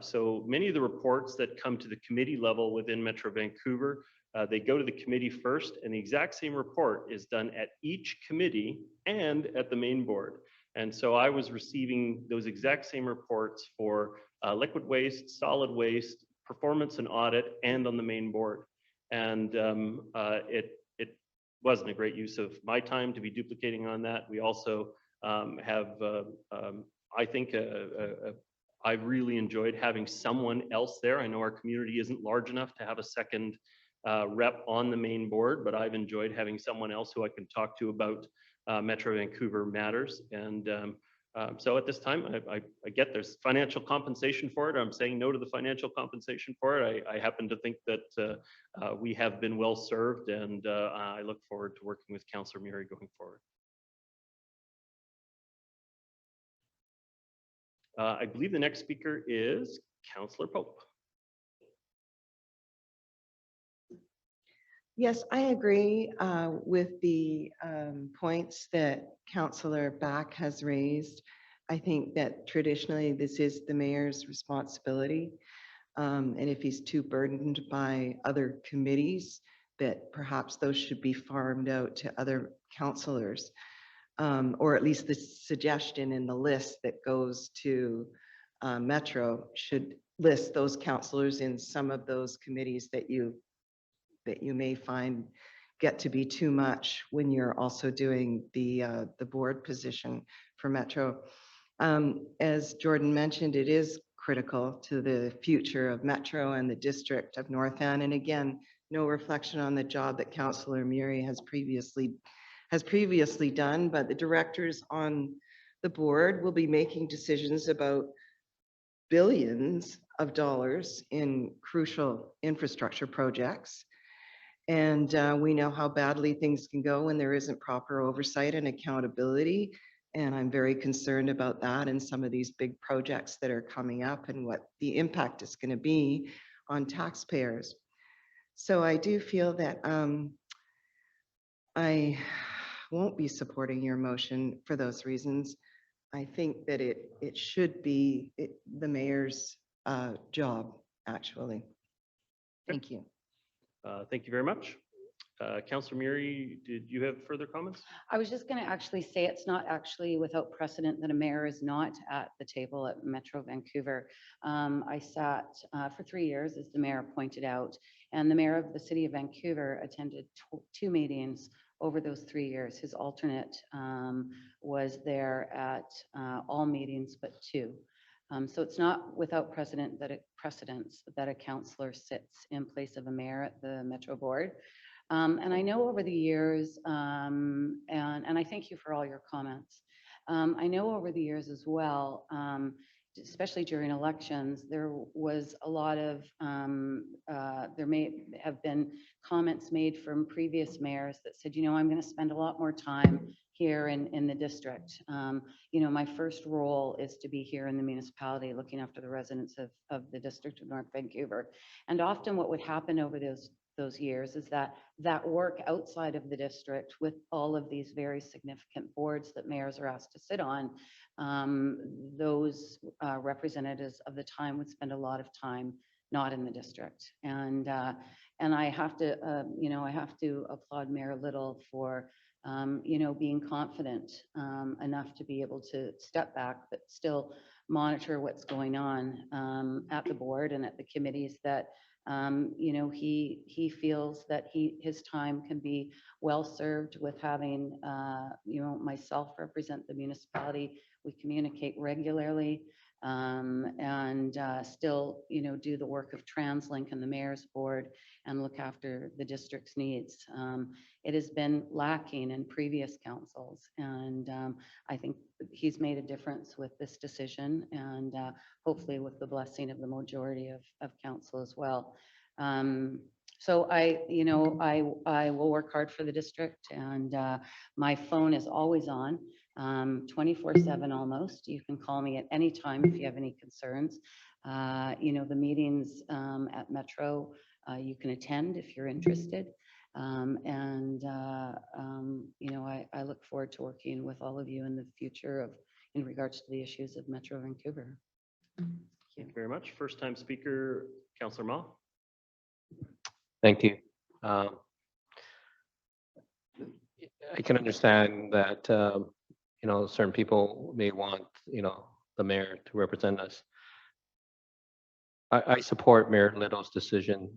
A: So many of the reports that come to the committee level within Metro Vancouver, they go to the committee first, and the exact same report is done at each committee and at the main board. And so I was receiving those exact same reports for liquid waste, solid waste, performance and audit, and on the main board. And it wasn't a great use of my time to be duplicating on that. We also have, I think, I really enjoyed having someone else there. I know our community isn't large enough to have a second rep on the main board, but I've enjoyed having someone else who I can talk to about Metro Vancouver matters. And so at this time, I get there's financial compensation for it. I'm saying no to the financial compensation for it. I happen to think that we have been well served, and I look forward to working with Councillor Murray going forward. I believe the next speaker is Councillor Pope.
K: Yes, I agree with the points that Councillor Back has raised. I think that traditionally this is the mayor's responsibility. And if he's too burdened by other committees, that perhaps those should be farmed out to other councillors. Or at least the suggestion in the list that goes to Metro should list those councillors in some of those committees that you may find get to be too much when you're also doing the board position for Metro. As Jordan mentioned, it is critical to the future of Metro and the district of North Van. And again, no reflection on the job that Councillor Murray has previously done, but the directors on the board will be making decisions about billions of dollars in crucial infrastructure projects. And we know how badly things can go when there isn't proper oversight and accountability. And I'm very concerned about that and some of these big projects that are coming up and what the impact is going to be on taxpayers. So I do feel that I won't be supporting your motion for those reasons. I think that it should be the mayor's job, actually. Thank you.
A: Thank you very much. Councillor Murray, did you have further comments?
J: I was just going to actually say it's not actually without precedent that a mayor is not at the table at Metro Vancouver. I sat for 3 years, as the mayor pointed out, and the mayor of the city of Vancouver attended 2 meetings over those 3 years. His alternate was there at all meetings but 2. So it's not without precedence that a councillor sits in place of a mayor at the Metro Board. And I know over the years, and I thank you for all your comments. I know over the years as well, especially during elections, there was a lot of, there may have been comments made from previous mayors that said, you know, I'm going to spend a lot more time here in the district. You know, my first role is to be here in the municipality looking after the residents of the district of North Vancouver. And often what would happen over those years is that work outside of the district with all of these very significant boards that mayors are asked to sit on, those representatives of the time would spend a lot of time not in the district. And I have to, you know, I have to applaud Mayor Little for, you know, being confident enough to be able to step back, but still monitor what's going on at the board and at the committees that, you know, he feels that his time can be well served with having, you know, myself represent the municipality. We communicate regularly and still, you know, do the work of TransLink and the mayor's board and look after the district's needs. It has been lacking in previous councils, and I think he's made a difference with this decision, and hopefully with the blessing of the majority of council as well. So you know, I will work hard for the district, and my phone is always on, 24/7 almost. You can call me at any time if you have any concerns. You know, the meetings at Metro, you can attend if you're interested. And you know, I look forward to working with all of you in the future in regards to the issues of Metro Vancouver.
A: Thank you very much. First time speaker, Councillor Ma.
O: Thank you. I can understand that, you know, certain people may want, you know, the mayor to represent us. I support Mayor Little's decision,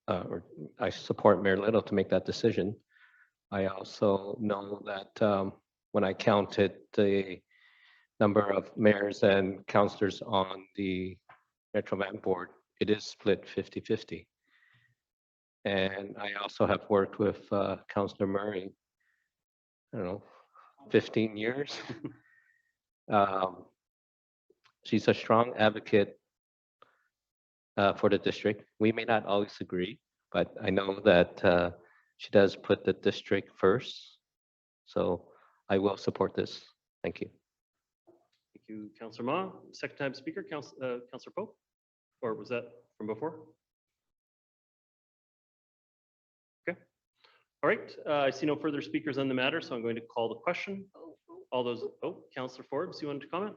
O: or I support Mayor Little to make that decision. I also know that when I counted the number of mayors and councillors on the Metro Van board, it is split 50-50. And I also have worked with Councillor Murray, I don't know, 15 years. She's a strong advocate for the district. We may not always agree, but I know that she does put the district first. So I will support this. Thank you.
A: Thank you, Councillor Ma. Second time speaker, Councillor Pope, or was that from before? Okay. All right. I see no further speakers on the matter, so I'm going to call the question. All those, oh, Councillor Forbes, you wanted to comment?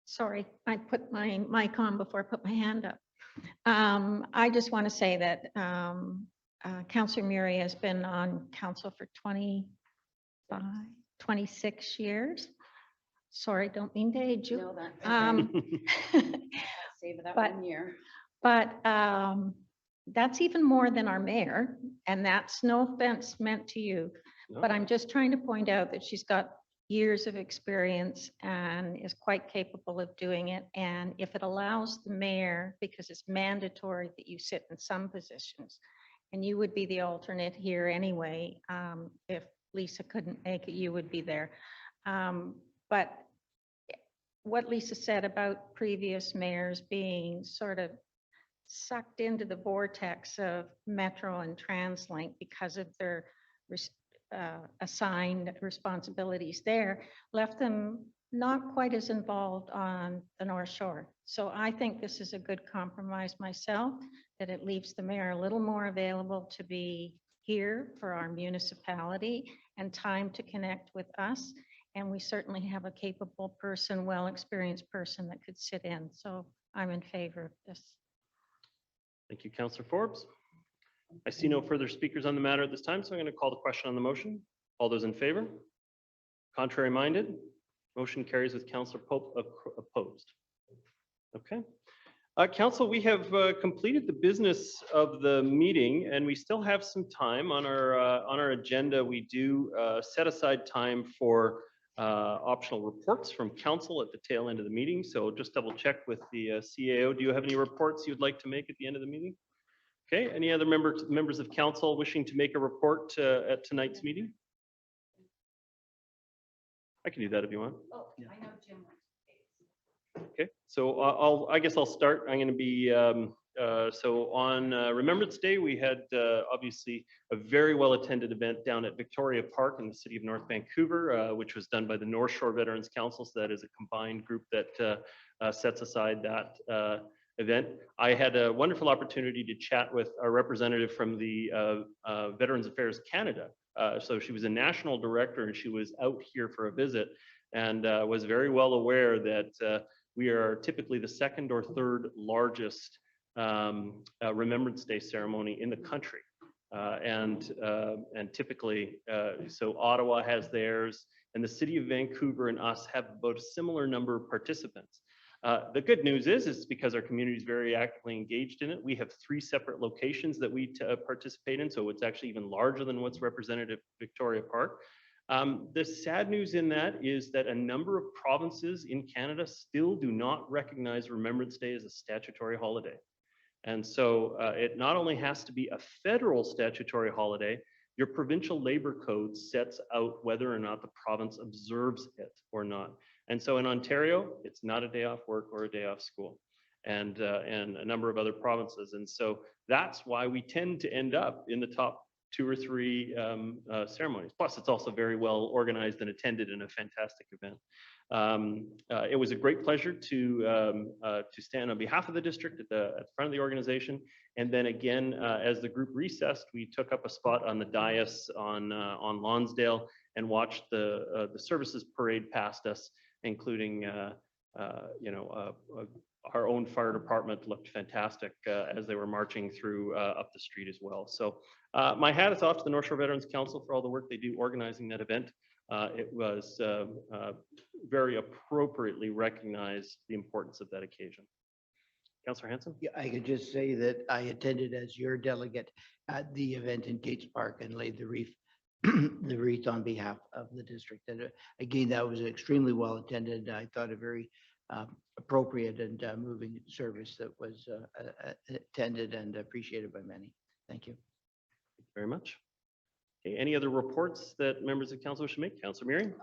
Q: Sorry, I put my mic on before I put my hand up. I just want to say that Councillor Murray has been on council for 26 years. Sorry, don't mean to age you.
J: No, save that
Q: but-
J: 1 year.
Q: But that's even more than our mayor, and that's no offense meant to you.
A: No.
Q: But I'm just trying to point out that she's got years of experience and is quite capable of doing it. And if it allows the mayor, because it's mandatory that you sit in some positions, and you would be the alternate here anyway, if Lisa couldn't make it, you would be there. But what Lisa said about previous mayors being sort of sucked into the vortex of Metro and TransLink because of their assigned responsibilities there, left them not quite as involved on the North Shore. So I think this is a good compromise myself, that it leaves the mayor a little more available to be here for our municipality and time to connect with us. And we certainly have a capable person, well-experienced person that could sit in. So I'm in favor of this.
A: Thank you, Councillor Forbes. I see no further speakers on the matter at this time, so I'm going to call the question on the motion. All those in favor? Contrary minded? Motion carries with Councillor Pope opposed. Okay. Council, we have completed the business of the meeting, and we still have some time on our agenda. We do set aside time for optional reports from council at the tail end of the meeting. So just double check with the CAO. Do you have any reports you'd like to make at the end of the meeting? Okay, any other members of council wishing to make a report at tonight's meeting? I can do that if you want.
J: Oh, I know Jim.
A: Okay, so I guess I'll start. I'm going to be, so on Remembrance Day, we had obviously a very well-attended event down at Victoria Park in the city of North Vancouver, which was done by the North Shore Veterans Council. So that is a combined group that sets aside that event. I had a wonderful opportunity to chat with a representative from the Veterans Affairs Canada. So she was a national director and she was out here for a visit and was very well aware that we are typically the second or third largest Remembrance Day ceremony in the country. And typically, so Ottawa has theirs, and the city of Vancouver and us have about a similar number of participants. The good news is because our community is very actively engaged in it. We have 3 separate locations that we participate in, so it's actually even larger than what's represented at Victoria Park. The sad news in that is that a number of provinces in Canada still do not recognize Remembrance Day as a statutory holiday. And so it not only has to be a federal statutory holiday, your provincial labor code sets out whether or not the province observes it or not. And so in Ontario, it's not a day off work or a day off school, and a number of other provinces. And so that's why we tend to end up in the top 2 or 3 ceremonies. Plus, it's also very well organized and attended and a fantastic event. It was a great pleasure to stand on behalf of the district at the front of the organization. And then again, as the group recessed, we took up a spot on the dais on Lonsdale and watched the services parade past us, including our own fire department looked fantastic as they were marching through up the street as well. So my hat is off to the North Shore Veterans Council for all the work they do organizing that event. It was very appropriately recognized the importance of that occasion. Councillor Hanson?
M: Yeah, I could just say that I attended as your delegate at the event in Gates Park and laid the wreath on behalf of the district. And again, that was extremely well attended. I thought a very appropriate and moving service that was attended and appreciated by many. Thank you.
A: Thank you very much. Okay, any other reports that members of council should make? Councillor Miriam?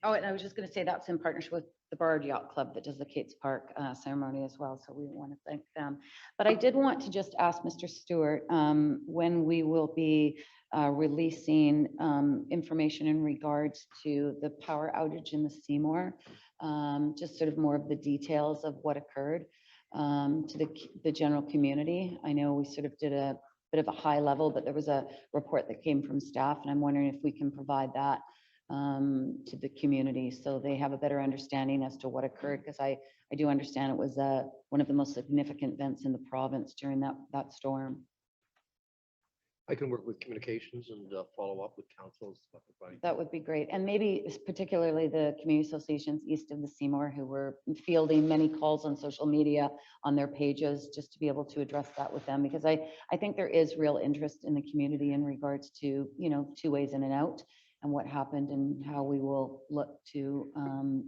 J: Oh, and I was just going to say that's in partnership with the Bard Yacht Club that does the Kates Park ceremony as well. So we want to thank them. But I did want to just ask Mr. Stewart when we will be releasing information in regards to the power outage in the Seymour, just sort of more of the details of what occurred to the general community. I know we sort of did a bit of a high level, but there was a report that came from staff, and I'm wondering if we can provide that to the community so they have a better understanding as to what occurred, because I do understand it was one of the most significant events in the province during that storm.
G: I can work with communications and follow up with councils.
J: That would be great. And maybe particularly the community associations east of the Seymour who were fielding many calls on social media on their pages, just to be able to address that with them, because I think there is real interest in the community in regards to, 2 ways in and out and what happened and how we will look to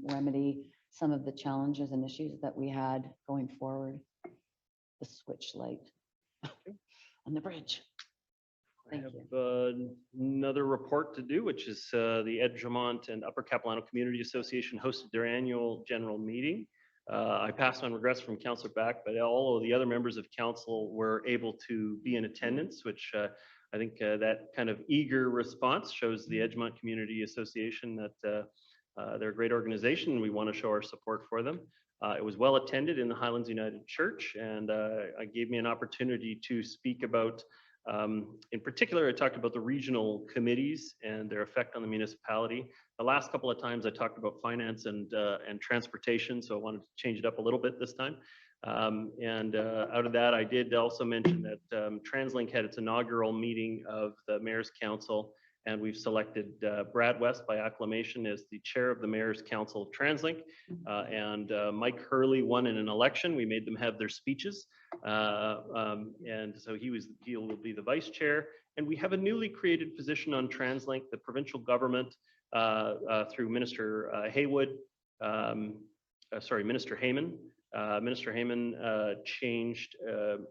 J: remedy some of the challenges and issues that we had going forward. The switch light on the bridge.
A: I have another report to do, which is the Edgemont and Upper Capilano Community Association hosted their annual general meeting. I passed on regrets from Councillor Back, but all of the other members of council were able to be in attendance, which I think that kind of eager response shows the Edgemont Community Association that they're a great organization and we want to show our support for them. It was well attended in the Highlands United Church, and it gave me an opportunity to speak about in particular, I talked about the regional committees and their effect on the municipality. The last couple of times I talked about finance and transportation, so I wanted to change it up a little bit this time. Out of that, I did also mention that TransLink had its inaugural meeting of the Mayor's Council, And we've selected Brad West by acclamation as the chair of the Mayor's Council of TransLink. And Mike Hurley won in an election. We made them have their speeches. And so he will be the vice chair. And we have a newly created position on TransLink, the provincial government through Minister Minister Heyman. Minister Heyman changed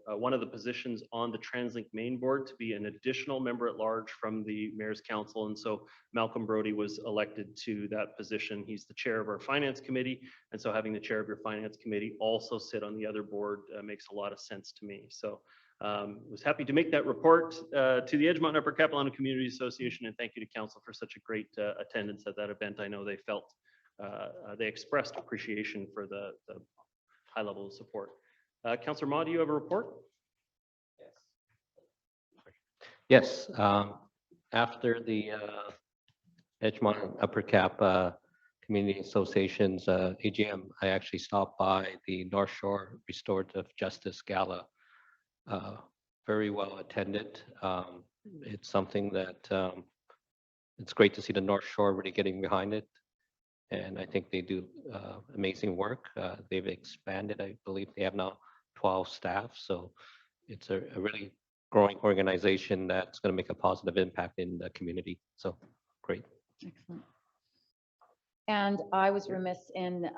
A: one of the positions on the TransLink main board to be an additional member at large from the Mayor's Council. And so Malcolm Brody was elected to that position. He's the chair of our finance committee. And so having the chair of your finance committee also sit on the other board makes a lot of sense to me. So was happy to make that report to the Edgemont Upper Capilano Community Association, and thank you to council for such a great attendance at that event. I know they felt, they expressed appreciation for the high level of support. Councillor Ma, do you have a report?
O: Yes, after the Edgemont Upper Cap Community Association's AGM, I actually stopped by the North Shore Restorative Justice Gala. Very well attended. It's something that it's great to see the North Shore really getting behind it. And I think they do amazing work. They've expanded. I believe they have now 12 staff. So it's a really growing organization that's going to make a positive impact in the community. So great.
J: Excellent. And I was remiss in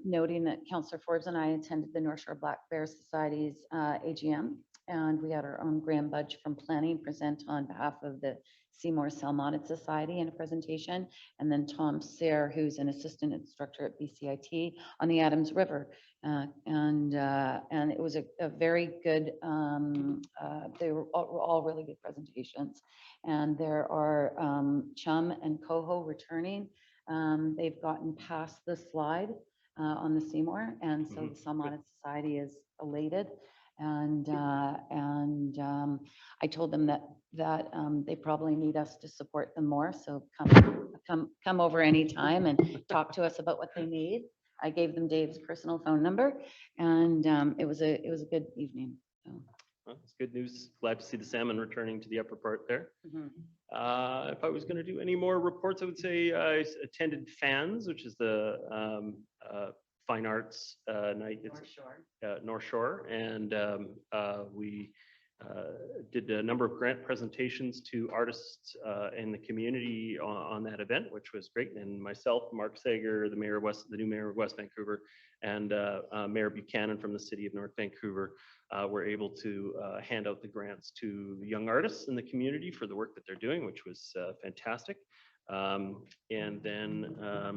J: noting that Councillor Forbes and I attended the North Shore Black Bear Society's AGM, and we had our own Graham Budge from planning present on behalf of the Seymour Salmonid Society in a presentation, and then Tom Sayre, who's an assistant instructor at BCIT on the Adams River. And it was a very good, they were all really good presentations. And there are Chum and Coho returning. They've gotten past the slide on the Seymour, and so the Salmonid Society is elated. And I told them that they probably need us to support them more. So come over anytime and talk to us about what they need. I gave them Dave's personal phone number, and it was a good evening. So.
A: Well, it's good news. Glad to see the salmon returning to the upper part there. If I was going to do any more reports, I would say I attended FANS, which is the fine arts night. North Shore, and we did a number of grant presentations to artists in the community on that event, which was great. And myself, Mark Sager, the new mayor of West Vancouver, and Mayor Buchanan from the city of North Vancouver were able to hand out the grants to young artists in the community for the work that they're doing, which was fantastic. And then I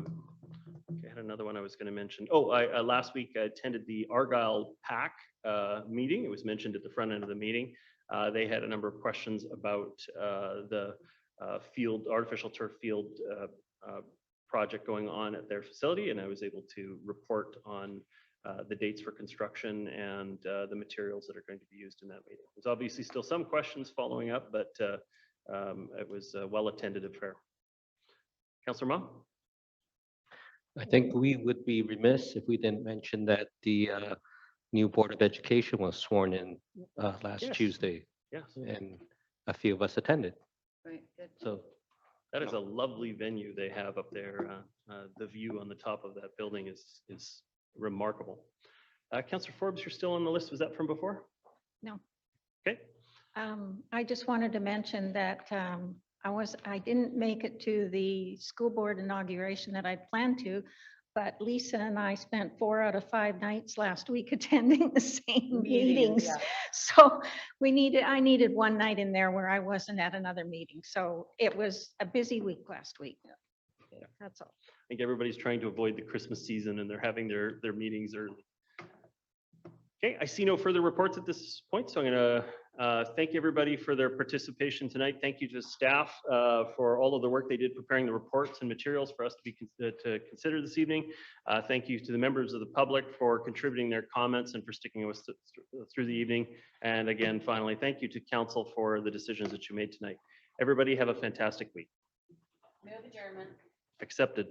A: had another one I was going to mention. Oh, last week I attended the Argyle PAC meeting. It was mentioned at the front end of the meeting. They had a number of questions about the artificial turf field project going on at their facility, and I was able to report on the dates for construction and the materials that are going to be used in that meeting. There's obviously still some questions following up, but it was a well-attended affair. Councillor Ma?
O: I think we would be remiss if we didn't mention that the new Board of Education was sworn in last Tuesday.
A: Yes.
O: And a few of us attended.
J: Right, good.
A: So that is a lovely venue they have up there. The view on the top of that building is remarkable. Councillor Forbes, you're still on the list. Was that from before?
Q: No.
A: Okay.
Q: I just wanted to mention that I didn't make it to the school board inauguration that I planned to, but Lisa and I spent 4 out of 5 nights last week attending the same meetings.
J: Yeah.
Q: So I needed one night in there where I wasn't at another meeting. So it was a busy week last week. Yeah. That's all.
A: I think everybody's trying to avoid the Christmas season and they're having their meetings early. Okay, I see no further reports at this point, so I'm going to thank everybody for their participation tonight. Thank you to staff for all of the work they did preparing the reports and materials for us to consider this evening. Thank you to the members of the public for contributing their comments and for sticking with us through the evening. And again, finally, thank you to council for the decisions that you made tonight. Everybody have a fantastic week.
J: Move adjournment.
A: Accepted.